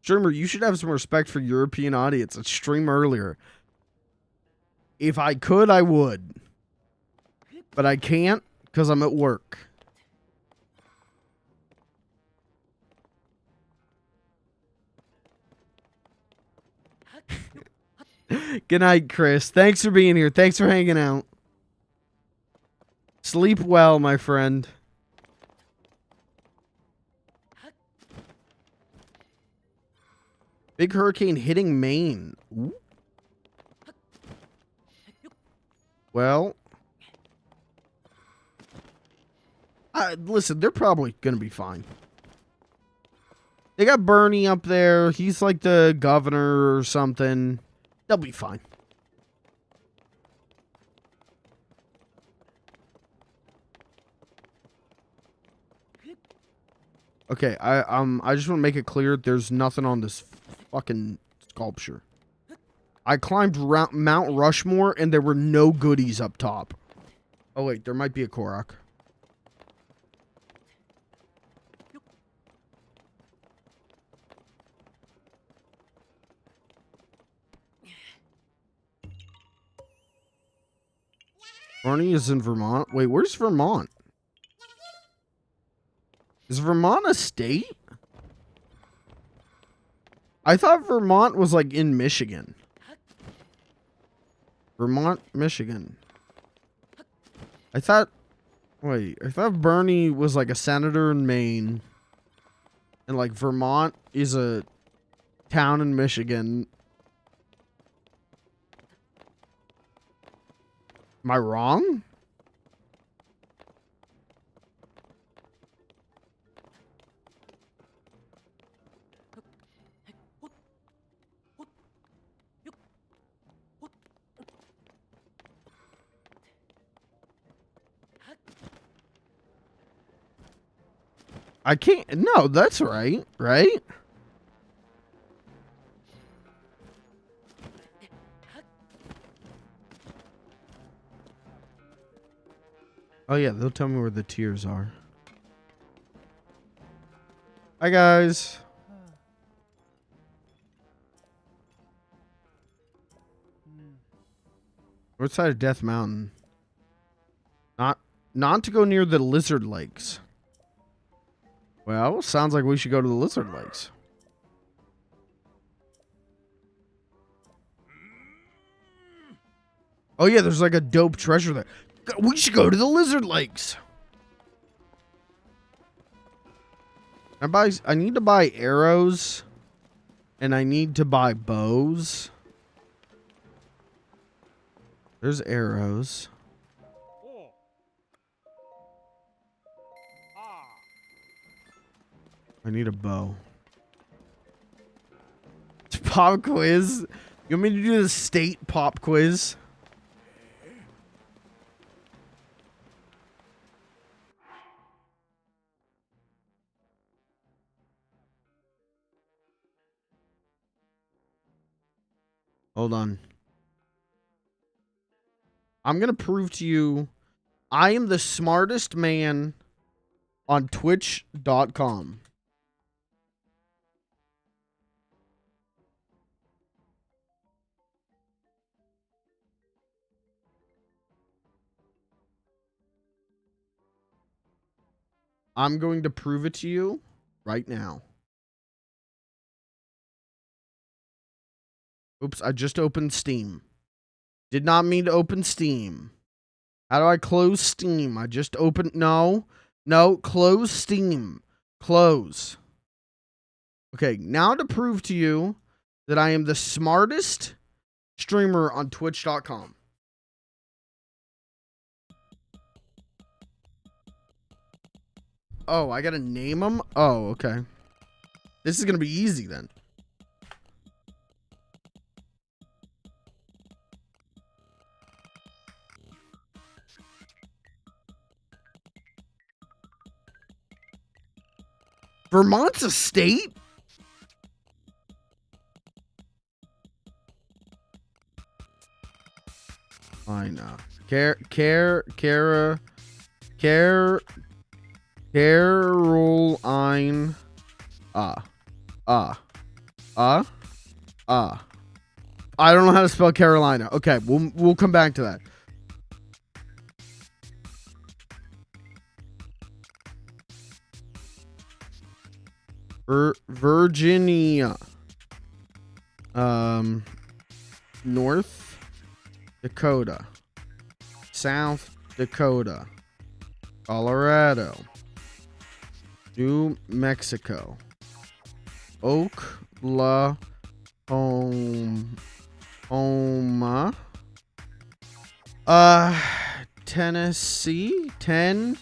S1: Streamer, you should have some respect for European audience. Let's stream earlier. If I could, I would. But I can't because I'm at work. Good night, Chris. Thanks for being here. Thanks for hanging out. Sleep well, my friend. Big hurricane hitting Maine. Ooh. Well, listen, they're probably going to be fine. They got Bernie up there. He's like the governor or something. They'll be fine. Okay, I just want to make it clear there's nothing on this fucking sculpture. I climbed Mount Rushmore and there were no goodies up top. Oh wait, there might be a Korok. Barney is in Vermont. Wait, where's Vermont? Is Vermont a state? I thought Vermont was like in Michigan. Vermont, Michigan. I thought Bernie was like a senator in Maine. And like Vermont is a town in Michigan. Am I wrong? I can't. No, that's right. Right? Oh, yeah. They'll tell me where the tiers are. Hi, guys. What side of Death Mountain? Not to go near the Lizard Lakes. Well, sounds like we should go to the Lizard Lakes. Oh, yeah, there's like a dope treasure there. We should go to the Lizard Lakes. I need to buy arrows. And I need to buy bows. There's arrows. I need a bow. Pop quiz? You want me to do the state pop quiz? Hold on. I'm going to prove to you I am the smartest man on Twitch.com. I'm going to prove it to you right now. Oops, I just opened Steam. Did not mean to open Steam. How do I close Steam? I just opened... No, close Steam. Close. Okay, now to prove to you that I am the smartest streamer on twitch.com. Oh, I gotta name them? Oh, okay. This is gonna be easy then. Vermont's a state? I know. Caroline. I don't know how to spell Carolina. Okay, we'll come back to that. Virginia. North Dakota. South Dakota. Colorado. New Mexico. Oklahoma. Tennessee. 10.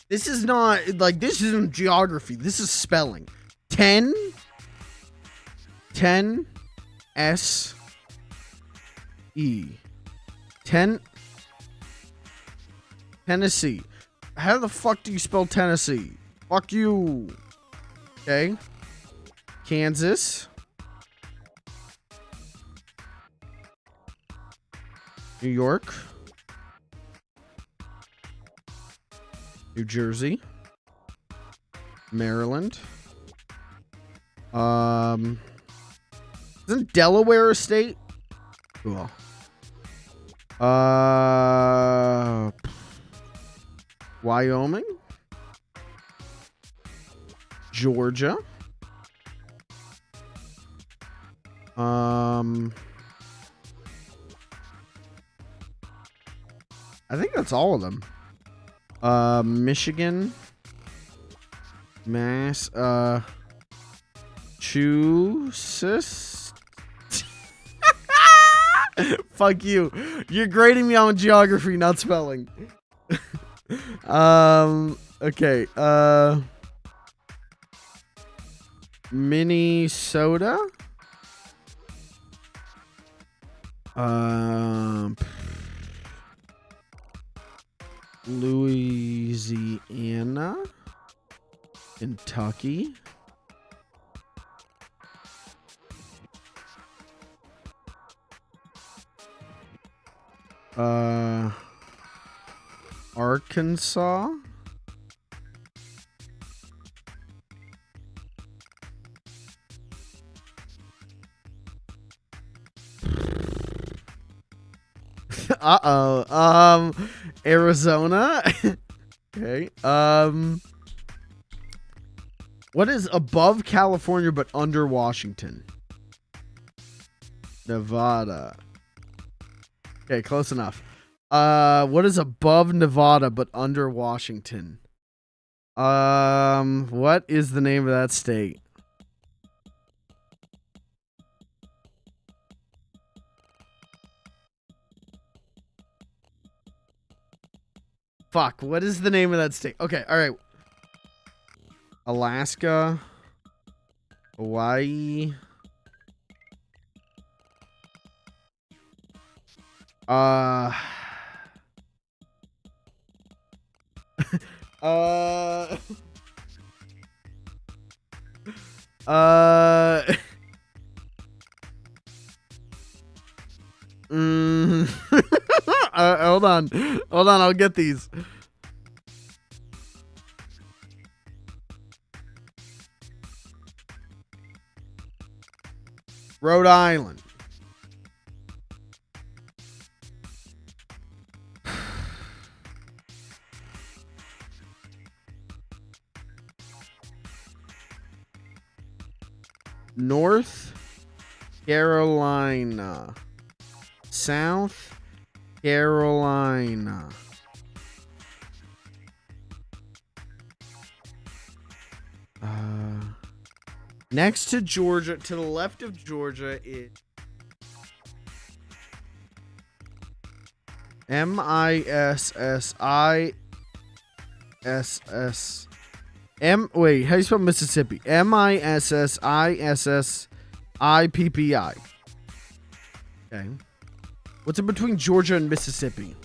S1: This is not, like, this isn't geography. This is spelling. 10 S E 10 Tennessee. How the fuck do you spell Tennessee? Fuck you. Okay. Kansas. New York. New Jersey. Maryland. Isn't Delaware a state? Cool. Wyoming. Georgia. I think that's all of them. Michigan. Massachusetts. Fuck you. You're grading me on geography, not spelling. Okay. Minnesota. Louisiana. Kentucky. Arkansas. Arizona. Okay. What is above California but under Washington? Nevada. Okay, close enough. What is above Nevada but under Washington? What is the name of that state? Fuck, what is the name of that state? Okay, all right. Alaska, Hawaii, hold on, I'll get these. Rhode Island. North Carolina. South Carolina. Next to Georgia, to the left of Georgia is Mississippi. Wait, how do you spell Mississippi? Mississippi. Okay. What's in between Georgia and Mississippi?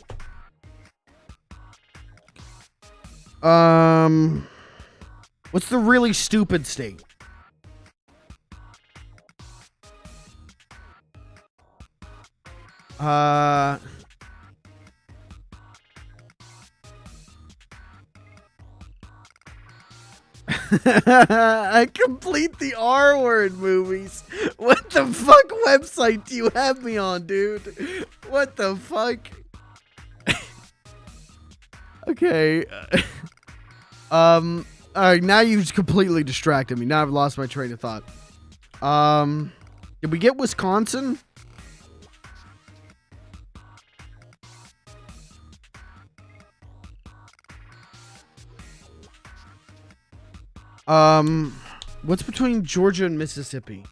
S1: What's the really stupid state? I complete the R word movies. What the fuck website do you have me on, dude? What the fuck? Okay. All right, now you've completely distracted me. Now I've lost my train of thought. Did we get Wisconsin? What's between Georgia and Mississippi?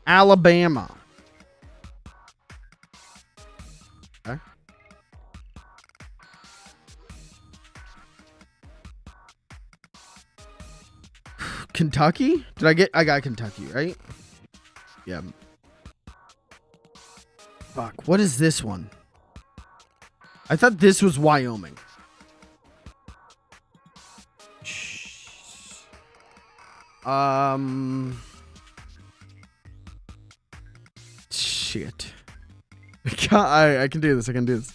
S1: Alabama. Okay. Kentucky? I got Kentucky, right? Yeah. Fuck, what is this one? I thought this was Wyoming. Shit. I can do this. I can do this.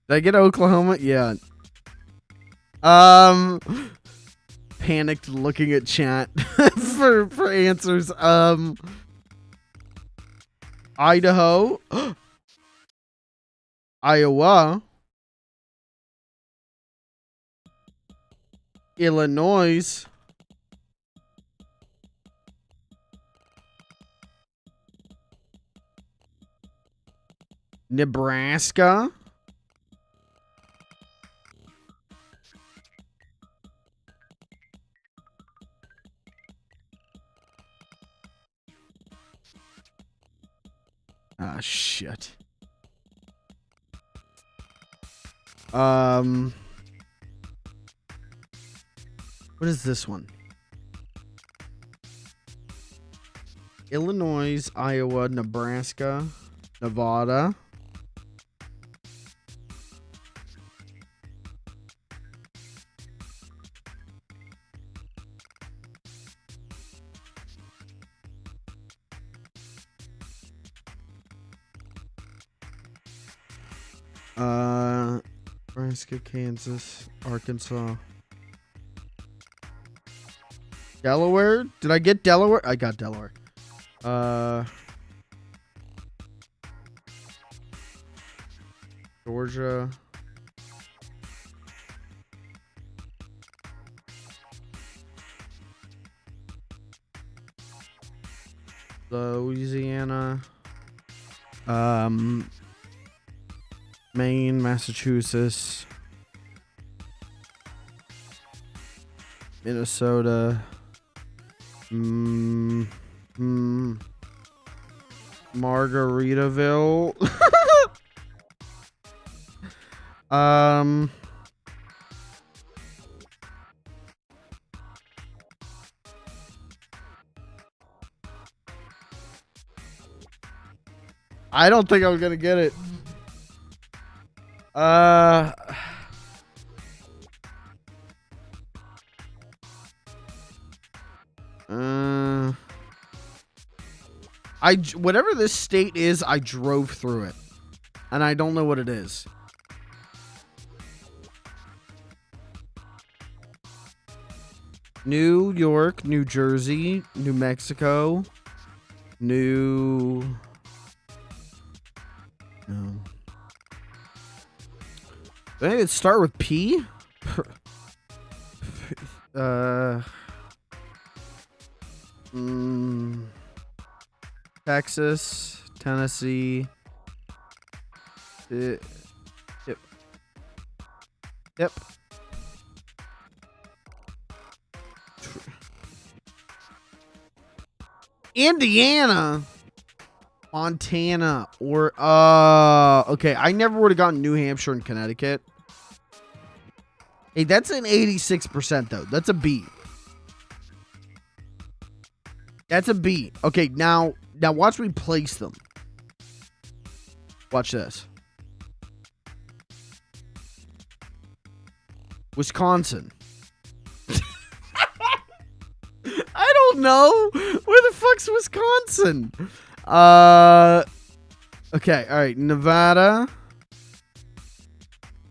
S1: Did I get Oklahoma? Yeah. Panicked looking at chat for answers. Idaho. Iowa. Illinois. Nebraska. Ah, shit. What is this one? Illinois, Iowa, Nebraska, Nevada. Nebraska, Kansas, Arkansas. Delaware? Did I get Delaware? I got Delaware. Georgia. Louisiana. Maine, Massachusetts. Minnesota. Margaritaville. I don't think I'm gonna get it. Whatever this state is, I drove through it, and I don't know what it is. New York, New Jersey, New Mexico, No. I think it start with P. Texas, Tennessee, Yep. Yep. Indiana. Montana. Or, okay. I never would have gotten New Hampshire and Connecticut. Hey, that's an 86%, though. That's a B. That's a B. Okay, now watch me place them. Watch this. Wisconsin. I don't know. Where the fuck's Wisconsin? Okay, all right. Nevada.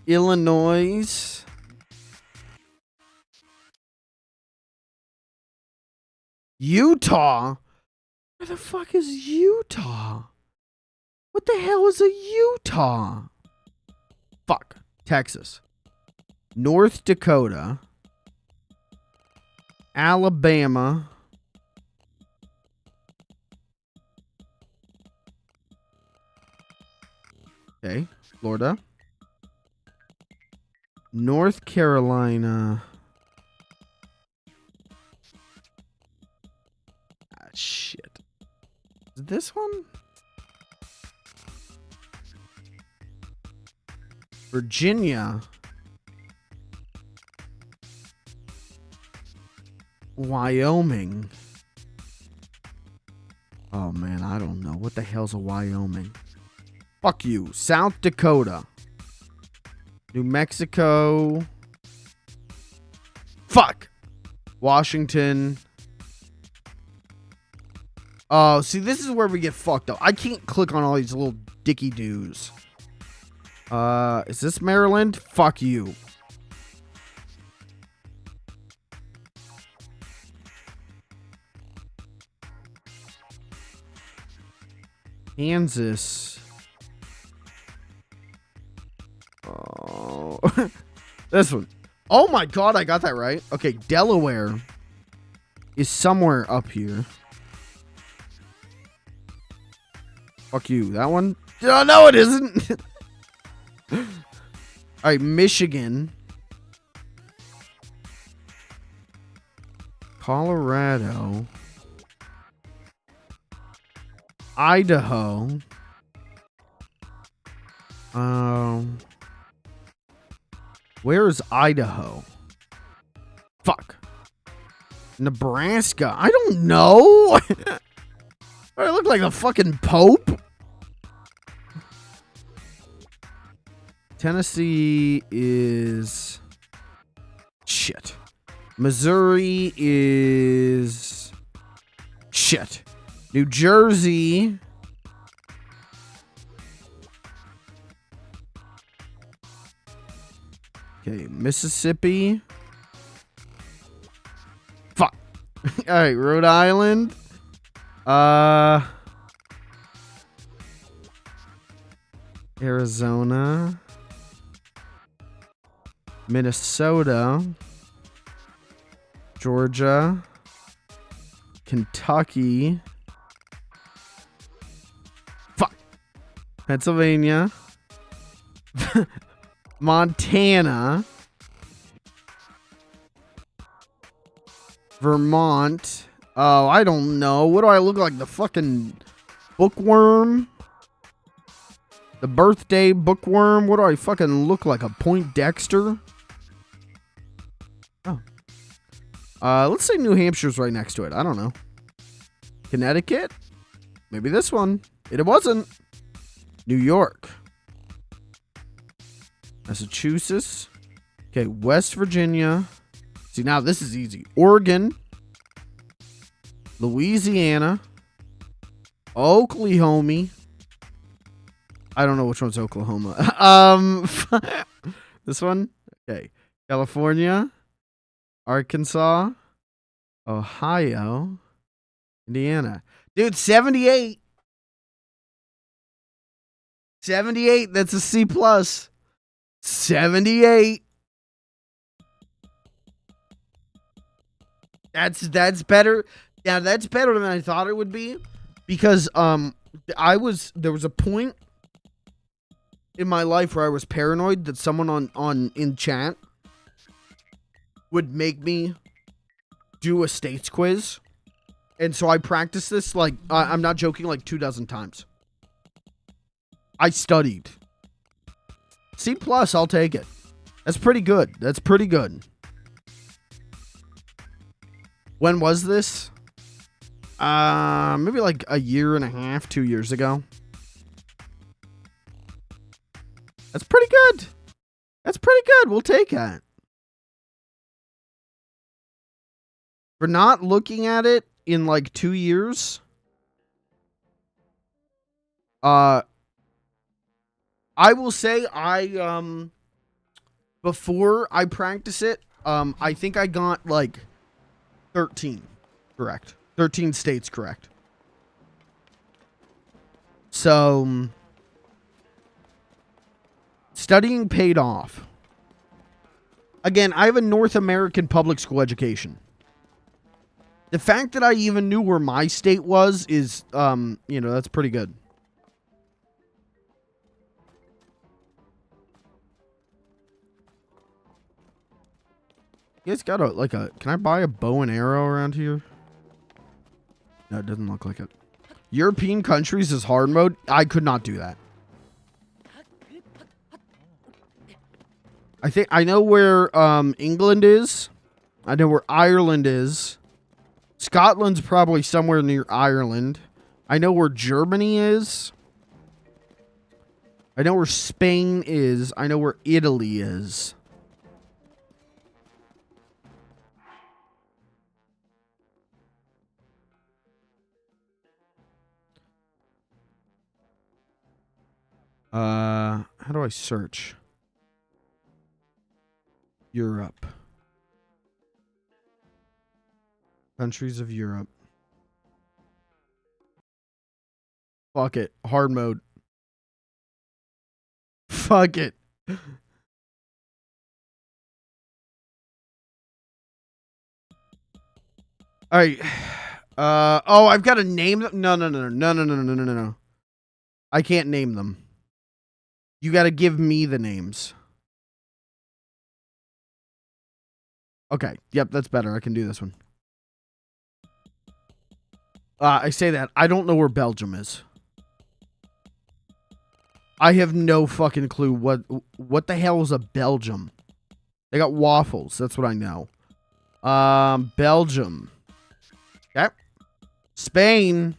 S1: Illinois. Utah? Where the fuck is Utah? What the hell is a Utah? Fuck. Texas. North Dakota. Alabama. Okay. Florida. North Carolina. Shit. Is it this one? Virginia. Wyoming. Oh man, I don't know. What the hell's a Wyoming? Fuck you. South Dakota. New Mexico. Fuck. Washington. Oh, see, this is where we get fucked up. I can't click on all these little dicky doos. Is this Maryland? Fuck you. Kansas. Oh. This one. Oh my god, I got that right. Okay, Delaware is somewhere up here. Fuck you. That one? Oh, no, it isn't. All right, Michigan. Colorado. Idaho. Where is Idaho? Fuck. Nebraska. I don't know. I look like a fucking pope. Tennessee is shit. Missouri is shit. New Jersey. Okay, Mississippi. Fuck. All right, Rhode Island. Arizona. Minnesota. Georgia. Kentucky. Fuck. Pennsylvania. Montana. Vermont. Oh, I don't know. What do I look like? The fucking bookworm? The birthday bookworm? What do I fucking look like? A Point Dexter? Oh. Let's say New Hampshire's right next to it. I don't know. Connecticut? Maybe this one. It wasn't. New York. Massachusetts. Okay, West Virginia. See, now this is easy. Oregon. Louisiana. Oklahoma. I don't know which one's Oklahoma. This one? Okay. California. Arkansas. Ohio. Indiana. Dude, 78. 78. That's a C plus. 78. That's better. Yeah, that's better than I thought it would be, because there was a point in my life where I was paranoid that someone in chat would make me do a states quiz. And so I practiced this, like, I'm not joking, like 24 times. I studied. C+, I'll take it. That's pretty good. That's pretty good. When was this? Maybe like a year and a half, 2 years ago. That's pretty good. That's pretty good. We'll take that. For not looking at it in like 2 years. I will say before I practice it, I think I got like 13 correct. 13 states correct. So studying paid off. Again, I have a North American public school education. The fact that I even knew where my state was is, you know, that's pretty good. You guys got can I buy a bow and arrow around here? No, it doesn't look like it. European countries is hard mode. I could not do that. I know where England is. I know where Ireland is. Scotland's probably somewhere near Ireland. I know where Germany is. I know where Spain is. I know where Italy is. How do I search? Europe. Countries of Europe. Fuck it. Hard mode. Fuck it. All right. Oh, I've got to name them. No. I can't name them. You got to give me the names. Okay. Yep, that's better. I can do this one. I say that. I don't know where Belgium is. I have no fucking clue what the hell is a Belgium. They got waffles. That's what I know. Belgium. Okay. Spain.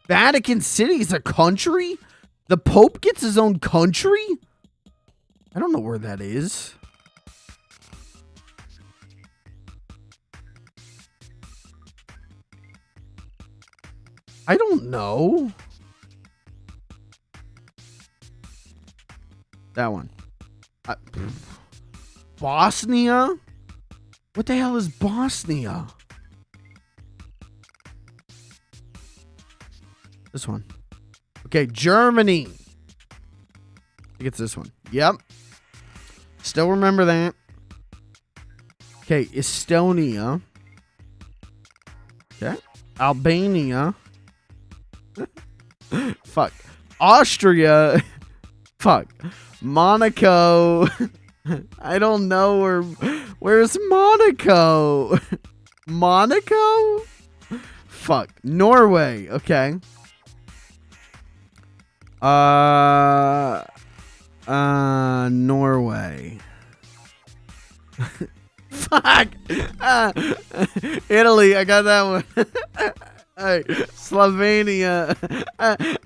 S1: Vatican City is a country? The Pope gets his own country? I don't know where that is. I don't know. That one. Bosnia? What the hell is Bosnia? This one. Okay, Germany. I think it's this one. Yep. Still remember that. Okay, Estonia. Okay. Albania. Fuck. Austria. Fuck. Monaco. I don't know where's Monaco? Monaco? Fuck. Norway. Okay. Norway. Fuck. Italy. I got that one. Alright, Slovenia.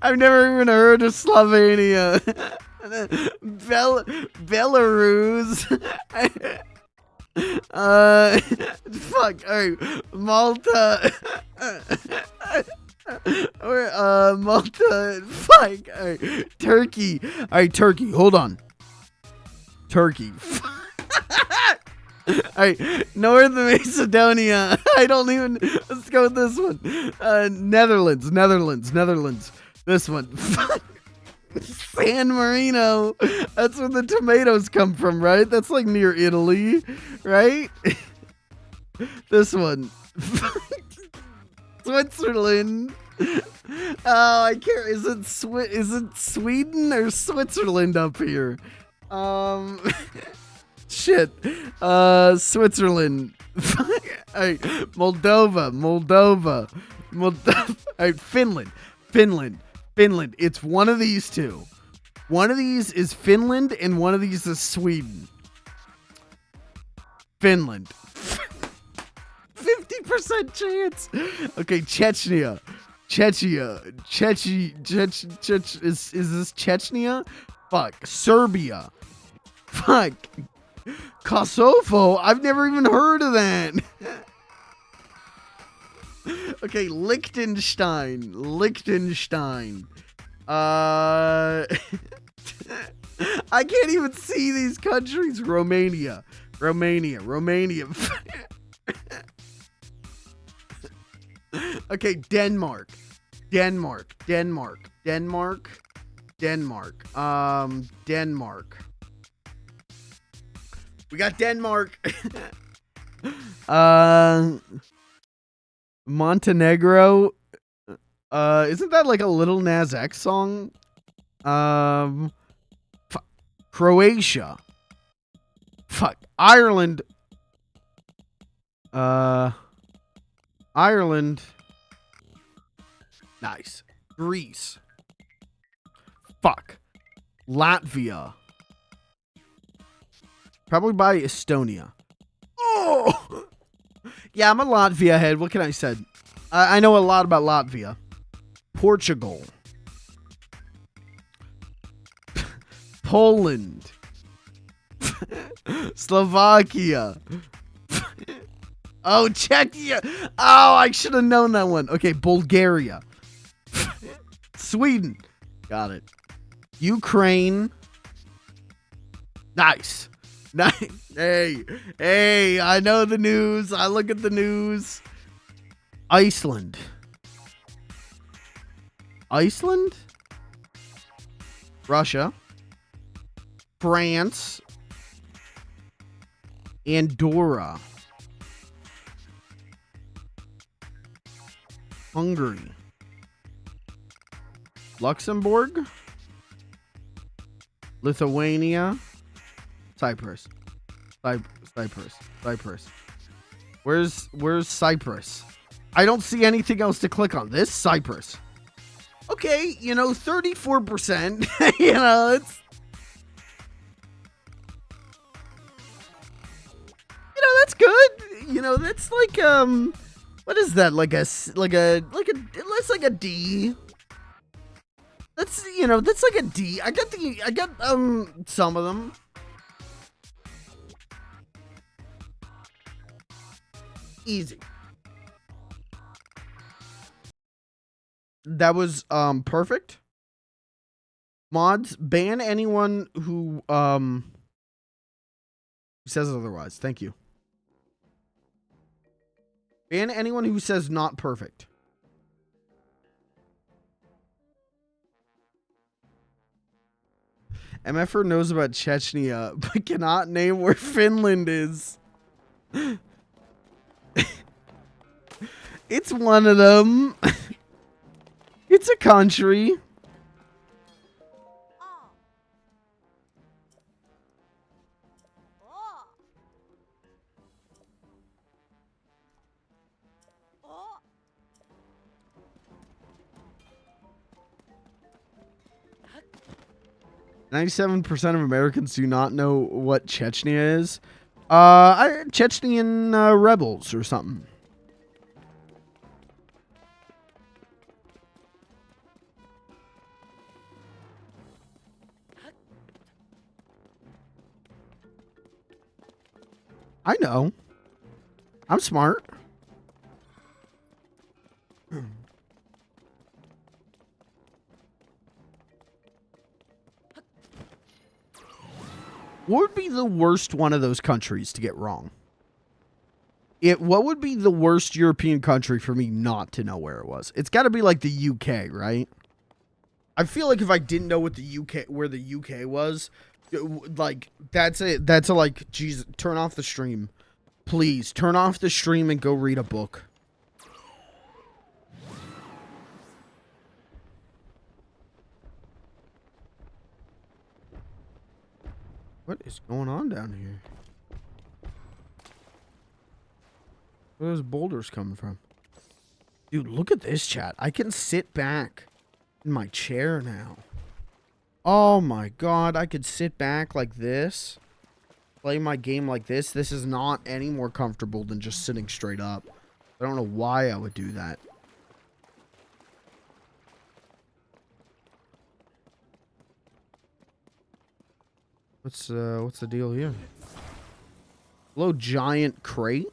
S1: I've never even heard of Slovenia. Belarus. Fuck. Alright, Malta. Malta. Fuck. Alright, Turkey. Alright, Turkey. Hold on. Turkey. Alright, North Macedonia. I don't even. Let's go with this one. Netherlands. This one. San Marino. That's where the tomatoes come from, right? That's like near Italy, right? This one. Switzerland. Oh, I can't. Is it Sweden or Switzerland up here? Shit. Switzerland. Hey, Moldova. Hey, Finland. It's one of these two. One of these is Finland and one of these is Sweden. Finland. 50% chance. Okay, Chechnya. Is this Chechnya? Fuck. Serbia. Fuck. Kosovo? I've never even heard of that. Okay, Liechtenstein. I can't even see these countries. Romania. Okay, Denmark. Denmark. We got Denmark. Montenegro. Isn't that like a Little Nas X song? Croatia. Fuck. Ireland. Ireland. Nice. Greece. Fuck. Latvia. Probably by Estonia. Oh! Yeah, I'm a Latvia head. What can I say? I know a lot about Latvia. Portugal. Poland. Slovakia. Oh, Czechia. Oh, I should have known that one. Okay, Bulgaria. Sweden. Got it. Ukraine. Nice. Hey, I know the news. I look at the news. Iceland. Russia. France. Andorra. Hungary. Luxembourg. Lithuania. Cyprus. Where's Cyprus? I don't see anything else to click on. This Cyprus. Okay, 34%. It's that's good. That's like what is that? That's like a D. That's like a D. I got some of them. Easy. That was perfect. Mods, ban anyone who says otherwise. Thank you. Ban anyone who says not perfect. MFR knows about Chechnya, but cannot name where Finland is. It's one of them. It's a country. %97% of Americans do not know what Chechnya is. Chechnyan rebels or something. I know. I'm smart. What would be the worst one of those countries to get wrong? What would be the worst European country for me not to know where it was? It's got to be like the UK, right? I feel like if I didn't know what where the UK was, like that's it. That's like, Jesus, turn off the stream. Please turn off the stream and go read a book. What is going on down here? Where are those boulders coming from? Dude, look at this, chat. I can sit back in my chair now. Oh my god, I could sit back like this. Play my game like this. This is not any more comfortable than just sitting straight up. I don't know why I would do that. What's the deal here? Hello, giant crate.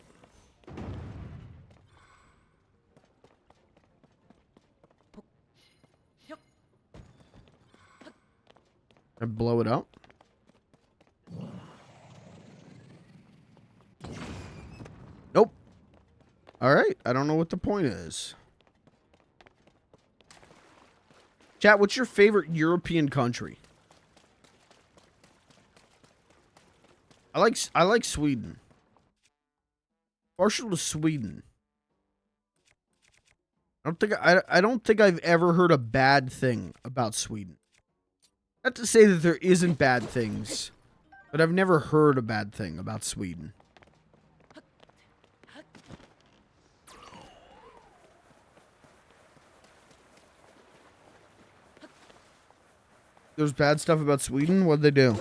S1: I blow it up. Nope. All right. I don't know what the point is. Chat, what's your favorite European country? I like Sweden. Partial to Sweden. I don't think I've ever heard a bad thing about Sweden. Not to say that there isn't bad things, but I've never heard a bad thing about Sweden. There's bad stuff about Sweden? What'd they do?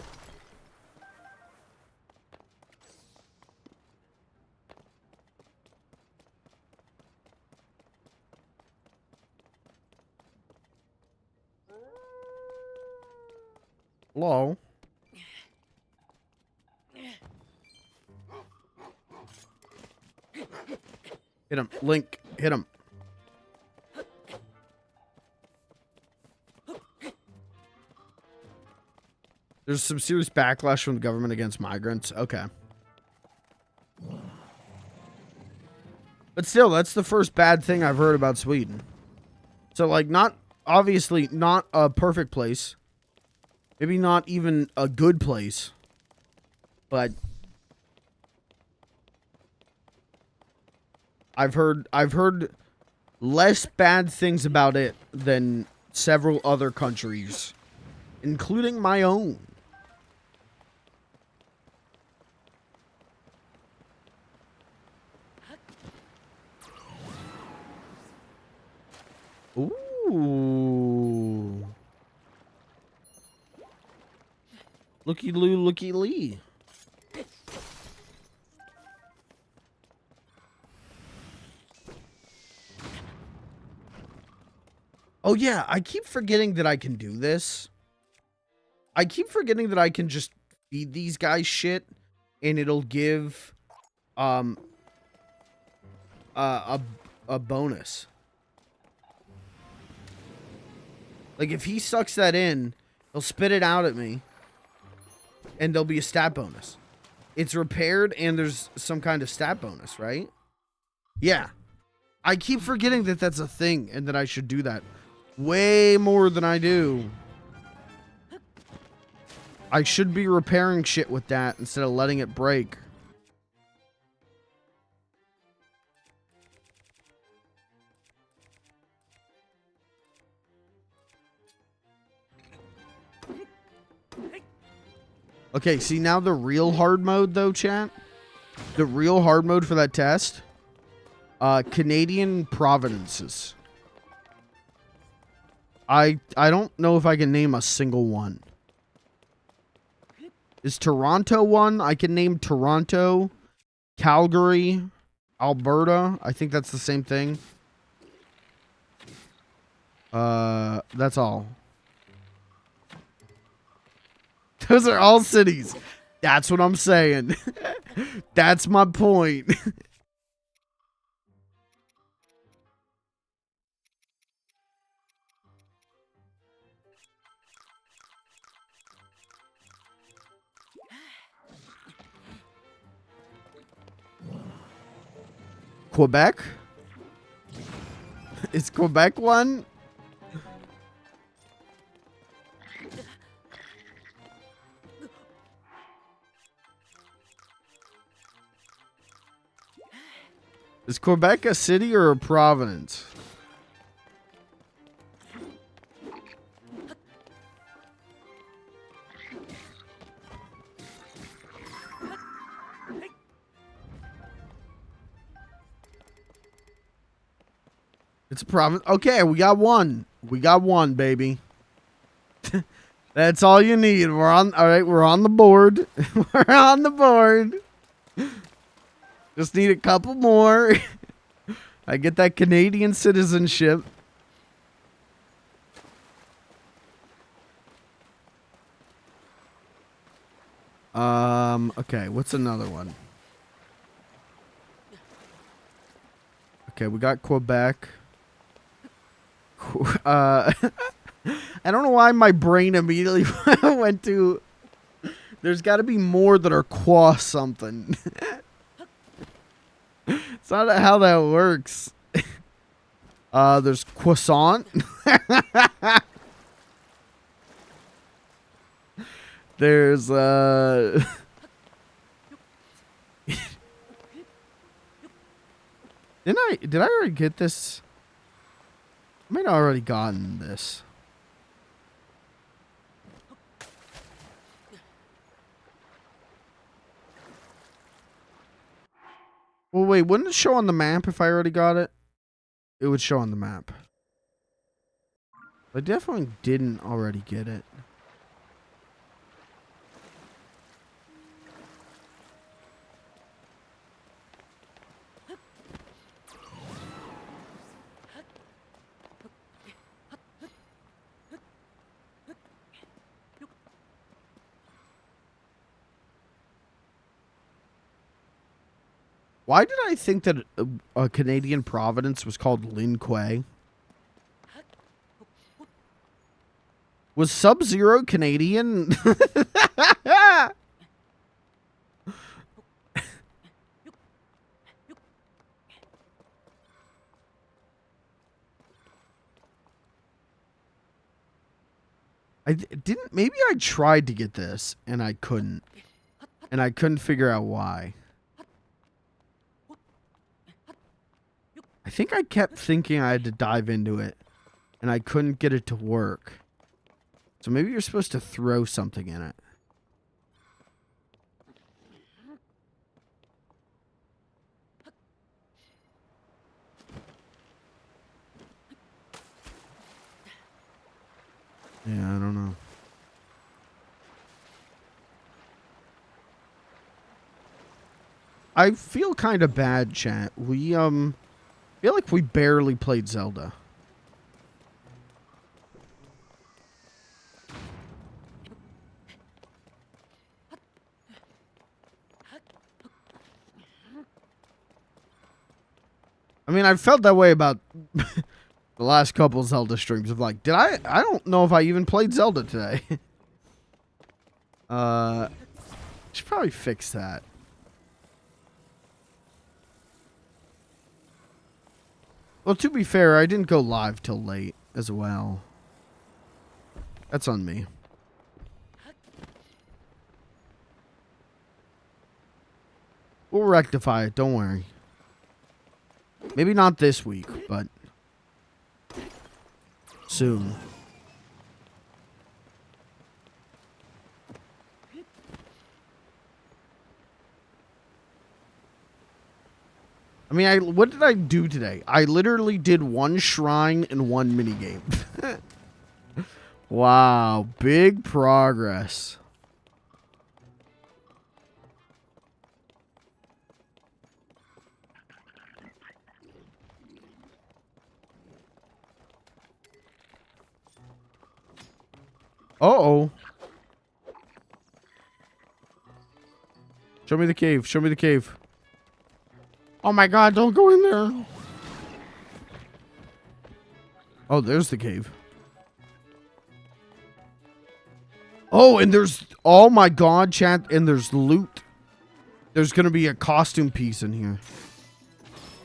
S1: Hello? Hit him. Link. Hit him. There's some serious backlash from the government against migrants. Okay. But still, that's the first bad thing I've heard about Sweden. So, like, obviously not a perfect place. Maybe not even a good place. But I've heard less bad things about it than several other countries, including my own. Ooh. Looky loo, looky lee. Oh yeah, I keep forgetting that I can do this. I keep forgetting that I can just feed these guys shit and it'll give a bonus. Like if he sucks that in, he'll spit it out at me and there'll be a stat bonus. It's repaired and there's some kind of stat bonus, right? Yeah. I keep forgetting that that's a thing and that I should do that way more than I do. I should be repairing shit with that instead of letting it break. Okay, see now the real hard mode though, chat? The real hard mode for that test? Canadian provinces. I don't know if I can name a single one. Is Toronto one? I can name Toronto, Calgary, Alberta. I think that's the same thing. That's all. Those are all cities. That's what I'm saying. That's my point. Quebec? Is Quebec one? Is Quebec a city or a province? It's a province. Okay, we got one. We got one, baby. That's all you need. We're on. All right, we're on the board. We're on the board. Just need a couple more. I get that Canadian citizenship. Okay, what's another one? Okay, we got Quebec. I don't know why my brain immediately went to... There's got to be more that are qua something. It's not how that works. There's croissant. There's Did I already get this? I might have already gotten this. Well, wait, wouldn't it show on the map if I already got it? It would show on the map. I definitely didn't already get it. Why did I think that a Canadian province was called Lin Kuei? Was Sub-Zero Canadian? Maybe I tried to get this and I couldn't. And I couldn't figure out why. I think I kept thinking I had to dive into it, and I couldn't get it to work. So maybe you're supposed to throw something in it. Yeah, I don't know. I feel kind of bad, chat. We, feel like we barely played Zelda. I mean, I felt that way about the last couple Zelda streams of like, I don't know if I even played Zelda today. Should probably fix that. Well, to be fair, I didn't go live till late as well. That's on me. We'll rectify it, don't worry. Maybe not this week, but soon. I mean, what did I do today? I literally did one shrine and one minigame. Wow, big progress. Uh-oh. Show me the cave. Show me the cave. Oh my god, don't go in there. Oh, there's the cave. Oh, and there's... Oh my god, chat. And there's loot. There's going to be a costume piece in here.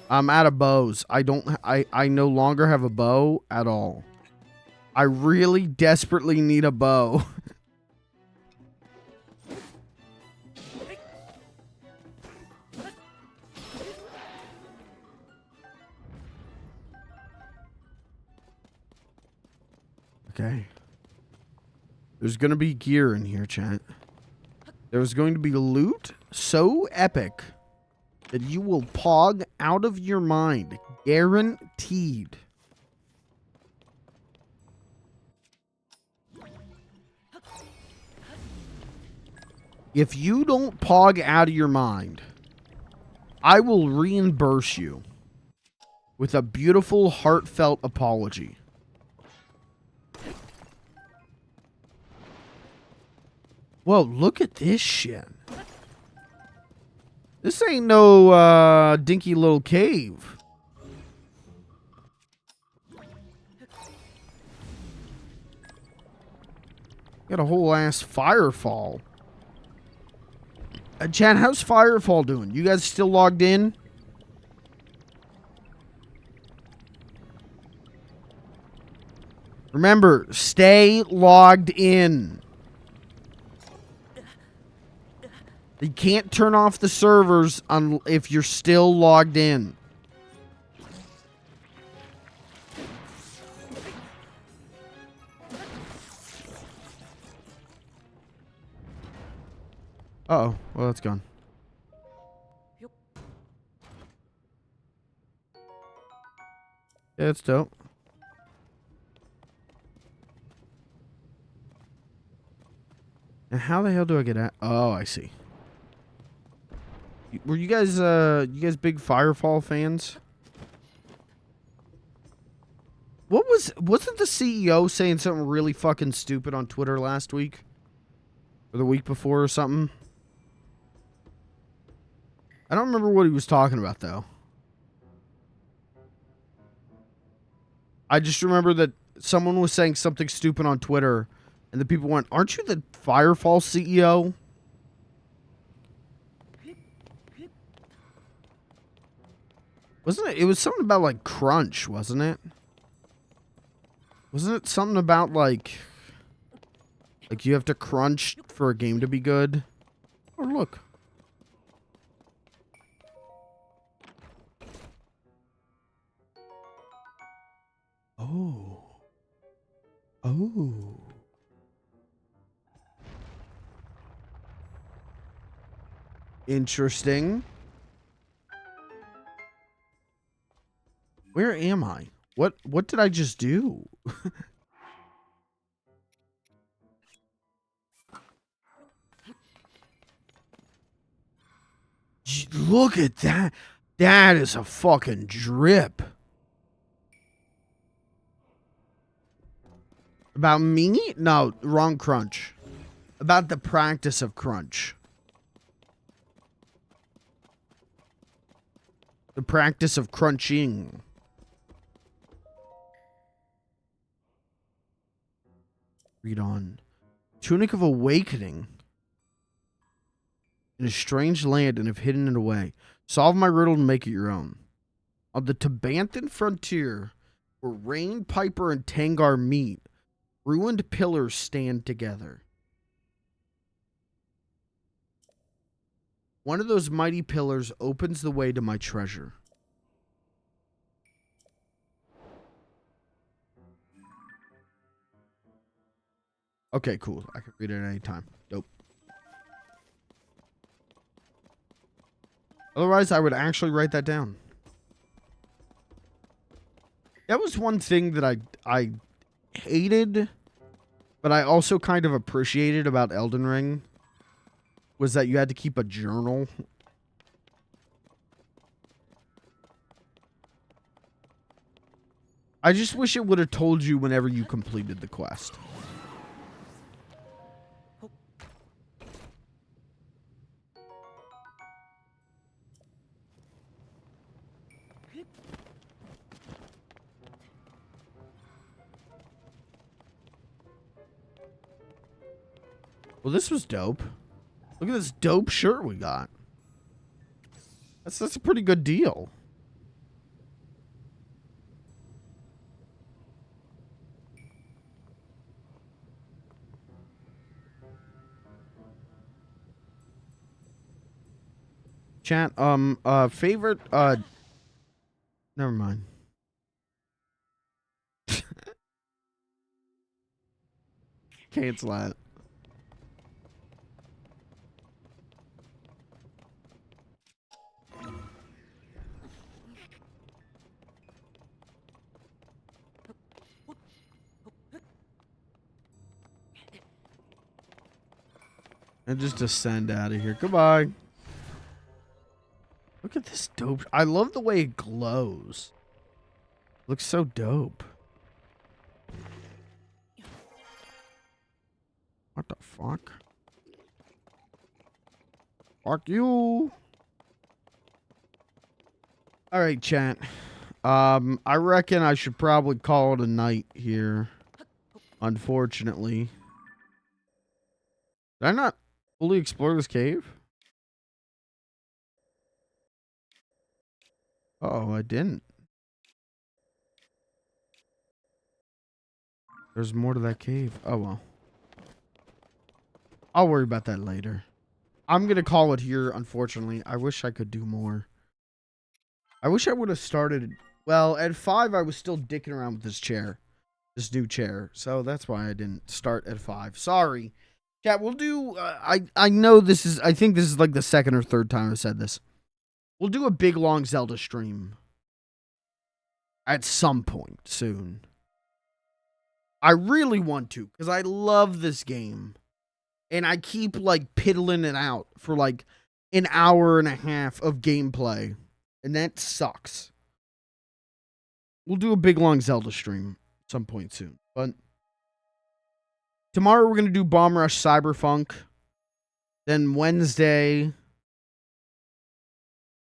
S1: I'm out of bows. I no longer have a bow at all. I really desperately need a bow. Okay. There's going to be gear in here, chat. There's going to be loot so epic that you will pog out of your mind. Guaranteed. If you don't pog out of your mind, I will reimburse you with a beautiful, heartfelt apology. Whoa, look at this shit. This ain't no dinky little cave. Got a whole ass firefall. Chat, how's Firefall doing? You guys still logged in? Remember, stay logged in. You can't turn off the servers if you're still logged in. Uh-oh. Well, that's gone. Yeah, it's dope. And how the hell do I get out? Oh, I see. Were you guys big Firefall fans? Wasn't the CEO saying something really fucking stupid on Twitter last week? Or the week before or something? I don't remember what he was talking about, though. I just remember that someone was saying something stupid on Twitter, and the people went, "Aren't you the Firefall CEO?" Wasn't it? It was something about, like, crunch, wasn't it? Wasn't it something about, like you have to crunch for a game to be good? Oh, look. Oh. Oh. Interesting. Where am I? What did I just do? Look at that. That is a fucking drip. About me? No, wrong crunch. About the practice of crunch. The practice of crunching. Read on. Tunic of Awakening. In a strange land and have hidden it away. Solve my riddle and make it your own. On the Tabanthan frontier, where Rain, Piper, and Tangar meet, ruined pillars stand together. One of those mighty pillars opens the way to my treasure. Okay, cool. I can read it at any time. Dope. Otherwise, I would actually write that down. That was one thing that I hated, but I also kind of appreciated about Elden Ring, was that you had to keep a journal. I just wish it would have told you whenever you completed the quest. Well, this was dope. Look at this dope shirt we got. That's a pretty good deal. Chat, favorite, never mind. Cancel that. And just descend out of here. Goodbye. Look at this dope. I love the way it glows. Looks so dope. What the fuck? Fuck you. All right, chat. I reckon I should probably call it a night here. Unfortunately. Did I not fully explore this cave? Uh-oh, I didn't. There's more to that cave. Oh, well. I'll worry about that later. I'm going to call it here, unfortunately. I wish I could do more. I wish I would have started... Well, at 5, I was still dicking around with this chair. This new chair. So that's why I didn't start at 5. Sorry. Chat, we'll do... I know this is... I think this is like the second or third time I've said this. We'll do a big, long Zelda stream. At some point soon. I really want to. Because I love this game. And I keep, like, piddling it out for, like, an hour and a half of gameplay. And that sucks. We'll do a big, long Zelda stream some point soon. But tomorrow we're going to do Bomb Rush Cyberpunk. Then Wednesday.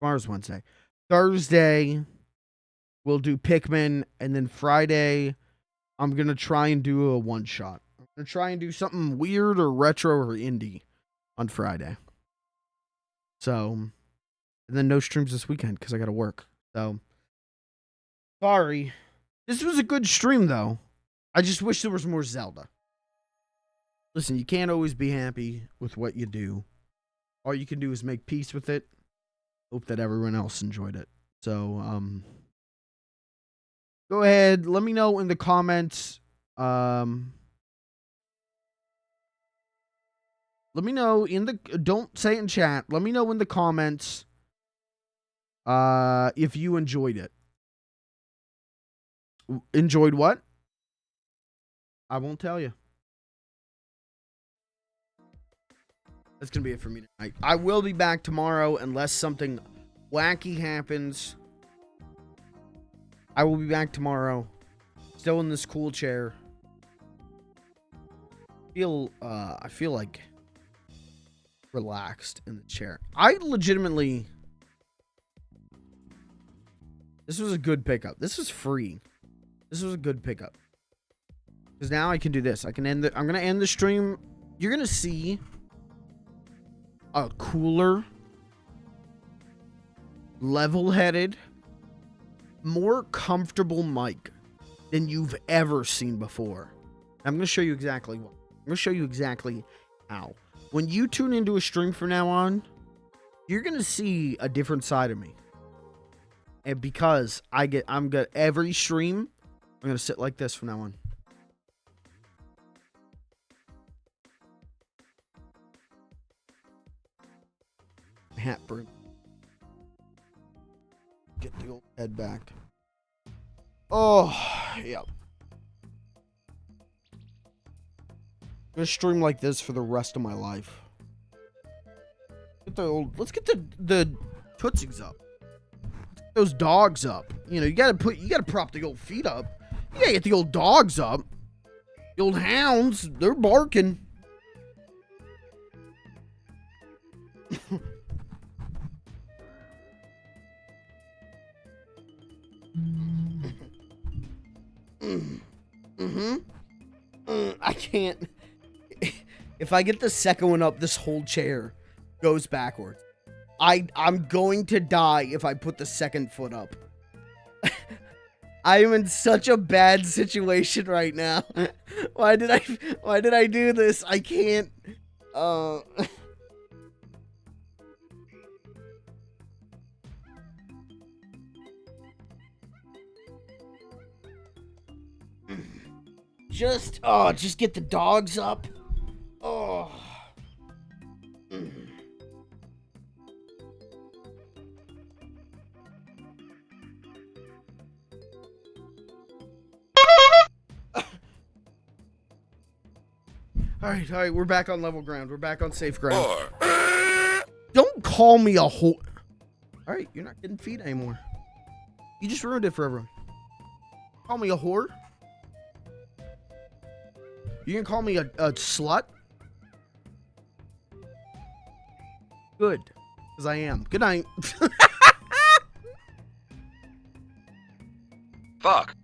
S1: Tomorrow's Wednesday. Thursday, we'll do Pikmin. And then Friday, I'm going to try and do a one-shot. I'm going to try and do something weird or retro or indie on Friday. So, and then no streams this weekend because I got to work. So, sorry. This was a good stream, though. I just wish there was more Zelda. Listen, you can't always be happy with what you do. All you can do is make peace with it. Hope that everyone else enjoyed it. So, go ahead. Let me know in the comments. Let me know in the... Don't say it in chat. Let me know in the comments if you enjoyed it. Enjoyed what? I won't tell you. That's going to be it for me tonight. I will be back tomorrow unless something wacky happens. I will be back tomorrow. Still in this cool chair. I feel like relaxed in the chair. I legitimately... This was a good pickup. This was free. This was a good pickup. Because now I can do this. I can end the... I'm going to end the stream. You're going to see a cooler, level-headed, more comfortable mic than you've ever seen before. I'm going to show you exactly what. I'm going to show you exactly how. When you tune into a stream from now on, you're going to see a different side of me. And because I'm going to every stream, I'm going to sit like this from now on. Hat broom. Get the old head back. Oh, yeah. I'm gonna stream like this for the rest of my life. Let's get the tootsies up. Let's get those dogs up. You know, you gotta prop the old feet up. You gotta get the old dogs up. The old hounds, they're barking. I can't. If I get the second one up, this whole chair goes backwards. I'm going to die if I put the second foot up. I am in such a bad situation right now. Why did I do this? I can't. Just get the dogs up. Oh. All right, we're back on level ground. We're back on safe ground. Don't call me a whore. All right, you're not getting feed anymore. You just ruined it for everyone. Call me a whore? You gonna call me a slut? Good, because I am. Good night.
S3: Fuck.